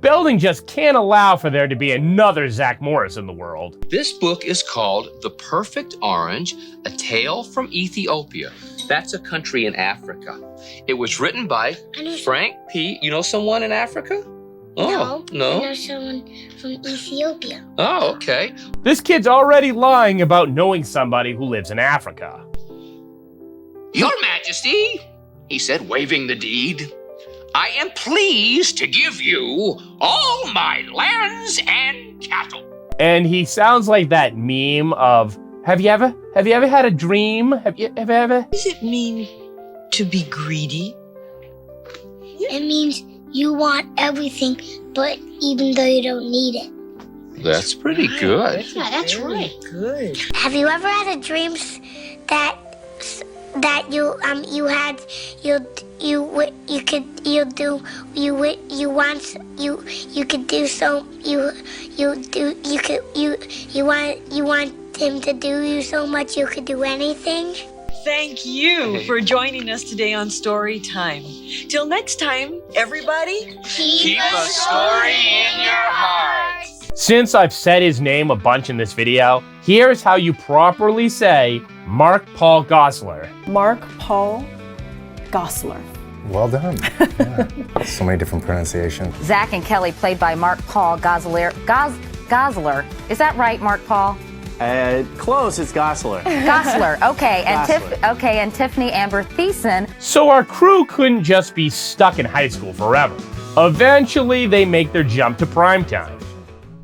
Belding just can't allow for there to be another Zach Morris in the world. This book is called The Perfect Orange, A Tale from Ethiopia. That's a country in Africa. It was written by Frank P. You know someone in Africa? Oh, no? I know someone from Ethiopia. Oh, okay. This kid's already lying about knowing somebody who lives in Africa. Your Majesty, he said, waving the deed, I am pleased to give you all my lands and cattle. And he sounds like that meme of, have you ever had a dream? Have you ever? What does it mean to be greedy? It means you want everything, but even though you don't need it. That's pretty good. Yeah, that's right. Good. Have you ever had a dream that you want him to do you so much you could do anything? Thank you for joining us today on Story Time. Till next time, everybody, keep a story in your heart. Since I've said his name a bunch in this video, here's how you properly say Mark Paul Gosselaar. Mark Paul Gosselaar. Well done. Yeah. So many different pronunciations. Zach and Kelly, played by Mark Paul Gosselaar. Gosselaar. Is that right, Mark Paul? Close, it's Gosselaar. Gosselaar, okay. Gosselaar. And Tiffany Amber Thiessen. So our crew couldn't just be stuck in high school forever. Eventually, they make their jump to primetime.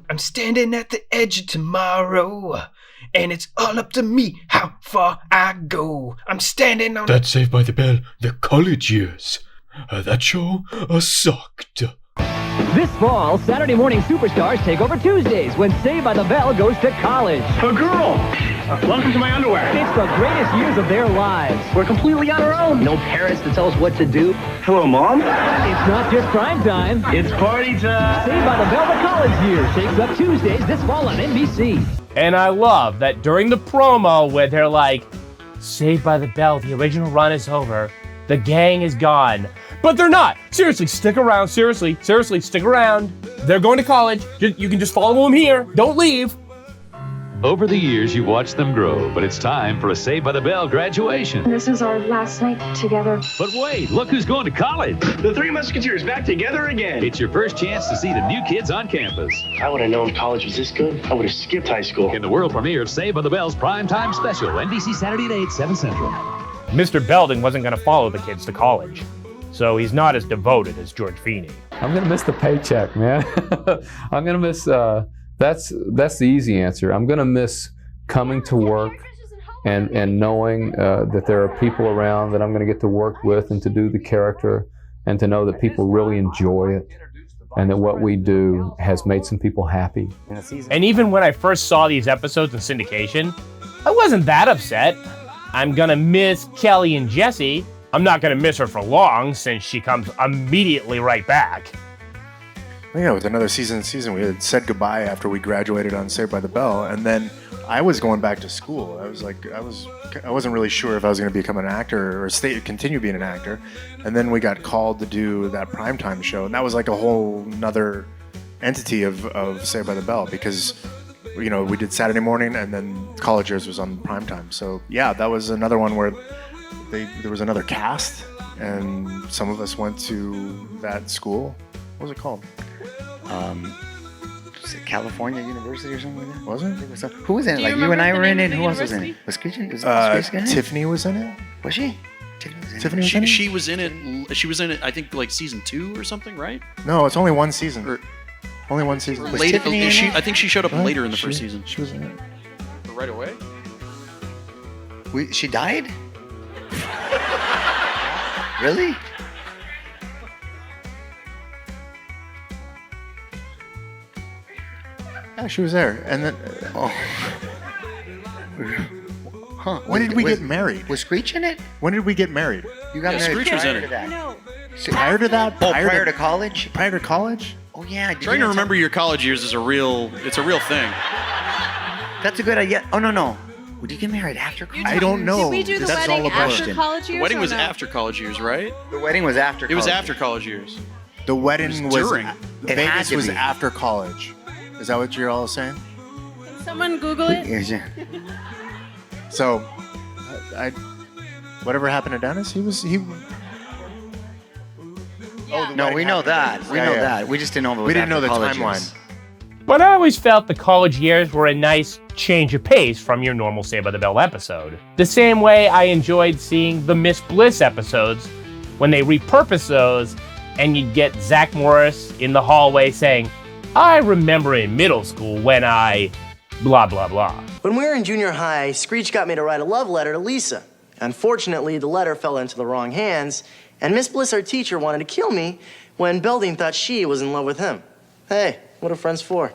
I'm standing at the edge of tomorrow, and it's all up to me how far I go. I'm standing on... That's Saved by the Bell, the college years. That show sucked. This fall, Saturday morning superstars take over Tuesdays when Saved by the Bell goes to college. A girl! Welcome to my underwear. It's the greatest years of their lives. We're completely on our own. No parents to tell us what to do. Hello, Mom? It's not just prime time. It's party time. Saved by the Bell, the college years takes up Tuesdays this fall on NBC. And I love that during the promo where they're like, Saved by the Bell, the original run is over. The gang is gone. But they're not. Seriously, stick around. Seriously, stick around. They're going to college. You can just follow them here. Don't leave. Over the years, you've watched them grow, but it's time for a Saved by the Bell graduation. This is our last night together. But wait, look who's going to college. The Three Musketeers back together again. It's your first chance to see the new kids on campus. I would have known college was this good. I would have skipped high school. In the world premiere of Saved by the Bell's primetime special, NBC Saturday at 8, 7 Central. Mr. Belding wasn't going to follow the kids to college, so he's not as devoted as George Feeney. I'm going to miss the paycheck, man. I'm going to miss... That's the easy answer. I'm going to miss coming to work and knowing that there are people around that I'm going to get to work with and to do the character and to know that people really enjoy it and that what we do has made some people happy. And even when I first saw these episodes in syndication, I wasn't that upset. I'm going to miss Kelly and Jesse. I'm not going to miss her for long since she comes immediately right back. Yeah, with another season, we had said goodbye after we graduated on Saved by the Bell, and then I was going back to school. I wasn't really sure if I was going to become an actor or continue being an actor, and then we got called to do that primetime show, and that was like a whole nother entity of Saved by the Bell because, you know, we did Saturday morning, and then College Years was on primetime. So yeah, that was another one where there was another cast, and some of us went to that school. What was it called? Was it California University or something like that? Was it? Who was in it? Like you and I were in it. Who else was in it? Was Tiffany was in it. Was she? She was in it. She was in it. I think like season 2 or something, right? No, it's only one season. Only one season. Was Tiffany in it? I think she showed up later in the first season. She was in it. Right away. She died? Really? Yeah, she was there, and then. Huh? When did we get married? Was Screech in it? When did we get married? You got married Screech was in prior to it. that. No. Prior to that? Oh, prior to college? Prior to college? Oh yeah. Trying to remember your college years is a real thing. That's a good idea. Oh no. Would you get married after college? I don't know. Did we do the That's wedding all a after question. college years? The wedding or was no? after college years, right? The wedding was after college. It was after college years. The wedding was during. Vegas was after college. Is that what you're all saying? Someone Google it. Yeah. So, whatever happened to Dennis, he. Oh, No, we know that. We know that. We just didn't know if it was We didn't know after the college timeline. years. But I always felt the college years were a nice change of pace from your normal Saved by the Bell episode. The same way I enjoyed seeing the Miss Bliss episodes when they repurposed those and you'd get Zach Morris in the hallway saying, I remember in middle school when I... blah, blah, blah. When we were in junior high, Screech got me to write a love letter to Lisa. Unfortunately, the letter fell into the wrong hands, and Miss Bliss, our teacher, wanted to kill me when Belding thought she was in love with him. Hey, what are friends for?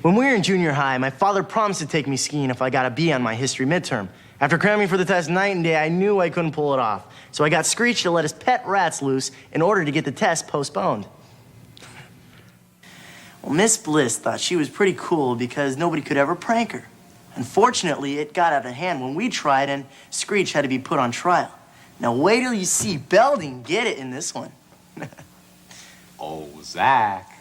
When we were in junior high, my father promised to take me skiing if I got a B on my history midterm. After cramming for the test night and day, I knew I couldn't pull it off. So I got Screech to let his pet rats loose in order to get the test postponed. Well, Miss Bliss thought she was pretty cool because nobody could ever prank her. Unfortunately, it got out of hand when we tried and Screech had to be put on trial. Now wait till you see Belding get it in this one. Oh, Zach.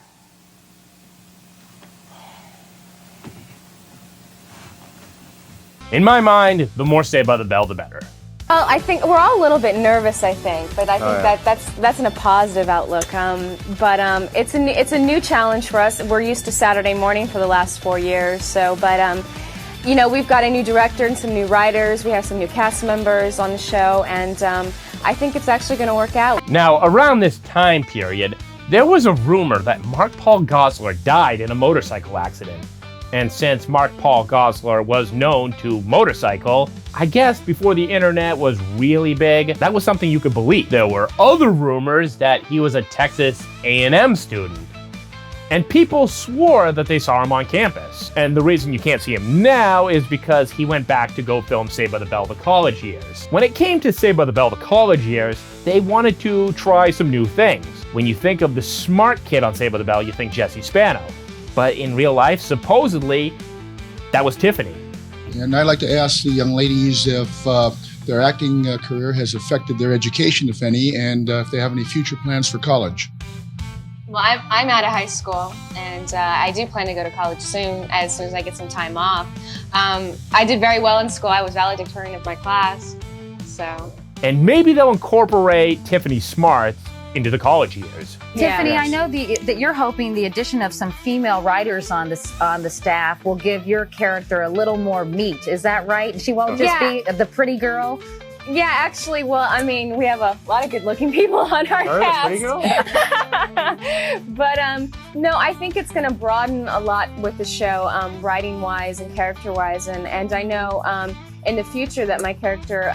In my mind, the more Saved by the Bell, the better. Well, I think we're all a little bit nervous, I think, but I think that's in a positive outlook. It's a new challenge for us. We're used to Saturday morning for the last 4 years, so we've got a new director and some new writers. We have some new cast members on the show, and I think it's actually going to work out. Now, around this time period, there was a rumor that Mark Paul Gosselaar died in a motorcycle accident. And since Mark Paul Gosselaar was known to motorcycle, I guess before the internet was really big, that was something you could believe. There were other rumors that he was a Texas A&M student. And people swore that they saw him on campus. And the reason you can't see him now is because he went back to go film Saved by the Bell: The College Years. When it came to Saved by the Bell: The College Years, they wanted to try some new things. When you think of the smart kid on Saved by the Bell, you think Jesse Spano. But in real life, supposedly, that was Tiffany. And I'd like to ask the young ladies if their acting career has affected their education, if any, and if they have any future plans for college. Well, I'm out of high school, and I do plan to go to college soon as I get some time off. I did very well in school. I was valedictorian of my class, so. And maybe they'll incorporate Tiffany Smarts into the college years. Tiffany, Yeah. I know that you're hoping the addition of some female writers on the staff will give your character a little more meat. Is that right? She won't just be the pretty girl? Yeah, actually, well, I mean, we have a lot of good-looking people on our cast. Pretty girl? But no, I think it's going to broaden a lot with the show, writing-wise and character-wise, and I know in the future that my character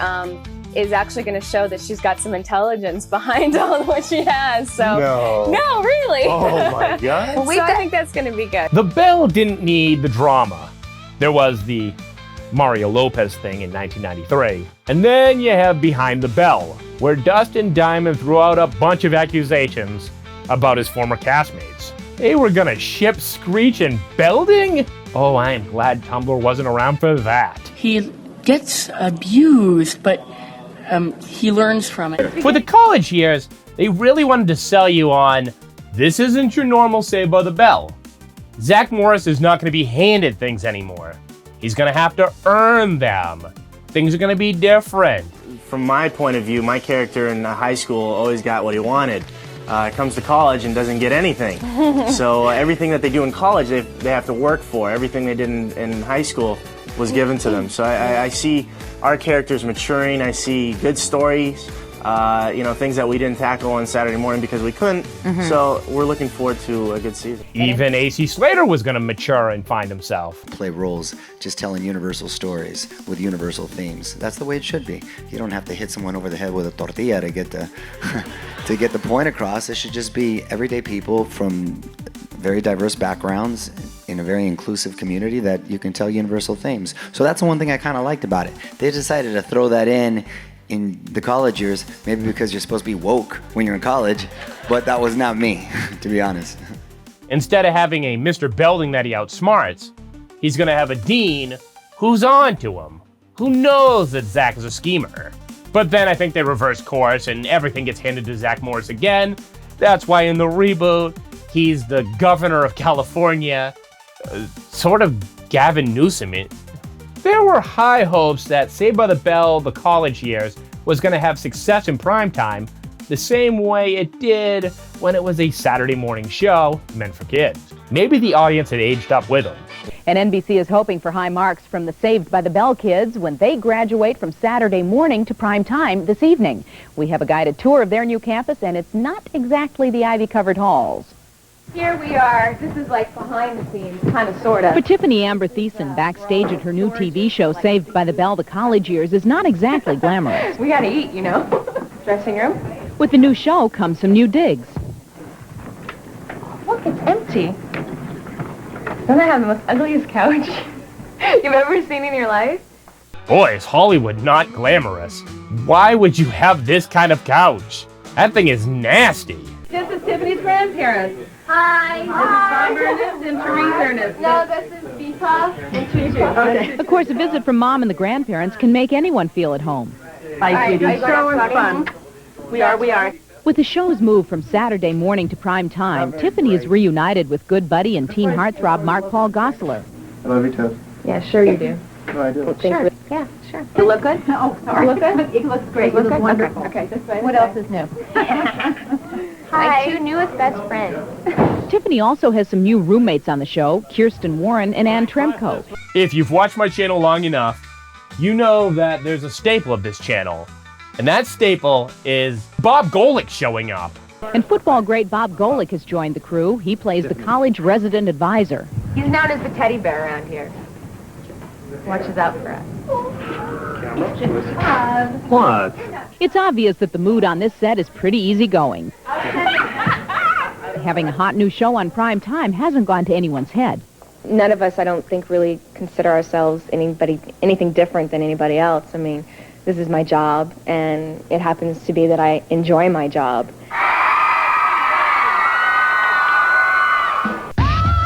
is actually going to show that she's got some intelligence behind all of what she has. So no, really. Oh my God. So I think that's going to be good. The Bell didn't need the drama. There was the Mario Lopez thing in 1993. And then you have Behind the Bell, where Dustin Diamond threw out a bunch of accusations about his former castmates. They were gonna ship Screech and Belding? Oh, I am glad Tumblr wasn't around for that. He gets abused, but he learns from it. For the college years, they really wanted to sell you on, this isn't your normal Saved by the Bell. Zach Morris is not gonna be handed things anymore. He's gonna have to earn them. Things are gonna be different. From my point of view, my character in high school always got what he wanted. Comes to college and doesn't get anything. So everything that they do in college, they have to work for. Everything they did in high school was given to them. So I see our characters maturing. I see good stories, things that we didn't tackle on Saturday morning because we couldn't. So we're looking forward to a good season. Even AC Slater was going to mature and find himself. Play roles just telling universal stories with universal themes. That's the way it should be. You don't have to hit someone over the head with a tortilla to get the to get the point across. It should just be everyday people from very diverse backgrounds in a very inclusive community that you can tell universal themes. So that's the one thing I kind of liked about it. They decided to throw that in the college years, maybe because you're supposed to be woke when you're in college, but that was not me, to be honest. Instead of having a Mr. Belding that he outsmarts, he's gonna have a dean who's on to him, who knows that Zach is a schemer. But then I think they reverse course and everything gets handed to Zach Morris again. That's why in the reboot, he's the governor of California, sort of Gavin Newsom. There were high hopes that Saved by the Bell, the college years, was going to have success in primetime the same way it did when it was a Saturday morning show meant for kids. Maybe the audience had aged up with them. And NBC is hoping for high marks from the Saved by the Bell kids when they graduate from Saturday morning to prime time this evening. We have a guided tour of their new campus, and it's not exactly the ivy-covered halls. Here we are. This is like behind the scenes, kind of, sort of. For Tiffany Amber Thiessen, backstage at her new TV show, Saved by the Bell, The College Years, is not exactly glamorous. We gotta eat, you know. Dressing room. With the new show comes some new digs. Look, it's empty. Don't I have the most ugliest couch you've ever seen in your life? Boy, is Hollywood not glamorous. Why would you have this kind of couch? That thing is nasty. This is Tiffany's grandparents. Hi. This is Tom Ernest and Therese Ernest. No, this is Beepa and Tuju. Okay. Of course, a visit from Mom and the grandparents can make anyone feel at home. Hi, sweetie. So much fun. We are. With the show's move from Saturday morning to prime time, Tiffany is reunited with good buddy and teen heartthrob Mark Paul Gosselaar. I love you too. Yeah, sure you do. No, I do. Sure. Yeah, sure. You look good? Oh, sorry. You look good? It looks great. You It look looks good? wonderful. Okay, this way. What else is new? My two newest best friends. Tiffany also has some new roommates on the show, Kirsten Warren and Ann Tremco. If you've watched my channel long enough, you know that there's a staple of this channel. And that staple is Bob Golick showing up. And football great Bob Golick has joined the crew. He plays the college resident advisor. He's known as the teddy bear around here. Watches out for us. What? It's obvious that the mood on this set is pretty easygoing. Having a hot new show on prime time hasn't gone to anyone's head. None of us, I don't think, really consider ourselves anything different than anybody else. I mean, this is my job, and it happens to be that I enjoy my job.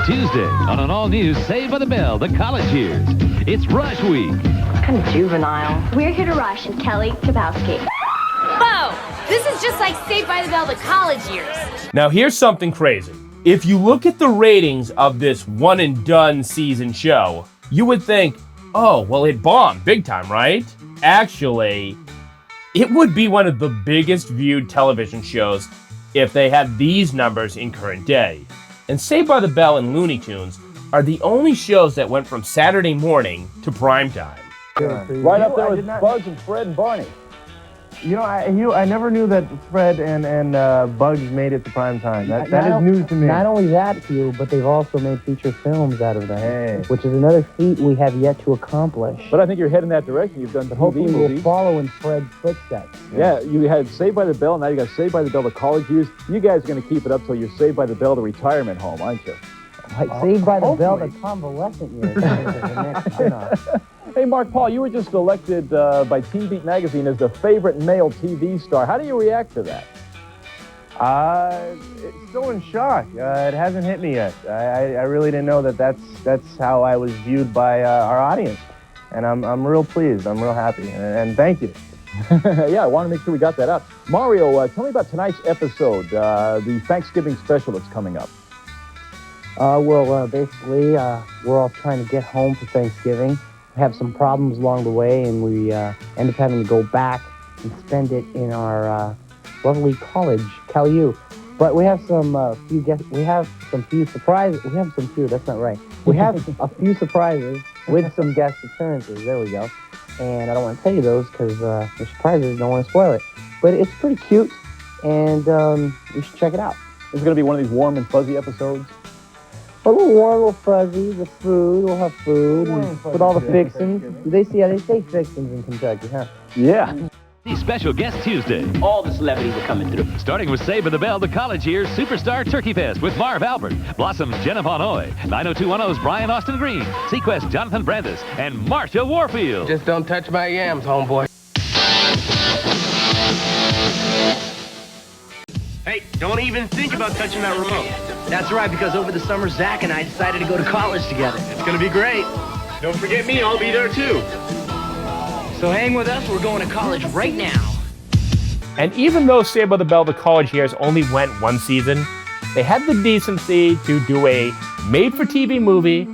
Tuesday on an all-new Saved by the Bell, the college years. It's Rush Week. Kind of juvenile. We're here to rush, and Kelly Kapowski. Whoa! This is just like Saved by the Bell, the college years. Now here's something crazy. If you look at the ratings of this one and done season show, you would think, oh, well, it bombed big time, right? Actually, it would be one of the biggest viewed television shows if they had these numbers in current day. And Saved by the Bell and Looney Tunes are the only shows that went from Saturday morning to primetime. Right up there with Bugs and Fred and Barney. You know, I never knew that Fred and Bugs made it to prime time. That is news to me. Not only that, Hugh, but they've also made feature films out of them, which is another feat we have yet to accomplish. But I think you're heading that direction. You've done the Hopefully TV movies. we'll follow in Fred's footsteps. Yeah, you had Saved by the Bell, now you got Saved by the Bell, the college years. You guys are going to keep it up till you're Saved by the Bell, the retirement home, aren't you? Saved by the Bell, the convalescent years. The next spin-off. Hey, Mark Paul, you were just elected by Teen Beat Magazine as the favorite male TV star. How do you react to that? It's still in shock. It hasn't hit me yet. I really didn't know that's how I was viewed by our audience. And I'm real pleased. I'm real happy. And thank you. Yeah, I want to make sure we got that out. Mario, tell me about tonight's episode, the Thanksgiving special that's coming up. Basically, we're all trying to get home for Thanksgiving. Have some problems along the way, and we end up having to go back and spend it in our lovely college, Cal U. But we have some few guests. We have some few surprises. We have some few. That's not right. We have a few surprises with some guest appearances. There we go. And I don't want to tell you those because they're surprises. Don't want to spoil it. But it's pretty cute, and you should check it out. This is going to be one of these warm and fuzzy episodes. A little warm, a little fuzzy. The food, we'll have food with all the fixings. They say fixings in Kentucky, huh? Yeah. The special guest Tuesday. All the celebrities are coming through. Starting with Saved by the Bell, the college years Superstar Turkey Fest with Marv Albert, Blossom's Jenna Von Hoy, 90210's Brian Austin Green, Sequest Jonathan Brandis, and Marsha Warfield. Just don't touch my yams, homeboy. Hey, don't even think about touching that remote. That's right, because over the summer, Zach and I decided to go to college together. It's gonna be great. Don't forget me, I'll be there too. So hang with us, we're going to college right now. And even though Saved by the Bell, the college years only went one season, they had the decency to do a made-for-TV movie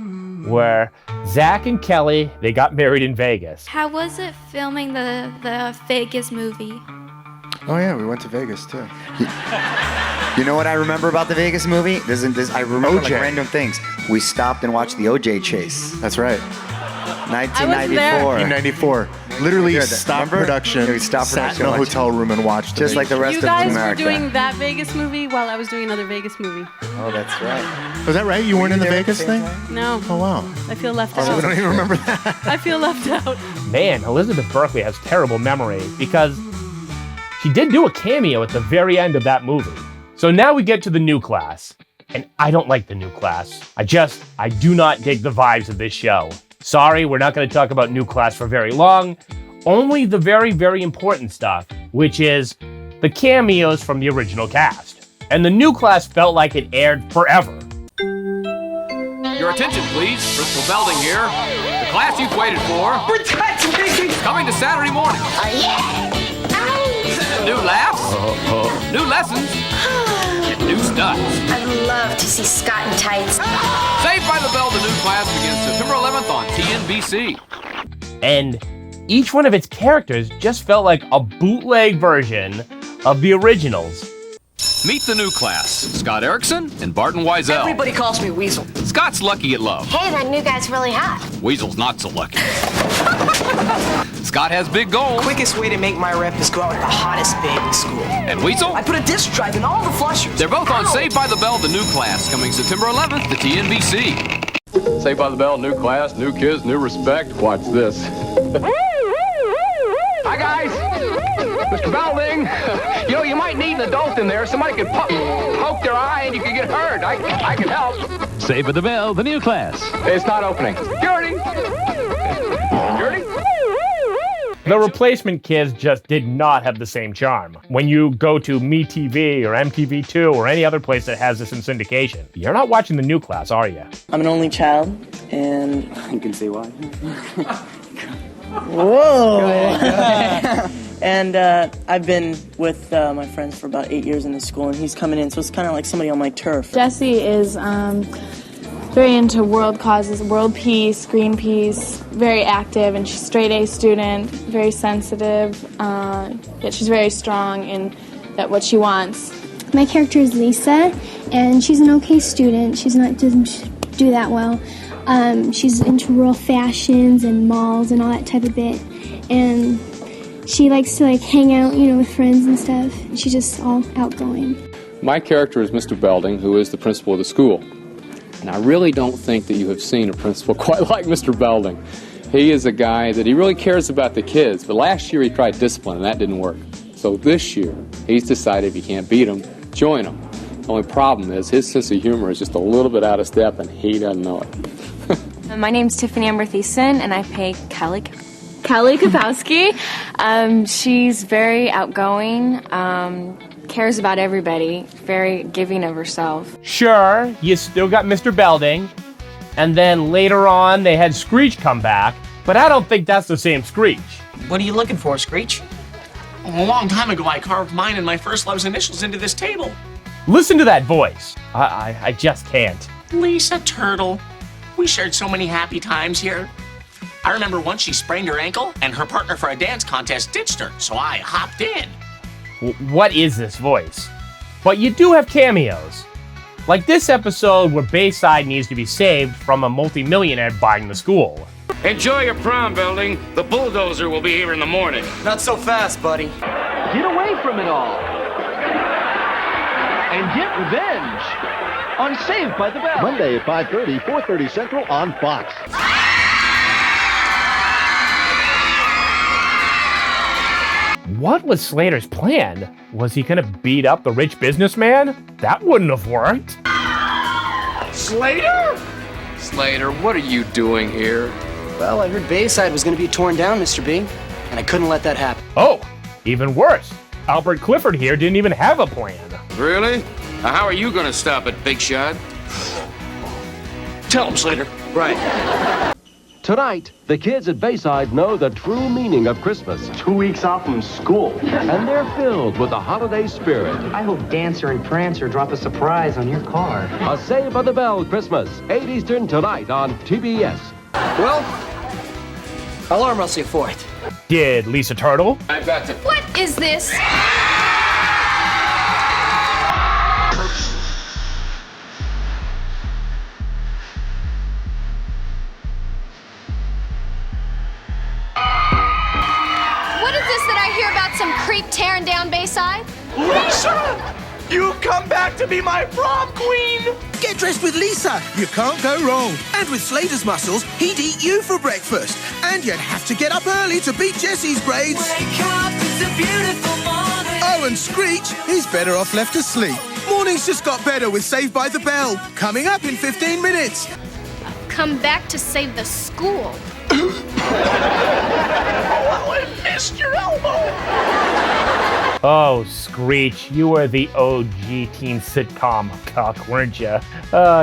where Zach and Kelly, they got married in Vegas. How was it filming the Vegas movie? Oh yeah, we went to Vegas too. You know what I remember about the Vegas movie? I remember like random things. We stopped and watched the OJ chase. That's right. 1994. 1994. Literally stopped production. Yeah, we stopped sat production. in a hotel room and watched. Just like the rest of America. You guys were doing that Vegas movie while I was doing another Vegas movie. Oh, that's right. Was that right? You weren't in the Vegas thing? No. Oh wow. I feel left I out. don't even remember that. I feel left out. Man, Elizabeth Berkley has terrible memory because she did do a cameo at the very end of that movie. So now we get to the new class. And I don't like the new class. I do not dig the vibes of this show. Sorry, we're not going to talk about new class for very long. Only the very, very important stuff, which is the cameos from the original cast. And the new class felt like it aired forever. Your attention, please. Principal Belding here. The class you've waited for. Coming to Saturday morning. New laughs, new lessons, and new stunts. I'd love to see Scott in tights. Saved by the Bell, the new class begins September 11th on TNBC. And each one of its characters just felt like a bootleg version of the originals. Meet the new class, Scott Erickson and Barton Wiesel. Everybody calls me Weasel. Scott's lucky at love. Hey, that new guy's really hot. Weasel's not so lucky. Scott has big goals. Quickest way to make my rep is go out with the hottest babe in school. And Weasel? I put a disc drive in all the flushers. They're both on Saved by the Bell, the new class, coming September 11th to TNBC. Saved by the Bell, new class, new kids, new respect. Watch this. Hi, guys. Mr. Belding. You know, you might need an adult in there. Somebody could poke their eye and you could get hurt. I can help. Saved by the Bell, the new class. It's not opening. Security. Security. The replacement kids just did not have the same charm. When you go to MeTV or MTV2 or any other place that has this in syndication, you're not watching the new class, are you? I'm an only child, and You can see why. whoa! And I've been with my friends for about 8 years in this school, and he's coming in, so it's kind of like somebody on my turf. Jessie is very into world causes, world peace, Greenpeace, very active, and she's a straight A student, very sensitive, yet she's very strong in what she wants. My character is Lisa, and she's an okay student. She doesn't do that well. She's into rural fashions and malls and all that type of bit, and she likes to hang out, with friends and stuff. She's just all outgoing. My character is Mr. Belding, who is the principal of the school. And I really don't think that you have seen a principal quite like Mr. Belding. He is a guy that he really cares about the kids, but last year he tried discipline and that didn't work. So this year, he's decided if you can't beat him, join him. The only problem is his sense of humor is just a little bit out of step and he doesn't know it. My name's Tiffany Amber Thiessen, and I play Kelly Kapowski. She's very outgoing, cares about everybody, very giving of herself. Sure, you still got Mr. Belding, and then later on they had Screech come back, but I don't think that's the same Screech. What are you looking for, Screech? A long time ago I carved mine and my first love's initials into this table. Listen to that voice. I just can't. Lisa Turtle. We shared so many happy times here. I remember once she sprained her ankle and her partner for a dance contest ditched her, so I hopped in. What is this voice? But you do have cameos. Like this episode where Bayside needs to be saved from a multimillionaire buying the school. Enjoy your prom, Belding. The bulldozer will be here in the morning. Not so fast, buddy. Get away from it all. And get revenge on Saved by the Bell. Monday at 5:30, 4:30 Central on Fox. What was Slater's plan? Was he gonna beat up the rich businessman? That wouldn't have worked. Slater? Slater, what are you doing here? Well, I heard Bayside was going to be torn down, Mr. B, and I couldn't let that happen. Oh, even worse. Albert Clifford here didn't even have a plan. Really? How are you going to stop it, Big Shot? Tell him, Slater. Right. Tonight, the kids at Bayside know the true meaning of Christmas. 2 weeks off from school. And they're filled with the holiday spirit. I hope Dancer and Prancer drop a surprise on your car. A Saved by the Bell Christmas, 8 Eastern tonight on TBS. Well, I'll arm wrestle you for it. Did Lisa Turtle? I've got to. What is this? What is this that I hear about some creep tearing down Bayside? Lisa! You've come back to be my prom queen! Get dressed with Lisa. You can't go wrong. And with Slater's muscles, he'd eat you for breakfast. And you'd have to get up early to beat Jesse's grades. Wake up, it's a beautiful morning. Oh, and Screech, he's better off left asleep. Morning's just got better with Saved by the Bell. Coming up in 15 minutes. Come back to save the school. Oh, I missed your elbow! Oh, Screech, you were the OG teen sitcom cuck, weren't you?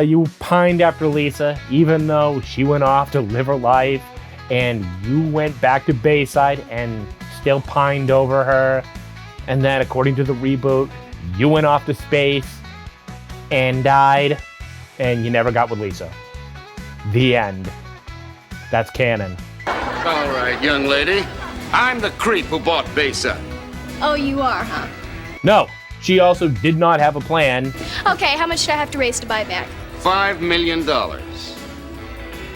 You pined after Lisa, even though she went off to live her life, and you went back to Bayside and still pined over her. And then, according to the reboot, you went off to space and died, and you never got with Lisa. The end. That's canon. All right, young lady. I'm the creep who bought Bayside. Oh, you are, huh? No, she also did not have a plan. Okay, how much do I have to raise to buy back? $5 million.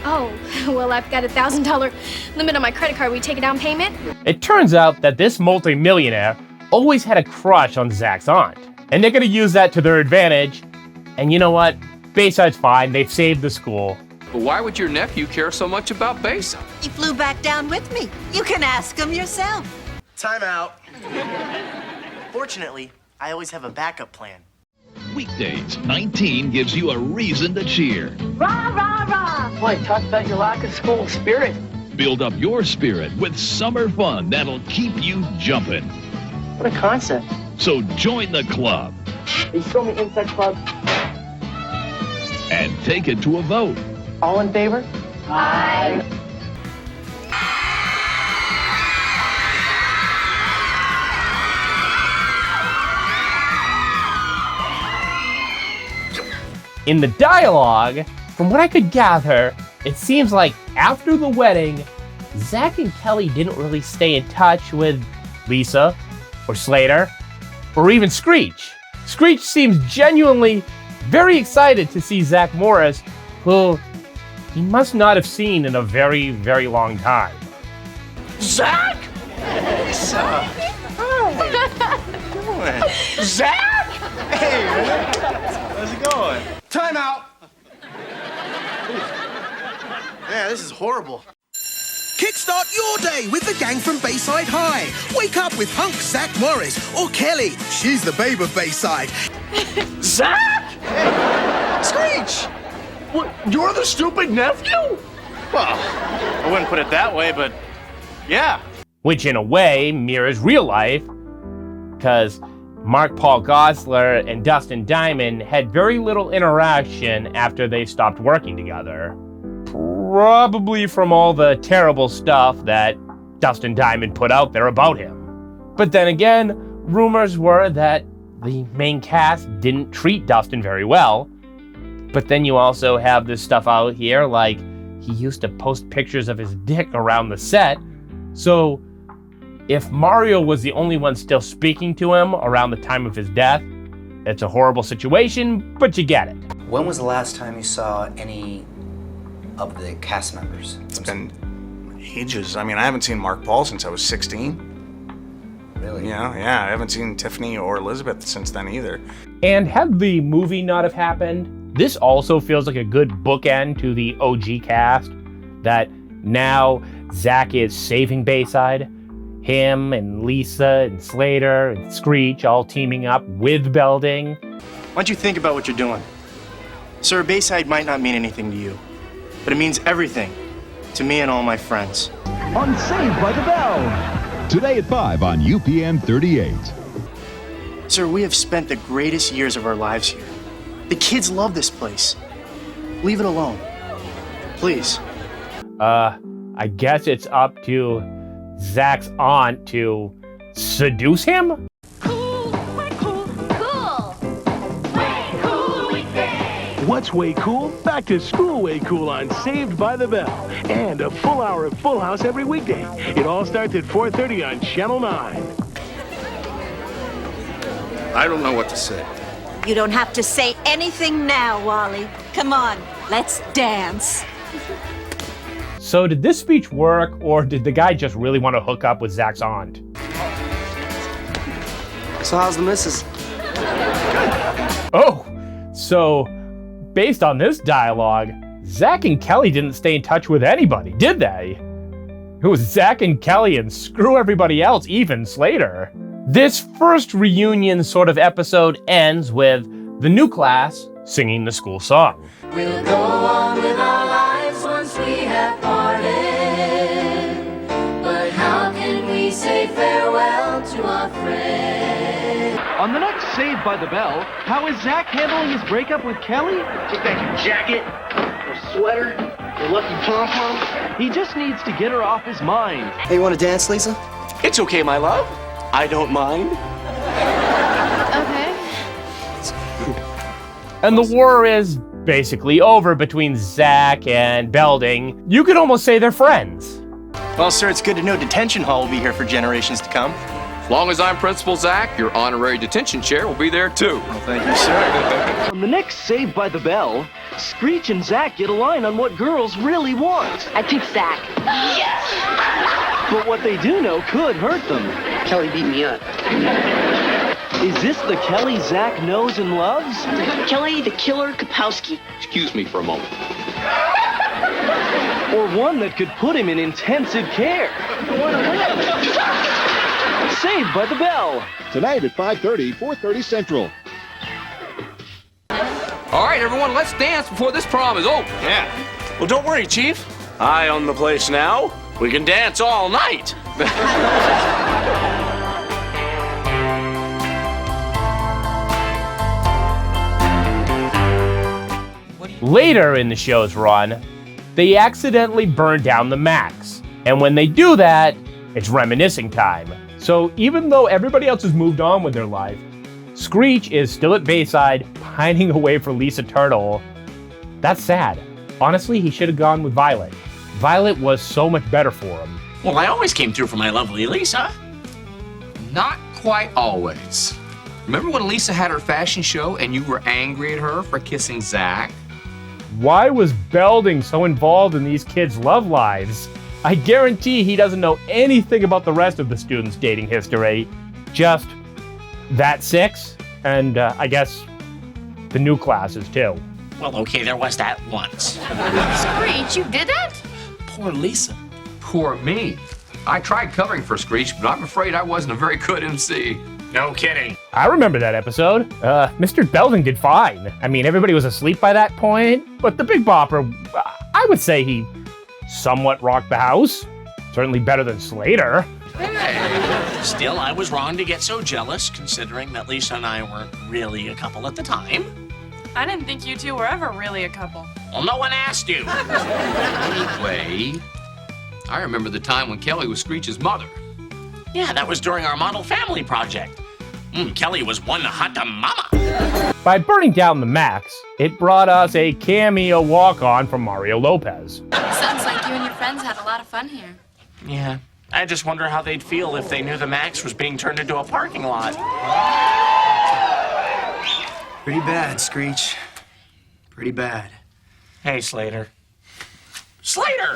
Oh, well, I've got a $1,000 limit on my credit card. Will you take a down payment? It turns out that this multimillionaire always had a crush on Zach's aunt. And they're going to use that to their advantage. And you know what? Bayside's fine. They've saved the school. But why would your nephew care so much about Bayside? He flew back down with me. You can ask him yourself. Time out. Fortunately, I always have a backup plan. Weekdays, 19 gives you a reason to cheer. Rah, rah, rah. Boy, talk about your lack of school spirit. Build up your spirit with summer fun that'll keep you jumping. What a concept. So join the club. Are you still in the insect club? And take it to a vote. All in favor? Aye. In the dialogue, from what I could gather, it seems like after the wedding, Zach and Kelly didn't really stay in touch with Lisa, or Slater, or even Screech. Screech seems genuinely very excited to see Zach Morris, who he must not have seen in a very, very long time. Zach? Lisa! Hi! What? Zach? Hey, man! How's it going? Time out! Yeah, this is horrible. Kickstart your day with the gang from Bayside High. Wake up with hunk Zach Morris or Kelly. She's the babe of Bayside. Zach? Hey. Screech! What, you're the stupid nephew? Well, I wouldn't put it that way, but yeah. Which in a way mirrors real life, because Mark Paul Gosselaar and Dustin Diamond had very little interaction after they stopped working together. Probably from all the terrible stuff that Dustin Diamond put out there about him. But then again, rumors were that the main cast didn't treat Dustin very well. But then you also have this stuff out here, like he used to post pictures of his dick around the set. So if Mario was the only one still speaking to him around the time of his death, it's a horrible situation, but you get it. When was the last time you saw any of the cast members? It's been ages. I mean, I haven't seen Mark Paul since I was 16. Really? Yeah, I haven't seen Tiffany or Elizabeth since then either. And had the movie not have happened, this also feels like a good bookend to the OG cast, that now Zach is saving Bayside. Him and Lisa and Slater and Screech all teaming up with Belding. Why don't you think about what you're doing? Sir, Bayside might not mean anything to you, but it means everything to me and all my friends. On Saved by the Bell. Today at 5 on UPN 38. Sir, we have spent the greatest years of our lives here. The kids love this place. Leave it alone. Please. I guess it's up to Zach's aunt to seduce him? What's way cool? Back to school way cool on Saved by the Bell. And a full hour of Full House every weekday. It all starts at 4:30 on Channel 9. I don't know what to say. You don't have to say anything now, Wally. Come on, let's dance. So did this speech work, or did the guy just really want to hook up with Zach's aunt? So how's the missus? Oh, so based on this dialogue, Zach and Kelly didn't stay in touch with anybody, did they? It was Zach and Kelly and screw everybody else, even Slater. This first reunion sort of episode ends with the new class singing the school song. We'll go on with our lives once we have parted. But how can we say farewell to our friend? On the next Saved by the Bell, how is Zach handling his breakup with Kelly? Take that your jacket, your sweater, your lucky pom-pom. He just needs to get her off his mind. Hey, you want to dance, Lisa? It's okay, my love. I don't mind. Okay. And the war is basically over between Zach and Belding. You could almost say they're friends. Well, sir, it's good to know detention hall will be here for generations to come. As long as I'm Principal Zach, your honorary detention chair will be there too. Well, thank you, sir. On the next Saved by the Bell, Screech and Zach get a line on what girls really want. I picked Zach. Yes! But what they do know could hurt them. Kelly beat me up. Is this the Kelly Zach knows and loves? Kelly the Killer Kapowski. Excuse me for a moment. Or one that could put him in intensive care? Saved by the Bell. Tonight at 5:30, 4:30 Central. All right, everyone, let's dance before this prom is over. Yeah. Well, don't worry, Chief. I own the place now. We can dance all night. Later in the show's run, they accidentally burn down the Max. And when they do that, it's reminiscing time. So even though everybody else has moved on with their life, Screech is still at Bayside, pining away for Lisa Turtle. That's sad. Honestly, he should have gone with Violet. Violet was so much better for him. Well, I always came through for my lovely Lisa. Not quite always. Remember when Lisa had her fashion show and you were angry at her for kissing Zach? Why was Belding so involved in these kids' love lives? I guarantee he doesn't know anything about the rest of the students' dating history. Just that 6, and I guess the new classes too. Well, okay, there was that once. Screech, you did that? Poor Lisa. Poor me. I tried covering for Screech, but I'm afraid I wasn't a very good MC. No kidding. I remember that episode. Mr. Belding did fine. I mean, everybody was asleep by that point, but the Big Bopper, I would say he somewhat rocked the house. Certainly better than Slater. Still, I was wrong to get so jealous, considering that Lisa and I weren't really a couple at the time. I didn't think you two were ever really a couple. Well, no one asked you. Anyway, I remember the time when Kelly was Screech's mother. Yeah, that was during our model family project. Kelly was one hot mama. By burning down the Max, it brought us a cameo walk-on from Mario Lopez. Sounds like you and your friends had a lot of fun here. Yeah, I just wonder how they'd feel if they knew the Max was being turned into a parking lot. Pretty bad, Screech. Pretty bad. Hey, Slater. Slater!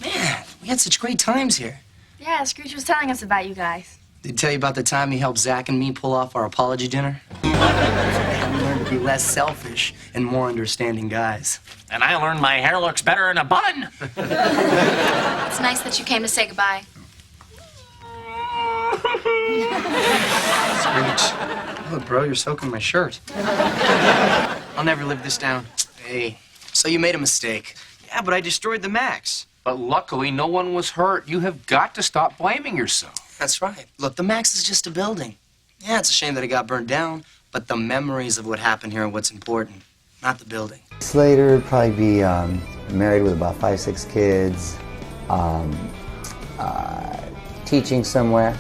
Man, we had such great times here. Yeah, Screech was telling us about you guys. Did he tell you about the time he helped Zach and me pull off our apology dinner? We learned to be less selfish and more understanding guys. And I learned my hair looks better in a bun. It's nice that you came to say goodbye. Screech. Look, bro, you're soaking my shirt. I'll never live this down. Hey, so you made a mistake. Yeah, but I destroyed the Max. But luckily, no one was hurt. You have got to stop blaming yourself. That's right. Look, the Max is just a building. Yeah, it's a shame that it got burned down, but the memories of what happened here are what's important, not the building. Slater would probably be married with about 5, 6 kids, teaching somewhere,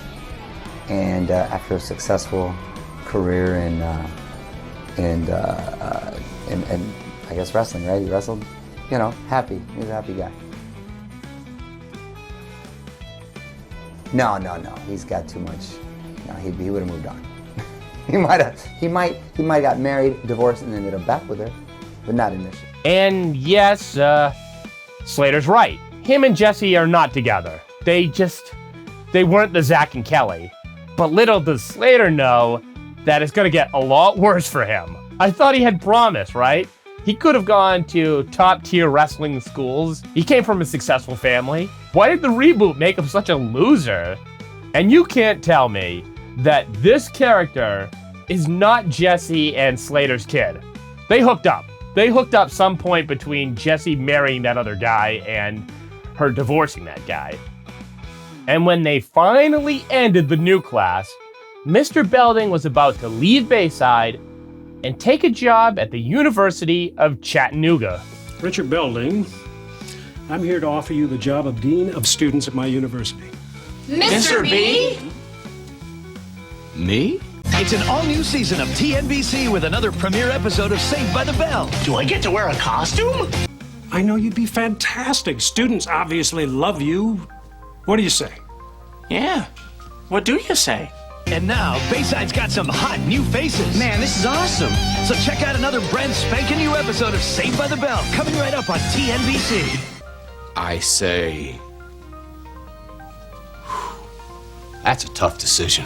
and after a successful career in I guess wrestling, right? He wrestled, you know, happy. He was a happy guy. No. He's got too much. No, he would have moved on. He might have got married, divorced, and ended up back with her, but not initially. And yes, Slater's right. Him and Jesse are not together. They weren't the Zach and Kelly. But little does Slater know that it's gonna get a lot worse for him. I thought he had promise, right? He could have gone to top-tier wrestling schools. He came from a successful family. Why did the reboot make him such a loser? And you can't tell me that this character is not Jesse and Slater's kid. They hooked up. They hooked up some point between Jesse marrying that other guy and her divorcing that guy. And when they finally ended the new class, Mr. Belding was about to leave Bayside and take a job at the University of Chattanooga. Richard Belding, I'm here to offer you the job of Dean of Students at my university. Mr. B? Me? It's an all-new season of TNBC with another premiere episode of Saved by the Bell. Do I get to wear a costume? I know you'd be fantastic. Students obviously love you. What do you say? Yeah. What do you say? And now, Bayside's got some hot new faces. Man, this is awesome. So check out another brand spanking new episode of Saved by the Bell, coming right up on TNBC. I say... That's a tough decision.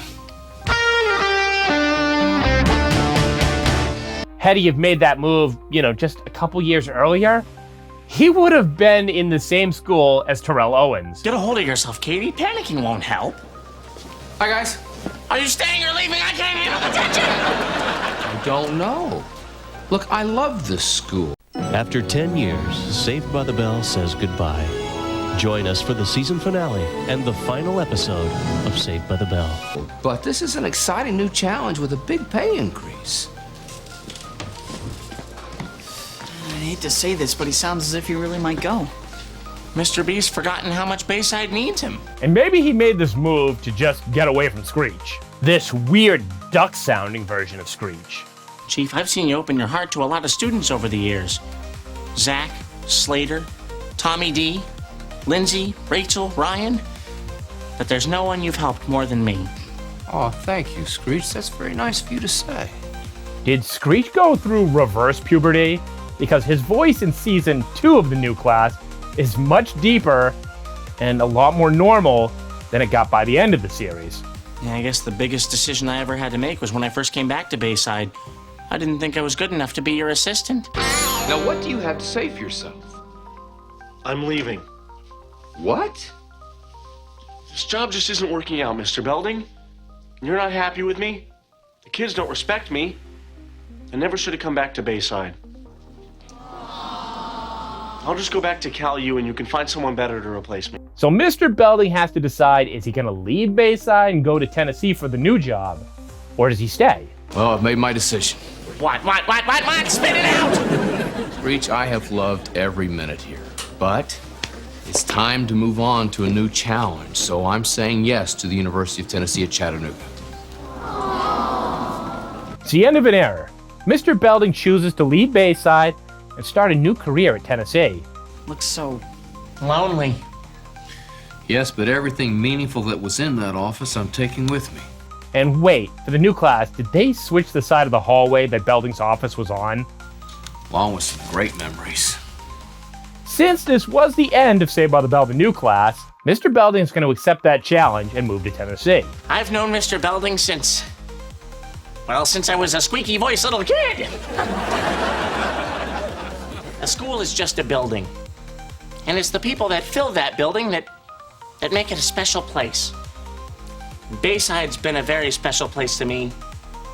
Had he have made that move, just a couple years earlier, he would have been in the same school as Terrell Owens. Get a hold of yourself, Katie. Panicking won't help. Hi, guys. Are you staying or leaving? I can't handle the tension. I don't know. Look, I love this school. After 10 years, Saved by the Bell says goodbye. Join us for the season finale and the final episode of Saved by the Bell. But this is an exciting new challenge with a big pay increase. I hate to say this, but he sounds as if he really might go. Mr. B's forgotten how much Bayside needs him. And maybe he made this move to just get away from Screech. This weird duck-sounding version of Screech. Chief, I've seen you open your heart to a lot of students over the years. Zach, Slater, Tommy D, Lindsay, Rachel, Ryan. But there's no one you've helped more than me. Oh, thank you, Screech. That's very nice of you to say. Did Screech go through reverse puberty? Because his voice in season 2 of the new class is much deeper and a lot more normal than it got by the end of the series. Yeah, I guess the biggest decision I ever had to make was when I first came back to Bayside. I didn't think I was good enough to be your assistant. Now, what do you have to say for yourself? I'm leaving. What? This job just isn't working out, Mr. Belding. You're not happy with me. The kids don't respect me. I never should have come back to Bayside. I'll just go back to Cal U and you can find someone better to replace me. So Mr. Belding has to decide, is he going to leave Bayside and go to Tennessee for the new job? Or does he stay? Well, I've made my decision. What? Spit it out! Screech, I have loved every minute here. But it's time to move on to a new challenge, so I'm saying yes to the University of Tennessee at Chattanooga. It's the end of an era. Mr. Belding chooses to leave Bayside and start a new career at Tennessee. Looks so lonely. Yes, but everything meaningful that was in that office I'm taking with me. And wait, for the new class, did they switch the side of the hallway that Belding's office was on? Along with some great memories. Since this was the end of Saved by the Bell, the new class, Mr. Belding is going to accept that challenge and move to Tennessee. I've known Mr. Belding since I was a squeaky voiced little kid. A school is just a building. And it's the people that fill that building that make it a special place. Bayside's been a very special place to me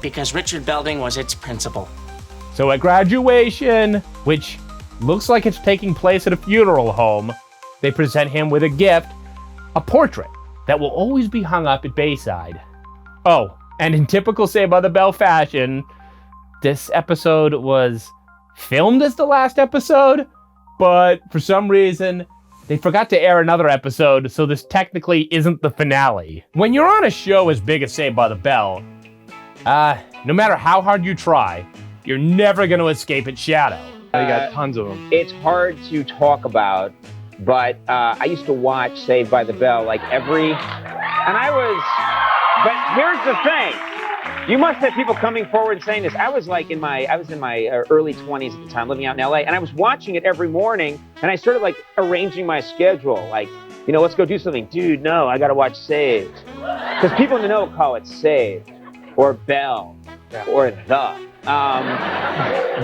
because Richard Belding was its principal. So at graduation, which looks like it's taking place at a funeral home, they present him with a gift, a portrait that will always be hung up at Bayside. Oh, and in typical Saved by the Bell fashion, this episode was filmed as the last episode, but for some reason, they forgot to air another episode, so this technically isn't the finale. When you're on a show as big as Saved by the Bell, no matter how hard you try, you're never going to escape its shadow. You got tons of them. It's hard to talk about, but I used to watch Saved by the Bell like every, and I was, but here's the thing. You must have people coming forward saying this. I was in my early 20s at the time, living out in LA, and I was watching it every morning, and I started like arranging my schedule, like, you know, let's go do something. Dude, no, I gotta watch Saved. Because people in the know call it Saved, or Bell, or The.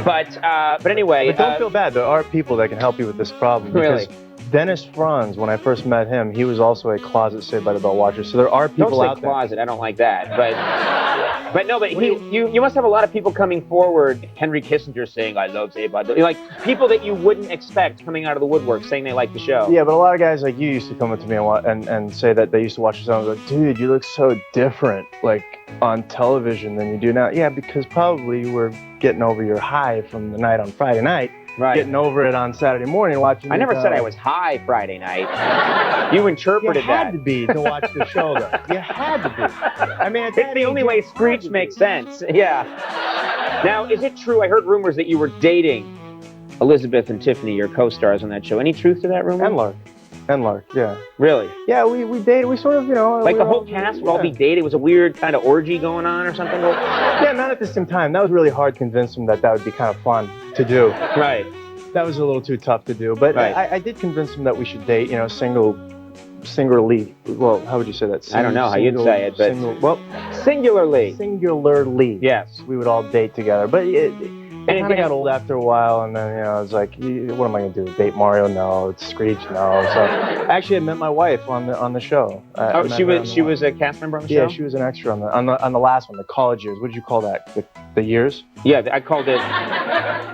But anyway. But don't feel bad. There are people that can help you with this problem. Really? Dennis Franz, when I first met him, he was also a closet Saved by the Bell watcher. So there are people don't out say there. Closet. I don't like that. But you must have a lot of people coming forward. Henry Kissinger saying, "I love Saved by the Bell." Like people that you wouldn't expect coming out of the woodwork saying they like the show. Yeah, but a lot of guys like you used to come up to me and say that they used to watch the show and go, "Dude, you look so different, like on television than you do now." Yeah, because probably you were getting over your high from the night on Friday night. Right. Getting over it on Saturday morning watching. I never said I was high Friday night. You interpreted that. You had to be to watch the show, though. You had to be. I mean, it's the only way Screech makes sense. Yeah. Now, is it true? I heard rumors that you were dating Elizabeth and Tiffany, your co-stars on that show. Any truth to that rumor? And Lark, yeah. Really? Yeah, we dated. We sort of, you know. Like the whole cast would all be dating. It was a weird kind of orgy going on or something. Yeah, not at the same time. That was really hard to convince them that would be kind of fun to do. Right. That was a little too tough to do. But right. I did convince them that we should date, you know, singularly. Well, how would you say that? I don't know how you'd say it, but singularly. Singularly. Singularly. Yes. We would all date together. But It kind of got old after a while, and then I was like, what am I gonna do? Date Mario? No. It's Screech? No. So actually, I met my wife on the show. She was a cast member on the show. Yeah, she was an extra on the last one, the college years. What did you call that? The years? Yeah, I called it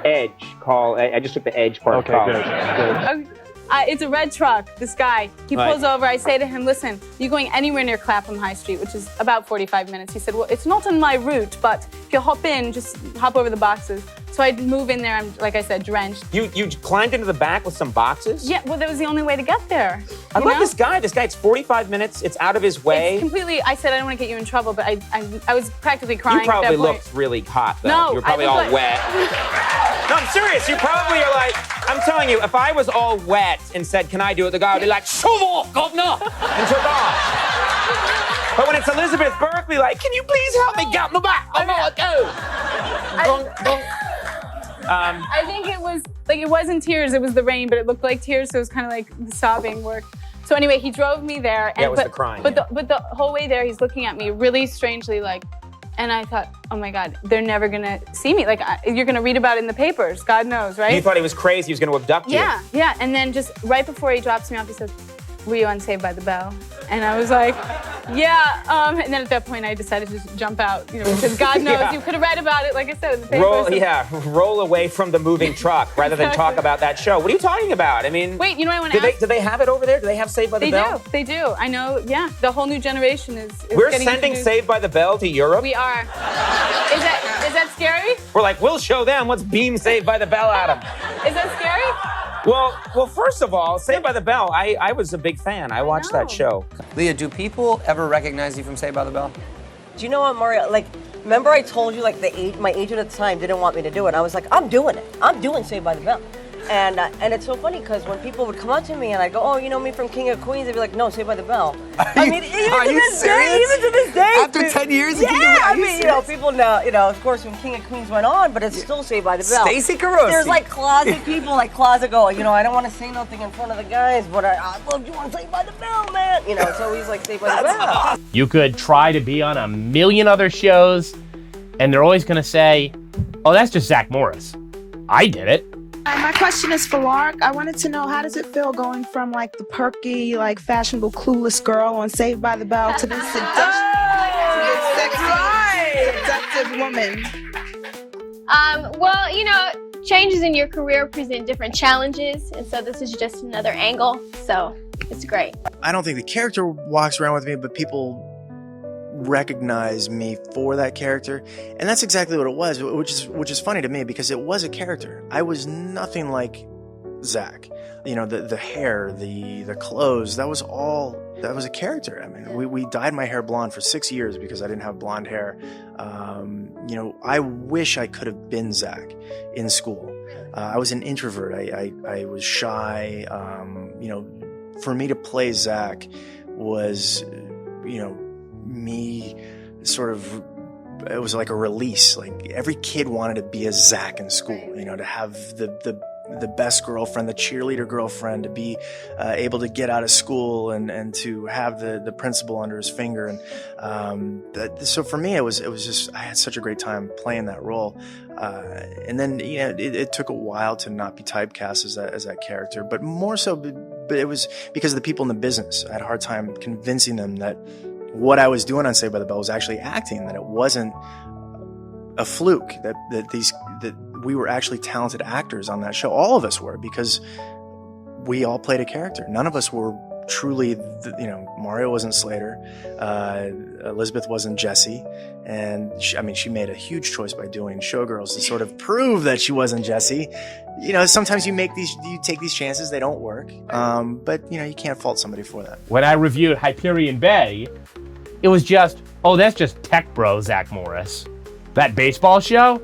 Edge. I just took the Edge part. Okay, good. It's a red truck, this guy. He pulls over. I say to him, listen, you're going anywhere near Clapham High Street, which is about 45 minutes. He said, well, it's not on my route, but if you hop in, just hop over the boxes. So I move in there, I'm, like I said, drenched. You climbed into the back with some boxes? Yeah, well, that was the only way to get there. I love this guy. This guy, it's 45 minutes. It's out of his way. It's completely, I said, I don't want to get you in trouble, but I was practically crying. You probably at that point. looked really hot, though. No, you were probably all wet. No, I'm serious. You probably are like, I'm telling you, if I was all wet and said, can I do it, the guy would be like, shove off, governor, and took off. But when it's Elizabeth Berkley, like, can you please help me get in the back? I know I go. I think it was, like, it wasn't tears, it was the rain, but it looked like tears, so it was kind of like the sobbing work. So anyway, he drove me there. And, it was the crying. But the whole way there, he's looking at me really strangely, like, and I thought, oh my God, they're never gonna see me. Like, you're gonna read about it in the papers, God knows, right? You thought he was crazy, he was gonna abduct you. Yeah, and then just right before he drops me off, he says, were you on Saved by the Bell? And I was like, yeah, and then at that point I decided to just jump out, because God knows you could have read about it, like I said, in the papers. Roll away from the moving truck rather than talk about that show. What are you talking about? I mean, wait, you know what I want to ask? Do they have it over there? Do they have Saved by the Bell? They do. I know, yeah. The whole new generation is We're getting sending introduced. Saved by the Bell to Europe? We are. Is that scary? We're like, we'll show them. Let's beam Saved by the Bell at them. Is that scary? Well, first of all, Saved by the Bell, I was a big fan. I watched that show. Leah, do people ever recognize you from Saved by the Bell? Do you know what, Mario? Like, remember I told you, like, my agent at the time didn't want me to do it. I was like, I'm doing it. I'm doing Saved by the Bell. And it's so funny because when people would come up to me and I go, oh, you know me from King of Queens, they'd be like, no, Saved by the Bell. I mean, even to this day. After 10 years? Yeah, I mean, people know, of course, when King of Queens went on, but it's still Saved by the Bell. Stacey Carosi. There's like closet people, like closet go, I don't want to say nothing in front of the guys, but I love you on Saved by the Bell, man. It's always like Saved by the Bell. You could try to be on a million other shows, and they're always gonna say, oh, that's just Zach Morris. I did it. My question is for Lark. I wanted to know, how does it feel going from like the perky, like fashionable, clueless girl on Saved by the Bell to this seductive woman? Well, changes in your career present different challenges, and so this is just another angle, so it's great. I don't think the character walks around with me, but people recognize me for that character, and that's exactly what it was, which is funny to me because it was a character. I was nothing like Zach. The hair, the clothes, that was a character. I mean, we dyed my hair blonde for 6 years because I didn't have blonde hair. I wish I could have been Zach in school. I was an introvert. I was shy. For me to play Zach was, me sort of, it was like a release. Like every kid wanted to be a Zach in school, to have the best girlfriend, the cheerleader girlfriend, to be able to get out of school and to have the principal under his finger. And so for me, it was just, I had such a great time playing that role. And then, it took a while to not be typecast as that character, but more so, but it was because of the people in the business. I had a hard time convincing them that what I was doing on Saved by the Bell was actually acting, that it wasn't a fluke, that we were actually talented actors on that show. All of us were, because we all played a character. None of us were truly, Mario wasn't Slater, Elizabeth wasn't Jessie, and she made a huge choice by doing Showgirls to sort of prove that she wasn't Jessie. Sometimes you take these chances, they don't work, but you can't fault somebody for that. When I reviewed Hyperion Bay, it was just, oh, that's just tech bro Zach Morris. That baseball show?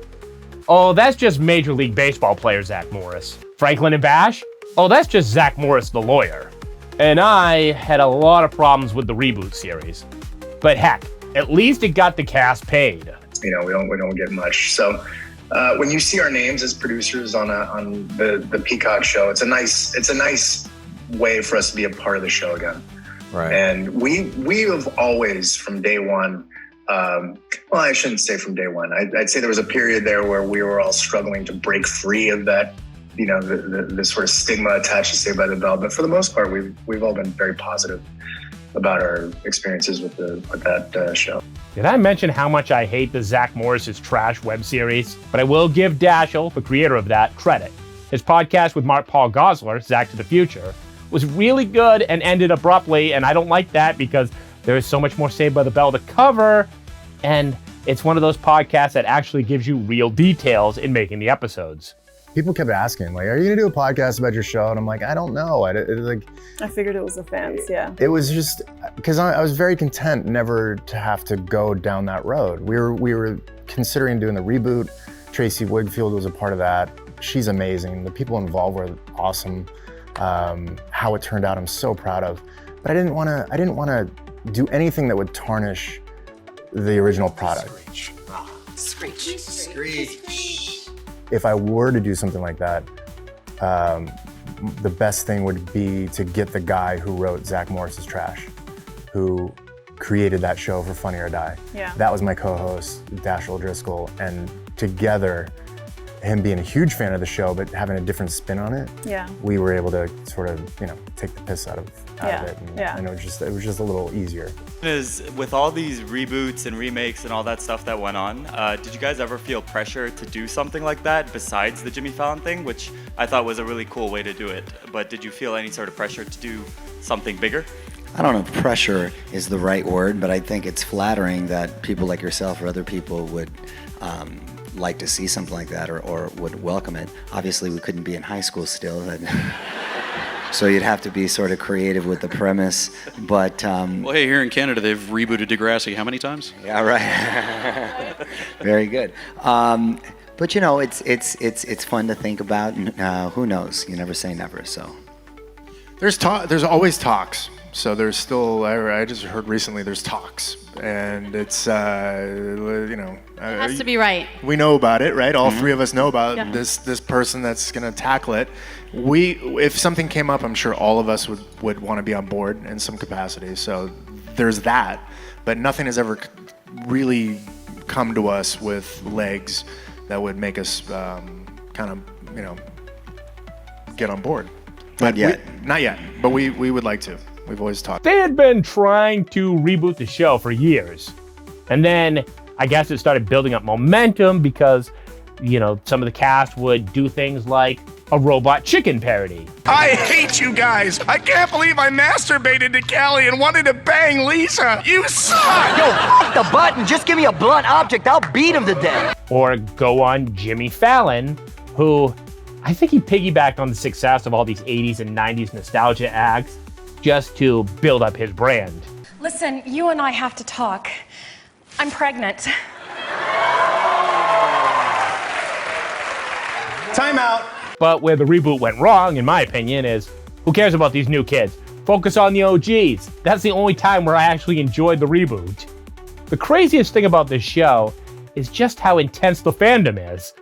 Oh, that's just Major League Baseball player Zach Morris. Franklin and Bash? Oh, that's just Zach Morris the lawyer. And I had a lot of problems with the reboot series. But heck, at least it got the cast paid. We don't get much. So when you see our names as producers on the Peacock show, it's a nice way for us to be a part of the show again. Right. And we have always, from day one, Well, I shouldn't say from day one. I'd say there was a period there where we were all struggling to break free of that, the sort of stigma attached to Saved by the Bell. But for the most part, we've all been very positive about our experiences with that show. Did I mention how much I hate the Zach Morris's trash web series? But I will give Daschle, the creator of that, credit. His podcast with Mark Paul Gosselaar, Zach to the Future, was really good and ended abruptly, and I don't like that because there is so much more Saved by the Bell to cover, and it's one of those podcasts that actually gives you real details in making the episodes. People kept asking, like, are you gonna do a podcast about your show? And I'm like, I don't know. I figured it was the fans, yeah. It was just, because I was very content never to have to go down that road. We were considering doing the reboot. Tracy Wigfield was a part of that. She's amazing. The people involved were awesome. How it turned out, I'm so proud of. But I didn't want to do anything that would tarnish the original product. Screech. If I were to do something like that, the best thing would be to get the guy who wrote Zach Morris's Trash, who created that show for Funny or Die. Yeah. That was my co-host, Daschle Driscoll, and together, him being a huge fan of the show, but having a different spin on it, Yeah. we were able to sort of, take the piss out of it, and it was just a little easier. Is with all these reboots and remakes and all that stuff that went on, did you guys ever feel pressure to do something like that besides the Jimmy Fallon thing, which I thought was a really cool way to do it? But did you feel any sort of pressure to do something bigger? I don't know if pressure is the right word, but I think it's flattering that people like yourself or other people would like to see something like that or would welcome it. Obviously, we couldn't be in high school still. So you'd have to be sort of creative with the premise, but... Well, hey, here in Canada, they've rebooted Degrassi how many times? Yeah, right. Very good. But it's fun to think about, and who knows? You never say never, so... There's always talks. So there's still, I just heard recently there's talks, and it's, It has to be right. We know about it, right? All three of us know about this person that's gonna tackle it. If something came up, I'm sure all of us would want to be on board in some capacity. So there's that, but nothing has ever really come to us with legs that would make us kind of, get on board. But not yet, but we would like to. We've always talked. They had been trying to reboot the show for years. And then I guess it started building up momentum because, some of the cast would do things like a Robot Chicken parody. I hate you guys. I can't believe I masturbated to Callie and wanted to bang Lisa. You suck. Yo, fuck the button. Just give me a blunt object. I'll beat him to death. Or go on Jimmy Fallon, who I think he piggybacked on the success of all these 80s and 90s nostalgia acts just to build up his brand. Listen, you and I have to talk. I'm pregnant. Time out. But where the reboot went wrong, in my opinion, is who cares about these new kids? Focus on the OGs. That's the only time where I actually enjoyed the reboot. The craziest thing about this show is just how intense the fandom is,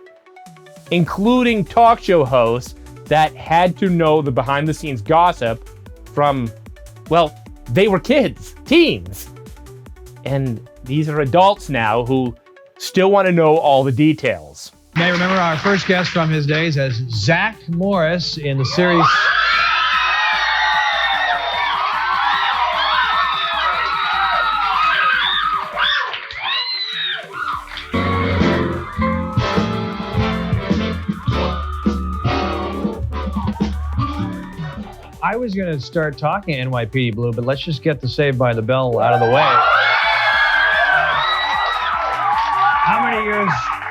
including talk show hosts that had to know the behind-the-scenes gossip from, well, they were kids, teens. And these are adults now who still want to know all the details. You may remember our first guest from his days as Zach Morris in the series... I was going to start talking NYPD Blue, but let's just get the Saved by the Bell out of the way.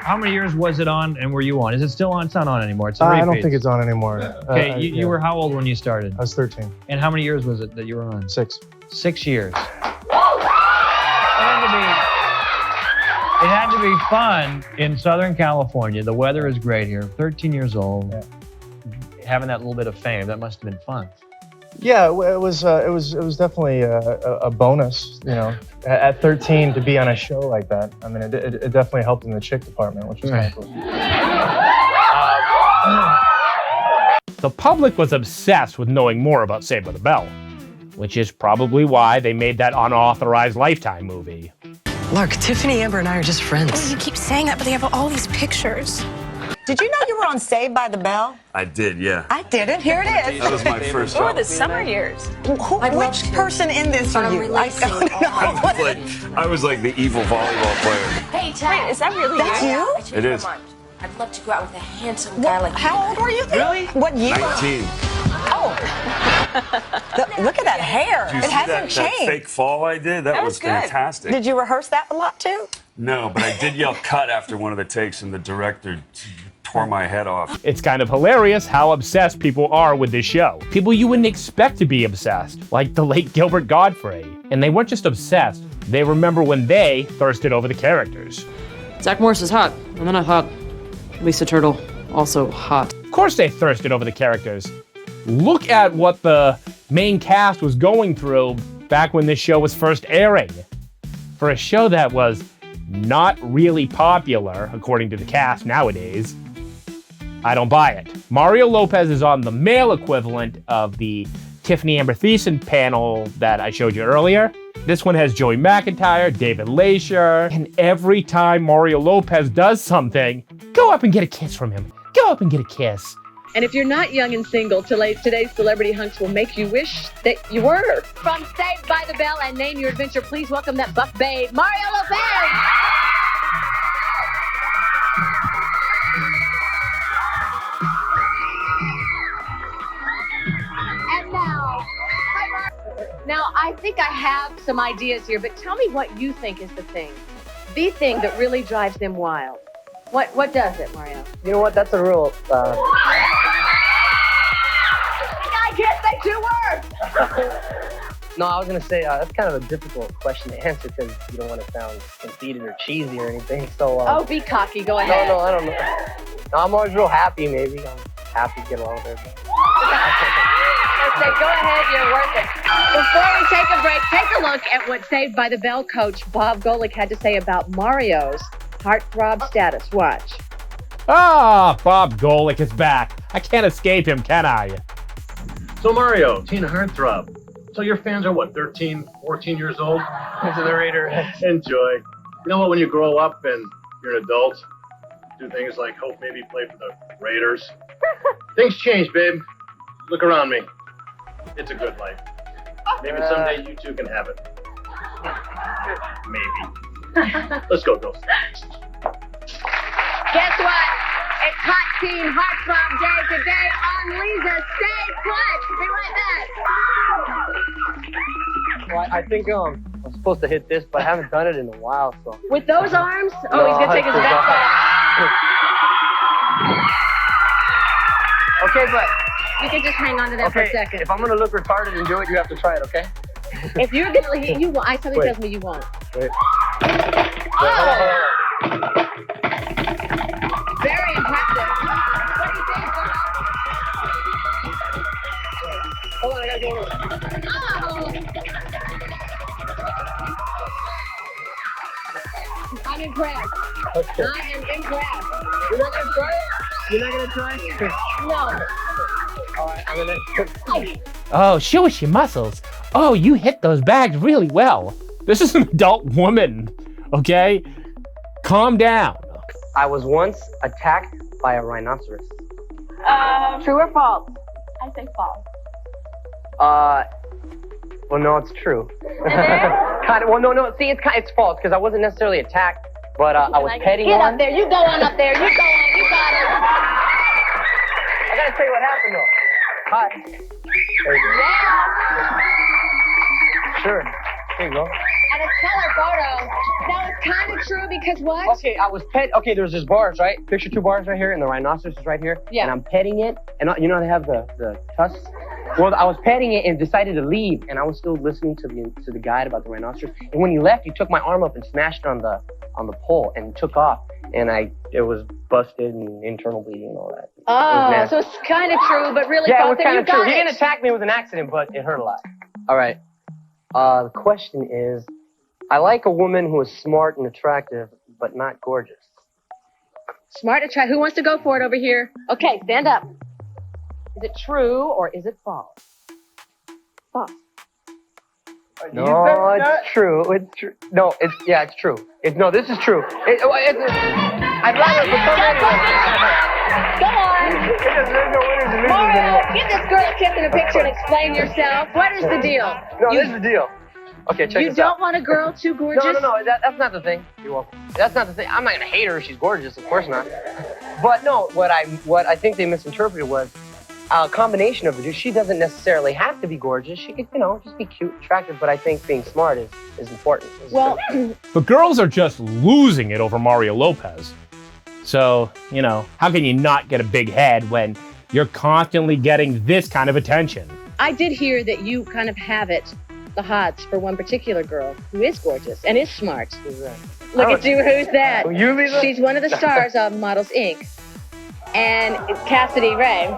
How many years was it on and were you on? Is it still on? It's not on anymore. It's a repeat. I don't think it's on anymore. Okay, you were how old when you started? I was 13. And how many years was it that you were on? 6. 6 years. It had to be fun in Southern California. The weather is great here. 13 years old. Yeah. Having that little bit of fame, that must have been fun. Yeah, it was definitely a bonus, at 13 to be on a show like that. I mean, it definitely helped in the chick department, which was kind of cool. The public was obsessed with knowing more about Saved by the Bell, which is probably why they made that unauthorized Lifetime movie. Lark, Tiffany, Amber, and I are just friends. Oh, you keep saying that, but they have all these pictures. Did you know you were on Saved by the Bell? I did, yeah. I didn't. Here it is. That was my first Or show. the summer years. Which person in this are you? I don't know. I was like the evil volleyball player. Hey, Wait, is that really That's you? It is. I'd love to go out with a handsome guy like you. How old were you then? Really? What year? 19. Oh. Look at that hair. Did you It see hasn't that changed. fake fall I did? That was good. fantastic. Did you rehearse that a lot too? No, but I did yell cut after one of the takes, and the director tore my head off. It's kind of hilarious how obsessed people are with this show. People you wouldn't expect to be obsessed, like the late Gilbert Gottfried. And they weren't just obsessed, they remember when they thirsted over the characters. Zach Morris is hot. I'm not hot. Lisa Turtle, also hot. Of course they thirsted over the characters. Look at what the main cast was going through back when this show was first airing. For a show that was not really popular, according to the cast nowadays, I don't buy it. Mario Lopez is on the male equivalent of the Tiffany Amber Thiessen panel that I showed you earlier. This one has Joey McIntyre, David Leisure, and every time Mario Lopez does something, go up and get a kiss from him. Go up and get a kiss. And if you're not young and single, today's celebrity hunks will make you wish that you were. From Saved by the Bell and Name Your Adventure, please welcome that buff babe, Mario Lopez! And now, I think I have some ideas here, but tell me what you think is the thing that really drives them wild. What does it, Mario? You know what? That's a real. I can't say 2 words. No, I was gonna say that's kind of a difficult question to answer because you don't want to sound conceited or cheesy or anything. So. Oh, be cocky. Go ahead. No, I don't know. No, I'm always real happy. Maybe I'm happy to get along with everybody. Okay, go ahead. You're worth it. Before we take a break, take a look at what Saved by the Bell coach Bob Golick had to say about Mario's heartthrob status. Watch. Ah, Bob Golick is back. I can't escape him, can I? So Mario, teen heartthrob. So your fans are what, 13, 14 years old? To the Raider. Enjoy. You know what, when you grow up and you're an adult, do things like hope maybe play for the Raiders. Things change, babe. Look around me. It's a good life. Maybe someday you two can have it. Maybe. Let's go, girls. Guess what? It's Hot Teen Heartthrob Day today on Lisa. Stay put. Be right back. Well, I think I'm supposed to hit this, but I haven't done it in a while, so. With those arms? Oh, No, he's gonna take his vest off. Okay, but. You can just hang on to that for a second. If I'm gonna look retarded and do it, you have to try it, okay? If you're gonna, you won't. Something Wait. tells me you won't. Wait. Oh! Very impressive. What do you think? Hold on, I gotta go over. Oh! I'm impressed. Okay. I am impressed. You're not gonna try it? You're not gonna try it? No. All right, I'm gonna. Oh, show us your muscles. Oh, you hit those bags really well. This is an adult woman, okay? Calm down. I was once attacked by a rhinoceros. True or false? I say false. Well, no, it's true. Kind of. Well, no. See, it's false because I wasn't necessarily attacked, but I was petting Get one. up there. You go on up there. You go on. You got it. I gotta tell you what happened though. Hi. There you go. Sure. There you go. And it's color photo. Now it's kind of true because what? Okay, I was Okay, there's just bars, right? Picture 2 bars right here, and the rhinoceros is right here. Yeah. And I'm petting it, and you know they have the tusks. Well, I was petting it and decided to leave, and I was still listening to the guide about the rhinoceros. And when he left, he took my arm up and smashed it on the pole and took off. And it was busted and internal bleeding and all that. Oh, so it's kind of true, but really yeah, it false. was That kind you of true. got He it. didn't attack me; it was an accident, but it hurt a lot. All right. The question is, I like a woman who is smart and attractive, but not gorgeous. Smart to try. Who wants to go for it over here? Okay, stand up. Is it true or is it false? False. No, it's true. It's true. No, it's it's true. This is true. I'd rather for some reason. Go on. Mario, give this girl a kiss in a picture and explain yourself. What is the deal? No, this is the deal. Okay, check You this out. don't want a girl too gorgeous? No. That's not the thing. You're welcome. That's not the thing. I'm not gonna hate her if she's gorgeous. Of course not. But no, what I think they misinterpreted was a combination of the two. She doesn't necessarily have to be gorgeous. She could, just be cute, attractive. But I think being smart is important. Well, But girls are just losing it over Mario Lopez. So, how can you not get a big head when you're constantly getting this kind of attention? I did hear that you kind of have the hots for one particular girl who is gorgeous and is smart. Who's that? Look at you, who's that? You, Lisa? She's one of the stars of Models Inc. And it's Cassidy Ray.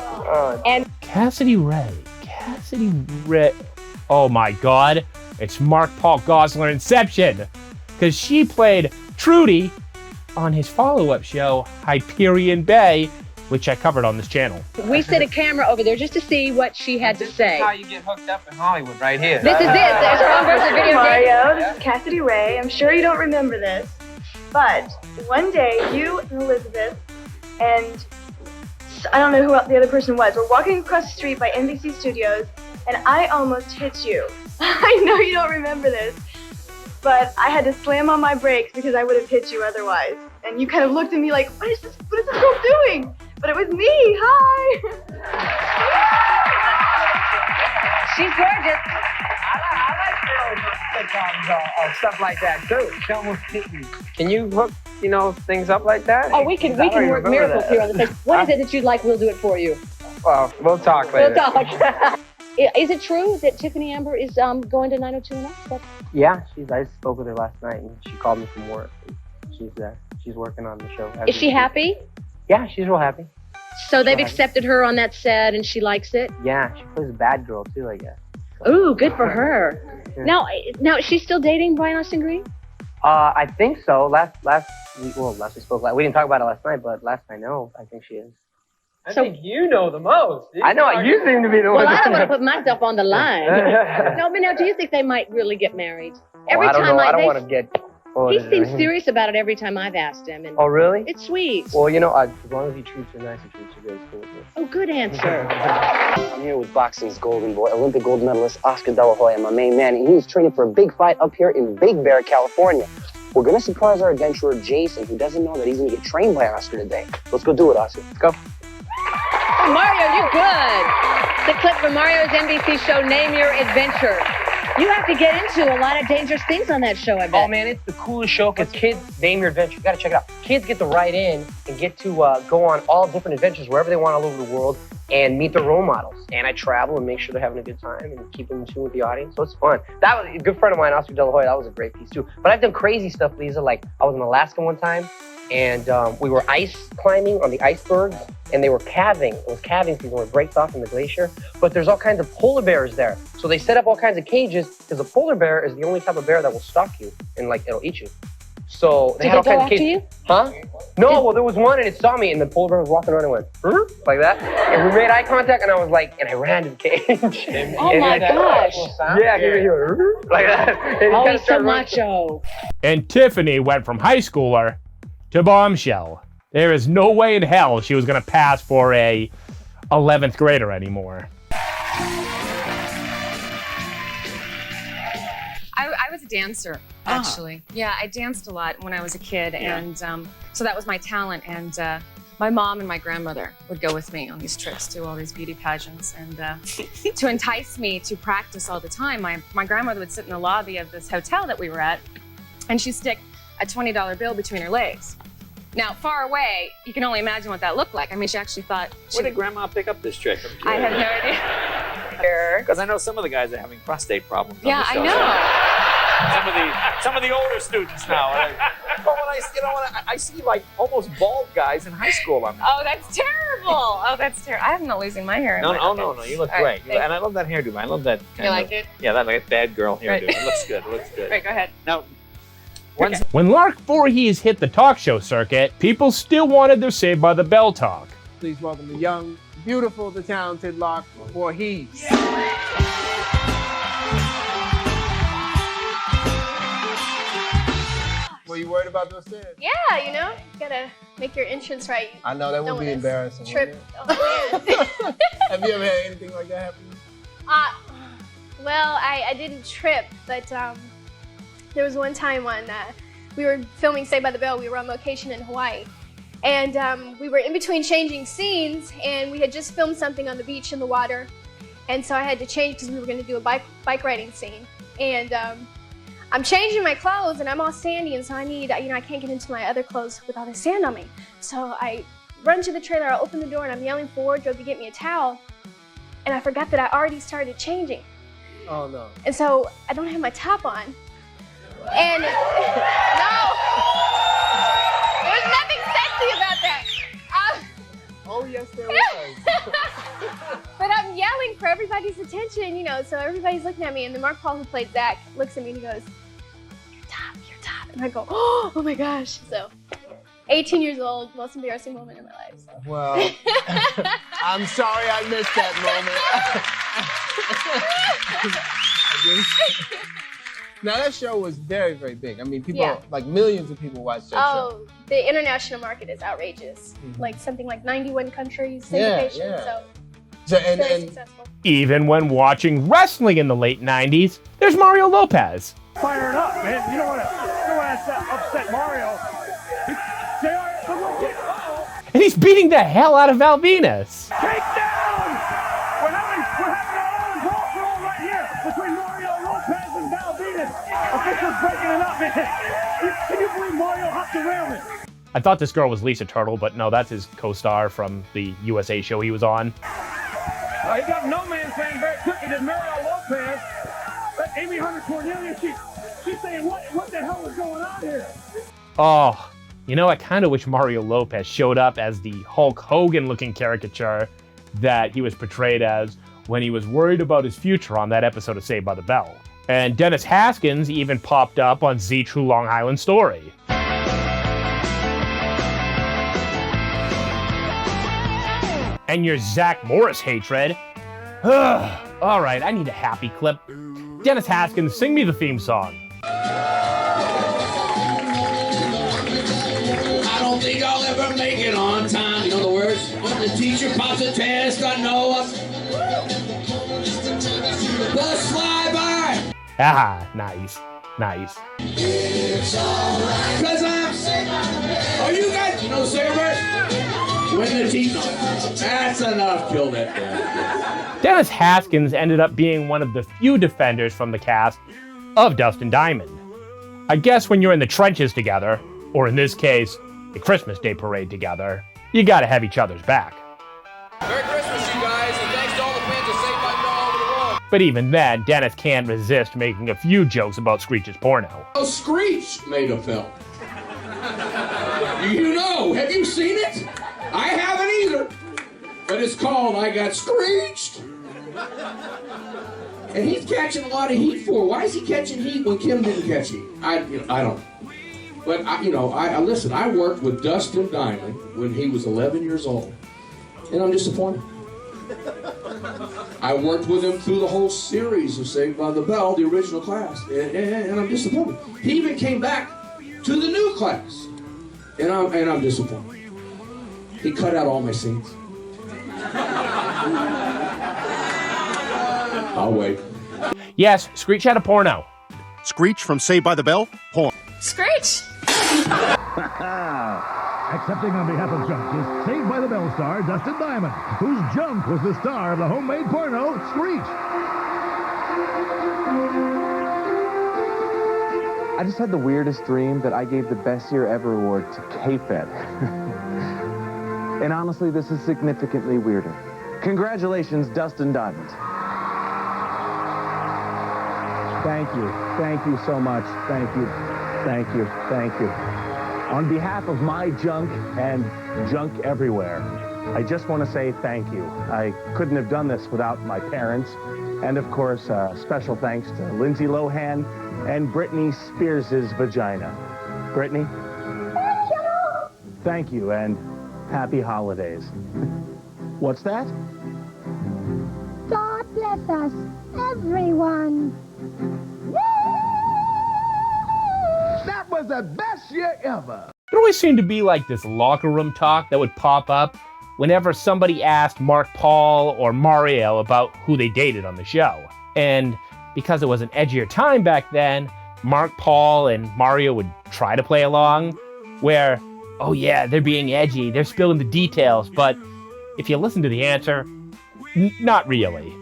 And Cassidy Ray. Oh my God. It's Mark Paul Gosselaar Inception. Because she played Trudy on his follow-up show, Hyperion Bay, which I covered on this channel. we set a camera over there just to see what she had to say. How you get hooked up in Hollywood, right here. This is it. There's her own version of video. Mario, this is Cassidy Ray. I'm sure you don't remember this, but one day you and Elizabeth and I don't know who the other person was. We're walking across the street by NBC Studios, and I almost hit you. I know you don't remember this, but I had to slam on my brakes because I would have hit you otherwise. And you kind of looked at me like, what is this girl doing? But it was me. Hi. She's gorgeous. I like stuff like that too. She almost hit me. Can you hook, things up like that? Oh, we can work miracles here on the thing. What is it that you'd like? We'll do it for you. Well, we'll talk later. We'll talk. Is it true that Tiffany Amber is going to 90210? Yeah, I spoke with her last night, and she called me from work. She's there. She's working on the show. Is she happy? Yeah, she's real happy. So they've accepted her on that set, and she likes it? Yeah, she plays a bad girl too, I guess. Ooh, good for her. Now, is she still dating Brian Austin Green? I think so. Last we spoke. We didn't talk about it last night, but last I know, I think she is. I think you know the most. I know you seem to be the one. Well, I don't want to put myself on the line. No, but now, do you think they might really get married? I don't want to get. He seems serious about it every time I've asked him. And oh, really? It's sweet. Well, as long as he treats her nice, he treats her good. Cool. Oh, good answer. I'm here with boxing's golden boy, Olympic gold medalist Oscar De La Hoya, my main man, and he's training for a big fight up here in Big Bear, California. We're going to surprise our adventurer, Jason, who doesn't know that he's going to get trained by Oscar today. Let's go do it, Oscar. Let's go. Oh, Mario, you're good. The clip from Mario's NBC show, Name Your Adventure. You have to get into a lot of dangerous things on that show, I bet. Oh, man, it's the coolest show because kids name your adventure. You got to check it out. Kids get to write in and get to go on all different adventures wherever they want all over the world and meet their role models. And I travel and make sure they're having a good time and keep them in tune with the audience. So it's fun. That was a good friend of mine, Oscar De La Hoya. That was a great piece, too. But I've done crazy stuff, Lisa. Like, I was in Alaska one time, and we were ice climbing on the icebergs, and they were calving. It was calving season where it breaks off in the glacier. But there's all kinds of polar bears there. So they set up all kinds of cages because a polar bear is the only type of bear that will stalk you and, it'll eat you. So they had all kinds of cages. Huh? No, well, there was one, and it saw me, and the polar bear was walking around and went, like that. And we made eye contact, and I was like, and I ran to the cage. Oh, my gosh. Yeah, like that. Oh, he's so macho. And Tiffany went from high schooler to bombshell. There is no way in hell she was going to pass for a 11th grader anymore. I was a dancer, actually. Yeah, I danced a lot when I was a kid, and so that was my talent. And my mom and my grandmother would go with me on these trips to all these beauty pageants. And to entice me to practice all the time, my grandmother would sit in the lobby of this hotel that we were at, and she'd stick a $20 bill between her legs. Now, far away, you can only imagine what that looked like. I mean, she actually thought... Where did Grandma pick up this trick? I have no idea. Because I know some of the guys are having prostate problems. Yeah, I know. Some of the older students now. But when I see like almost bald guys in high school. Oh, that's terrible. I'm not losing my hair. No. You look great. And I love that hairdo. I love that kind You like it? Yeah, that like bad girl hairdo. Right. It looks good. Right, go ahead. Now, when Lark Voorhees hit the talk show circuit, people still wanted their Saved by the Bell talk. Please welcome the young, beautiful, the talented Lark Voorhees. Were you worried about those stairs? Yeah, you know, you gotta make your entrance right. I know, that would be embarrassing. Trip. Oh, man. Have you ever had anything like that happen? Well, I didn't trip, but there was one time when we were filming Saved by the Bell. We were on location in Hawaii. And we were in between changing scenes, and we had just filmed something on the beach in the water. And so I had to change because we were going to do a bike riding scene. And I'm changing my clothes, and I'm all sandy, and so I need, I can't get into my other clothes with all the sand on me. So I run to the trailer, I open the door, and I'm yelling for wardrobe to get me a towel. And I forgot that I already started changing. Oh, no. And so I don't have my top on. And no, there's nothing sexy about that. Oh, yes, there was. But I'm yelling for everybody's attention, so everybody's looking at me. And then Mark Paul, who played Zach, looks at me and he goes, You're top. And I go, oh my gosh. So 18 years old, most embarrassing moment in my life. So. Well, I'm sorry I missed that moment. Now, that show was very, very big. I mean, people, like millions of people watched that show. Oh, the international market is outrageous. Like something like 91 countries, syndication. So very successful. Even when watching wrestling in the late 90s, there's Mario Lopez. Firing up, man. You don't want to upset Mario. And he's beating the hell out of Val Venus. Take down! We're having our own brawl right here between Mario Lopez and Val Venus. Officials breaking it up, man. Can you believe Mario hopped the railing? I thought this girl was Lisa Turtle, but no, that's his co-star from the USA show he was on. He got no man saying very quickly that Mario Lopez, that Amy Hunter Cornelius, she's saying, what the hell is going on here? Oh, I kind of wish Mario Lopez showed up as the Hulk Hogan-looking caricature that he was portrayed as when he was worried about his future on that episode of Saved by the Bell. And Dennis Haskins even popped up on Z True Long Island Story. And your Zach Morris hatred. All right, I need a happy clip. Dennis Haskins, sing me the theme song. I don't think I'll ever make it on time. You know the words? When the teacher pops a test, I know bus fly by. Ah, nice. It's alright. 'Cause are you guys, the saber? When the teacher, that's enough, kill that guy. Dennis Haskins ended up being one of the few defenders from the cast of Dustin Diamond. I guess when you're in the trenches together, or in this case, the Christmas Day parade together, you gotta have each other's back. Merry Christmas, you guys, and thanks to all the fans of Saved by the Bell all over the world. But even then, Dennis can't resist making a few jokes about Screech's porno. Oh, Screech made a film. Have you seen it? I haven't either. But it's called I Got Screeched. And he's catching a lot of heat for. Why is he catching heat when Kim didn't catch heat? I don't. But I listen. I worked with Dustin Diamond when he was 11 years old, and I'm disappointed. I worked with him through the whole series of Saved by the Bell, the original class, and I'm disappointed. He even came back to the new class, and I'm disappointed. He cut out all my scenes. I'll wait. Yes, Screech had a porno. Screech from Saved by the Bell, porn. Screech! Accepting on behalf of Junk is Saved by the Bell star Dustin Diamond, whose Junk was the star of the homemade porno, Screech. I just had the weirdest dream that I gave the Best Year Ever award to K-Fed. And honestly, this is significantly weirder. Congratulations, Dustin Diamond. Thank you so much. Thank you. On behalf of my Junk and Junk everywhere, I just want to say thank you. I couldn't have done this without my parents. And of course, special thanks to Lindsay Lohan and Britney Spears' vagina. Britney? Thank you, and happy holidays. What's that? God bless us, everyone. That was was the best year ever. There always seemed to be like this locker room talk that would pop up whenever somebody asked Mark Paul or Mario about who they dated on the show. And because it was an edgier time back then, Mark Paul and Mario would try to play along, where, oh yeah, they're being edgy, they're spilling the details, but if you listen to the answer, not really.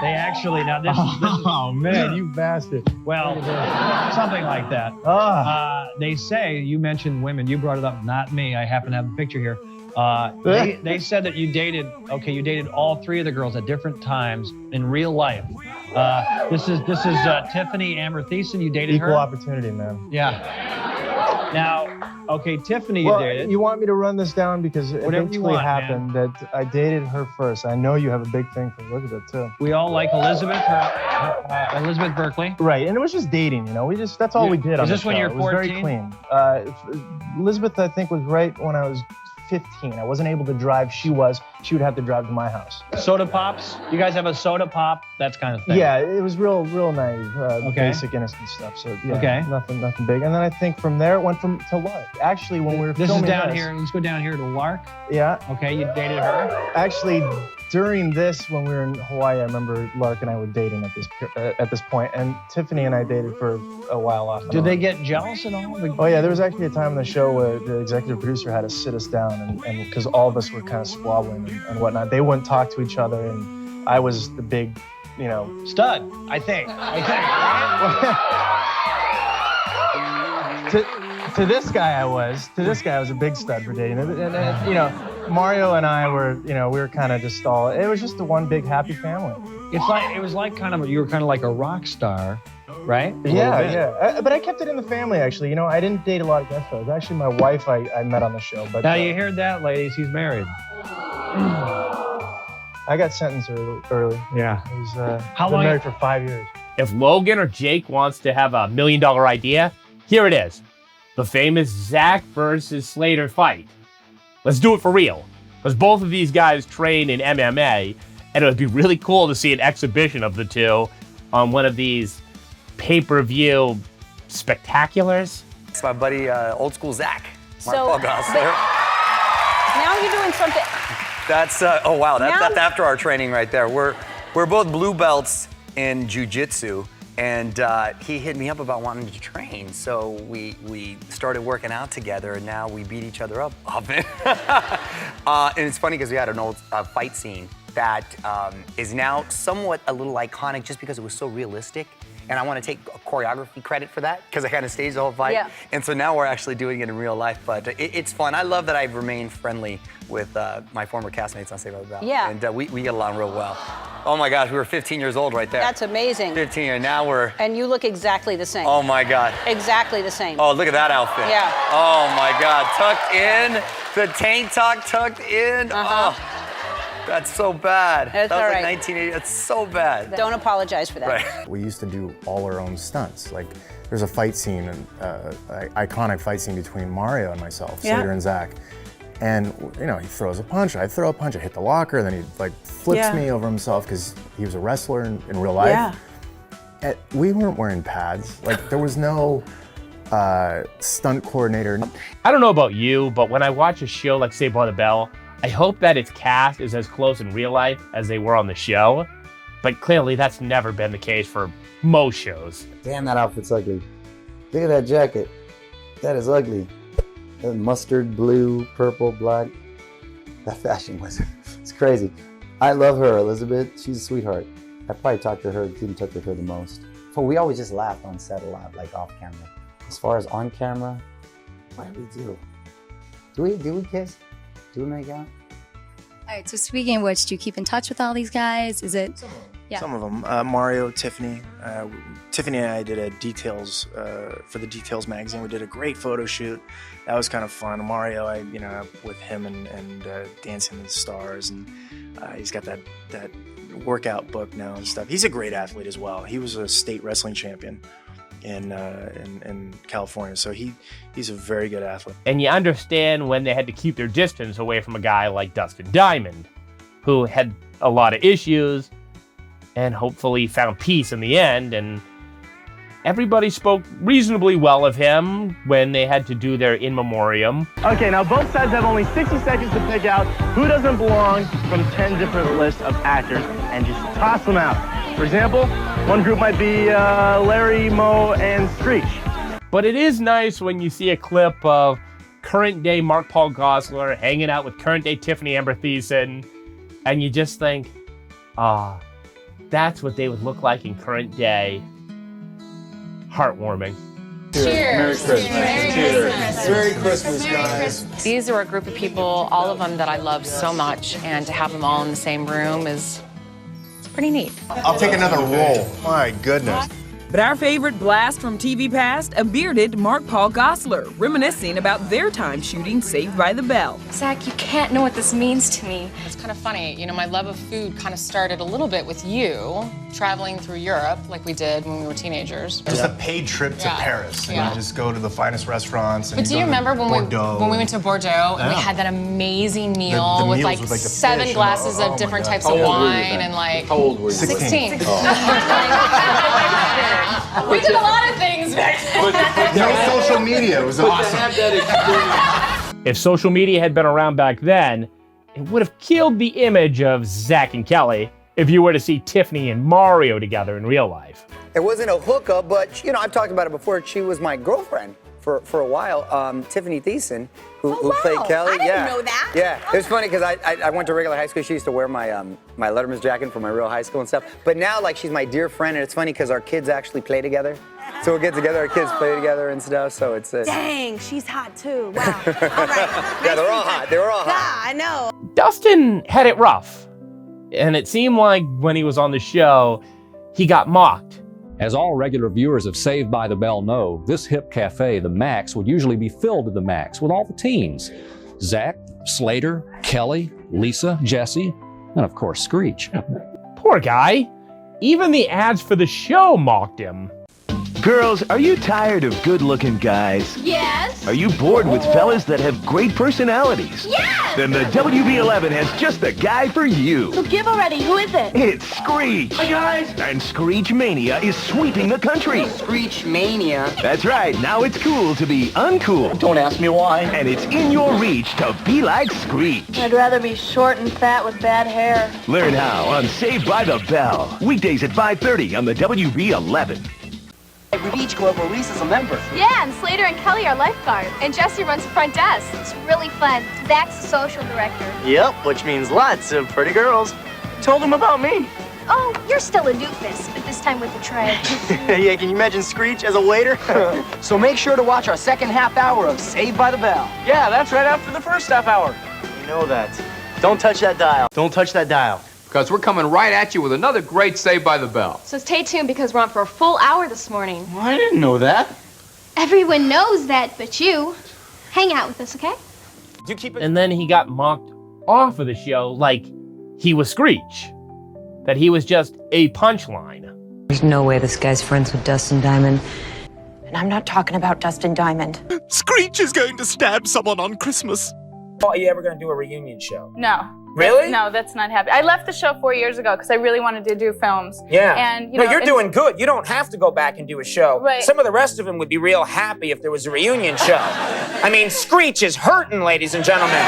They actually, now this is Oh, man, you bastard. well, something like that. They say, you mentioned women, you brought it up, not me, I happen to have a picture here. They said that you dated all three of the girls at different times in real life. This is Tiffany Amber Thiessen, you dated her? Equal opportunity, man. Yeah. Now, okay, Tiffany you dated. You want me to run this down because it Whatever you eventually want, happened that I dated her first. I know you have a big thing for Elizabeth, too. We all like Elizabeth, Elizabeth Berkley. Right, and it was just dating, you know. That's all we did on the show. Is this when you were 14? It was very clean. Elizabeth, I think, was right when I was 15. I wasn't able to drive. She would have to drive to my house. Soda pops? You guys have a soda pop? That's kind of thing. Yeah, it was real naive, basic innocent stuff. So yeah, nothing big. And then I think from there it went to Lark. Actually, when we were this filming is down here. Let's go down here to Lark. Yeah. Okay, you dated her. Actually, during this, when we were in Hawaii, I remember Lark and I were dating at this point, and Tiffany and I dated for a while off. Did they get jealous at all? Oh yeah, there was actually a time in the show where the executive producer had to sit us down, and because all of us were kind of squabbling and whatnot, they wouldn't talk to each other, and I was the big, stud. I think. To this guy, I was a big stud for dating, and Mario and I were, we were kind of just all. It was just the one big happy family. You were kind of like a rock star, right? Yeah. But I kept it in the family, actually. I didn't date a lot of guest stars. Actually, my wife I met on the show. But now you heard that, ladies. He's married. I got sentenced early. Yeah. I was been married for 5 years. If Logan or Jake wants to have $1 million idea, here it is. The famous Zach versus Slater fight. Let's do it for real. Because both of these guys train in MMA, and it would be really cool to see an exhibition of the two on one of these pay-per-view spectaculars. It's my buddy, old school Zach. So, now you're doing something. That's oh wow, that's after our training right there. We're both blue belts in jiu-jitsu, and he hit me up about wanting to train. So we started working out together, and now we beat each other up often. And it's funny because we had an old fight scene that is now somewhat a little iconic just because it was so realistic. And I want to take choreography credit for that because I kind of staged the whole fight. Yeah. And so now we're actually doing it in real life, but it's fun. I love that I've remained friendly with my former castmates on Saved by the Bell. Yeah. And we get along real well. Oh my gosh, we were 15 years old right there. That's amazing. 15, and now we're... And you look exactly the same. Oh my God. Exactly the same. Oh, look at that outfit. Yeah. Oh my God, tucked in, the tank top tucked in. Uh-huh. Oh. That's so bad. That's that was all like right. 1980. That's so bad. Don't apologize for that. Right. We used to do all our own stunts. Like, there's a fight scene, iconic fight scene between Mario and myself, Slater and Zach. And, he throws a punch, I throw a punch, I hit the locker, then he flips me over himself because he was a wrestler in real life. Yeah. And we weren't wearing pads. Like, there was no stunt coordinator. I don't know about you, but when I watch a show like Saved by the Bell, I hope that its cast is as close in real life as they were on the show, but clearly that's never been the case for most shows. Damn, that outfit's ugly. Look at that jacket. That is ugly. That mustard, blue, purple, black. That fashion was, it's crazy. I love her, Elizabeth. She's a sweetheart. I probably talked to her, didn't talk to her the most. So we always just laugh on set a lot, like off camera. As far as on camera, what do we do? Do we kiss? Do we make out? All right, so speaking of which, do you keep in touch with all these guys? Is it? Some of them. Mario, Tiffany. Tiffany and I did a Details, for the Details magazine. We did a great photo shoot. That was kind of fun. Mario, with him and Dancing with the Stars, and he's got that workout book now and stuff. He's a great athlete as well. He was a state wrestling champion in California, so he's a very good athlete. And you understand when they had to keep their distance away from a guy like Dustin Diamond, who had a lot of issues and hopefully found peace in the end. And everybody spoke reasonably well of him when they had to do their in memoriam. Okay, now both sides have only 60 seconds to pick out who doesn't belong from 10 different lists of actors and just toss them out. For example, one group might be Larry, Moe, and Screech. But it is nice when you see a clip of current day Mark Paul Gosselaar hanging out with current day Tiffany Amber Thiessen, and you just think, that's what they would look like in current day. Heartwarming. Cheers. Merry Christmas. Cheers. Merry Christmas, guys. These are a group of people, all of them that I love so much, and to have them all in the same room is pretty neat. I'll take another roll. My goodness. But our favorite blast from TV past, a bearded Mark Paul Gosselaar, reminiscing about their time shooting Saved by the Bell. Zach, you can't know what this means to me. It's kind of funny, you know, my love of food kind of started a little bit with you, traveling through Europe like we did when we were teenagers. Just a paid trip to Paris, and you just go to the finest restaurants. And But do you remember when we went to Bordeaux and we Yeah. had that amazing meal The with meals like with, like, the 7 fish glasses and of different types How of old were you wine then? and like... How old were you? 16. 16. We did a lot of things back then. No social media. It was awesome. If social media had been around back then, it would have killed the image of Zach and Kelly if you were to see Tiffany and Mario together in real life. It wasn't a hookup, but you know, I've talked about it before. She was my girlfriend for a while. Tiffany Thiessen, who played Kelly. I didn't know that. Yeah, it was funny because I went to regular high school. She used to wear my my Letterman's jacket from my real high school and stuff. But now, like, she's my dear friend, and it's funny because our kids actually play together. So we get together, our kids play together and stuff. So it's Dang, she's hot too. Wow. All right. yeah, they're all hot. They were all hot. Yeah, I know. Dustin had it rough, and it seemed like when he was on the show, he got mocked. As all regular viewers of Saved by the Bell know, this hip cafe, the Max, would usually be filled to the max with all the teens. Zach, Slater, Kelly, Lisa, Jesse, and of course Screech. Poor guy. Even the ads for the show mocked him. Girls, are you tired of good-looking guys? Yes. Are you bored with fellas that have great personalities? Yes. Then the WB11 has just the guy for you. So give already. Who is it? It's Screech. Hi, guys. And Screech Mania is sweeping the country. Screech Mania? That's right. Now it's cool to be uncool. Don't ask me why. And it's in your reach to be like Screech. I'd rather be short and fat with bad hair. Learn how on Saved by the Bell. Weekdays at 5:30 on the WB11. We each go over Lisa's a member. Yeah, and Slater and Kelly are lifeguards. And Jesse runs the front desk. It's really fun. Zach's the social director. Yep, which means lots of pretty girls. Told them about me. Oh, you're still a doofus, but this time with a tray. Yeah, can you imagine Screech as a waiter? So make sure to watch our second half hour of Saved by the Bell. Yeah, that's right after the first half hour. You know that. Don't touch that dial. Don't touch that dial. Because we're coming right at you with another great Saved by the Bell. So stay tuned because we're on for a full hour this morning. Well, I didn't know that. Everyone knows that but you. Hang out with us, okay? And then he got mocked off of the show like he was Screech. That he was just a punchline. There's no way this guy's friends with Dustin Diamond. And I'm not talking about Dustin Diamond. Screech is going to stab someone on Christmas. Are you ever going to do a reunion show? No. Really? No, that's not happening. I left the show 4 years ago because I really wanted to do films. Yeah. And you no, know, you're doing good. You don't have to go back and do a show. Right. Some of the rest of them would be real happy if there was a reunion show. I mean, Screech is hurting, ladies and gentlemen.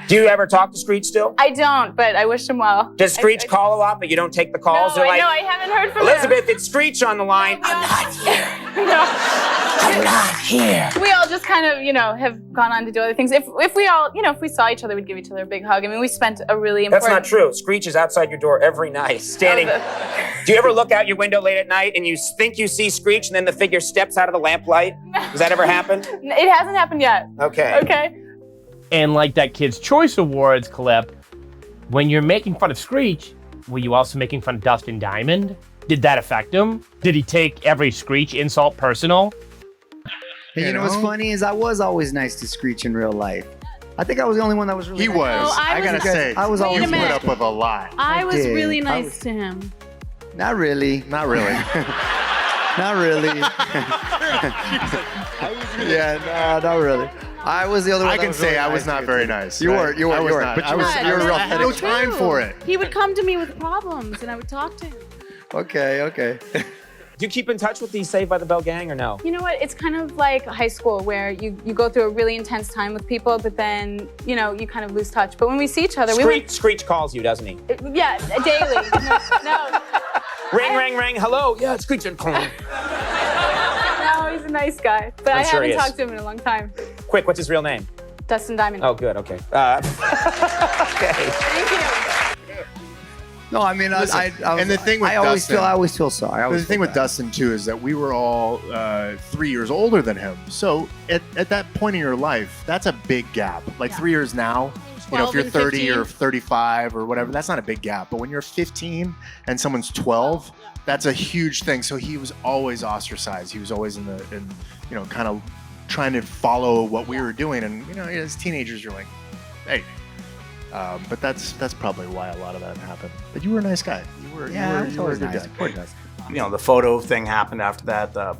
Do you ever talk to Screech still? I don't, but I wish him well. Does Screech call a lot, but you don't take the calls? No, They're like, I haven't heard from Elizabeth, it's Screech on the line. I'm not here. I'm not here. We all just kind of, have gone on to do other things. If we all, if we saw each other, we'd give each other a big hug. I mean, we spent a really important... That's not true. Screech is outside your door every night, standing... Do you ever look out your window late at night and you think you see Screech and then the figure steps out of the lamplight? Does that ever happen? It hasn't happened yet. Okay. Okay. And like that Kids' Choice Awards clip, when you're making fun of Screech, were you also making fun of Dustin Diamond? Did that affect him? Did he take every Screech insult personal? Hey, you know what's funny is I was always nice to Screech in real life. I think I was the only one that was really He nice. was. Oh, I gotta say, I was always you put up with a lot. I was did. really nice to him. Not really. Not really. Not really. Yeah, no, not really. I was the other one. I can say I was not very nice. You were. But you were. I had no time for it. He would come to me with problems, and I would talk to him. Okay. Do you keep in touch with the Saved by the Bell gang or no? You know what? It's kind of like high school where you go through a really intense time with people, but then, you know, you kind of lose touch. But when we see each other, Screech calls you, doesn't he? Yeah, daily. No. Ring, ring. Hello. Yeah, it's Screech. No, he's a nice guy. But I haven't talked to him in a long time. Quick, what's his real name? Dustin Diamond. Oh, good. Okay. Thank you. No, I mean, and the thing with I always Dustin, feel sorry. The thing with Dustin too is that we were all 3 years older than him. So at that point in your life, that's a big gap. Like 3 years now, you know, if you're 30 or 35 or whatever, that's not a big gap. But when you're 15 and someone's 12, that's a huge thing. So he was always ostracized. He was always in you know, kind of trying to follow what we were doing. And you know, as teenagers, you're like, hey. But that's probably why a lot of that happened. But you were a nice guy. You were a good guy. Poor Dustin. You know, the photo thing happened after that, the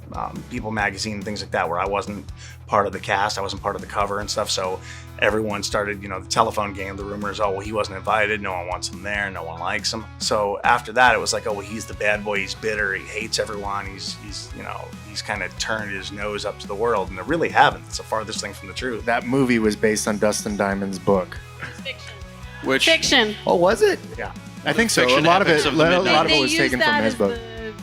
People magazine and things like that, where I wasn't part of the cast, I wasn't part of the cover and stuff, so everyone started, you know, the telephone game, the rumors, oh, well, he wasn't invited, no one wants him there, no one likes him. So after that, it was like, oh, well, he's the bad boy, he's bitter, he hates everyone, he's you know, he's kind of turned his nose up to the world, and they really haven't. It's the farthest thing from the truth. That movie was based on Dustin Diamond's book. Which fiction? Oh, was it? Yeah, I think so. A lot of it was taken from his book.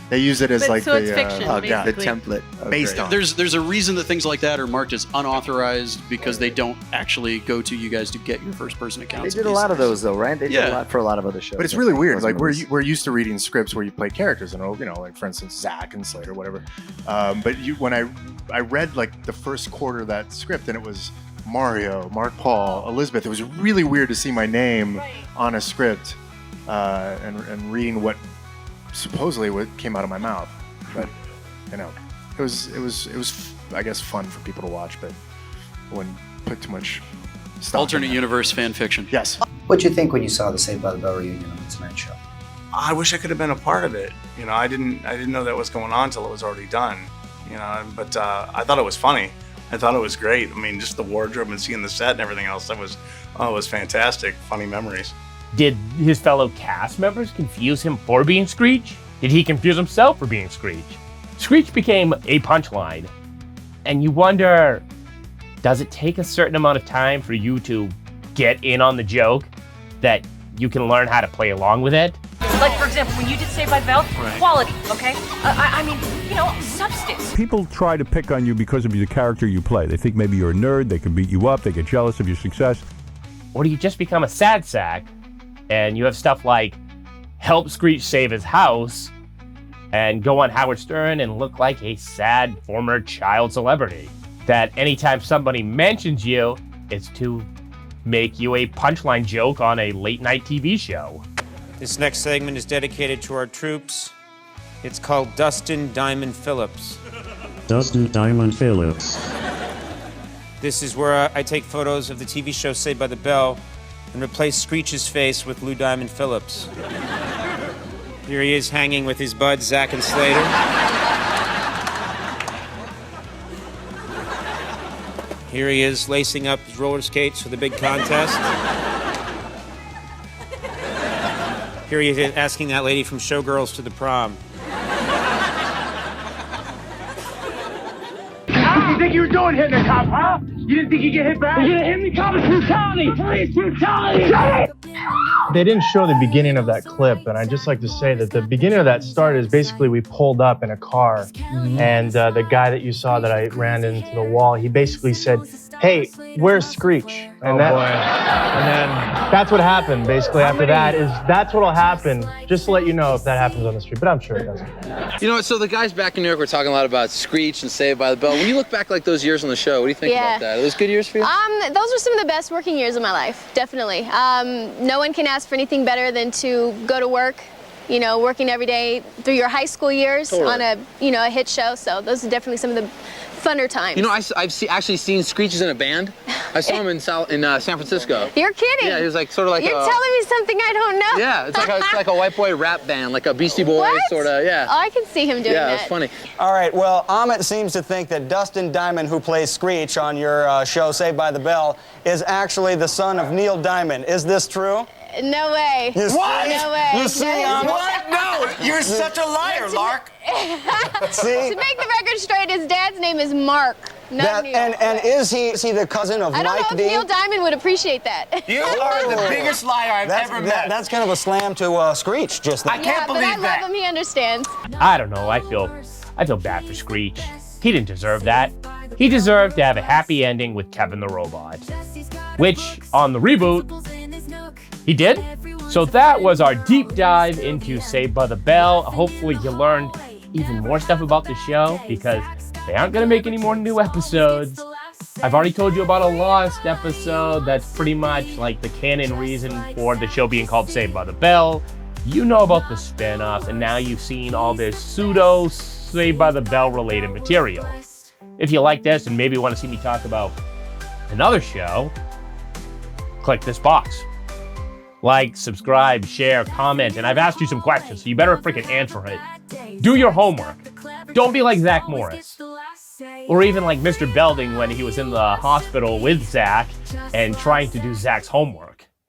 They use it as like so it's fiction, the template based on. There's a reason that things like that are marked as unauthorized because they don't actually go to you guys to get your first person accounts. They did a lot of those though, right? They did a lot for a lot of other shows. But it's really weird. Like we're used to reading scripts where you play characters, and you know, like for instance, Zach and Slater, whatever. But when I read like the first quarter of that script, and it was Mario, Mark Paul, Elizabeth. It was really weird to see my name on a script and reading what supposedly what came out of my mouth. But you know, it was I guess fun for people to watch, but I wouldn't put too much stock. Alternate universe fan fiction. Yes. What'd you think when you saw the Saved by the Bell reunion on the Tonight Show? I wish I could have been a part of it. You know, I didn't know that was going on until it was already done. You know, but I thought it was funny. I thought it was great. I mean, just the wardrobe and seeing the set and everything else, it was fantastic. Funny memories. Did his fellow cast members confuse him for being Screech? Did he confuse himself for being Screech? Screech became a punchline, and you wonder, does it take a certain amount of time for you to get in on the joke that you can learn how to play along with it? Like, for example, when you did Saved by the Bell, quality, okay? I mean, you know, substance. People try to pick on you because of the character you play. They think maybe you're a nerd, they can beat you up, they get jealous of your success. Or do you just become a sad sack and you have stuff like help Screech save his house and go on Howard Stern and look like a sad former child celebrity? That anytime somebody mentions you, it's to make you a punchline joke on a late night TV show. This next segment is dedicated to our troops. It's called Dustin Diamond Phillips. Dustin Diamond Phillips. This is where I take photos of the TV show Saved by the Bell and replace Screech's face with Lou Diamond Phillips. Here he is hanging with his buds, Zach and Slater. Here he is lacing up his roller skates for the big contest. Here he is asking that lady from Showgirls to the prom. What do you think you were doing hitting the cop, huh? You didn't think you'd get hit back? You're gonna hit me, cop, it's brutality! Police brutality! They didn't show the beginning of that clip, and I'd just like to say that the beginning of that start is basically we pulled up in a car, and the guy that you saw that I ran into the wall, he basically said, "Hey, where's Screech?" And and then that's what happened. Basically, after that that's what'll happen. Just to let you know if that happens on the street, but I'm sure it doesn't. You know, so the guys back in New York were talking a lot about Screech and Saved by the Bell. When you look back like those years on the show, what do you think about that? Are those good years for you? Those were some of the best working years of my life, definitely. No one can ask for anything better than to go to work, you know, working every day through your high school years on a hit show. So those are definitely some of the funner times. You know, I've actually seen Screeches in a band. I saw him in San Francisco. You're kidding? Yeah, he was like sort of like You're telling me something I don't know. Yeah, it's like a white boy rap band, like a Beastie Boys sort of. Yeah. Oh, I can see him doing that. Yeah, it's funny. All right, well, Amit seems to think that Dustin Diamond, who plays Screech on your show Saved by the Bell, is actually the son of Neil Diamond. Is this true? No way. You see? No way. You see, That is- what? No. Oh, you're such a liar, Lark. See? To make the record straight, his dad's name is Mark, not Neil. And is he the cousin of I don't Mike know D? if Neil Diamond would appreciate that. You are the biggest liar I've ever met. That's kind of a slam to Screech, just then. I can't believe that. But I love him, he understands. I don't know, I feel bad for Screech. He didn't deserve that. He deserved to have a happy ending with Kevin the Robot, which on the reboot, he did. So that was our deep dive into Saved by the Bell. Hopefully you learned even more stuff about the show because they aren't gonna make any more new episodes. I've already told you about a lost episode that's pretty much like the canon reason for the show being called Saved by the Bell. You know about the spin-offs, and now you've seen all this pseudo Saved by the Bell related material. If you like this and maybe want to see me talk about another show, click this box. Like, subscribe, share, comment, and I've asked you some questions, so you better freaking answer it. Do your homework. Don't be like Zach Morris. Or even like Mr. Belding when he was in the hospital with Zach and trying to do Zach's homework.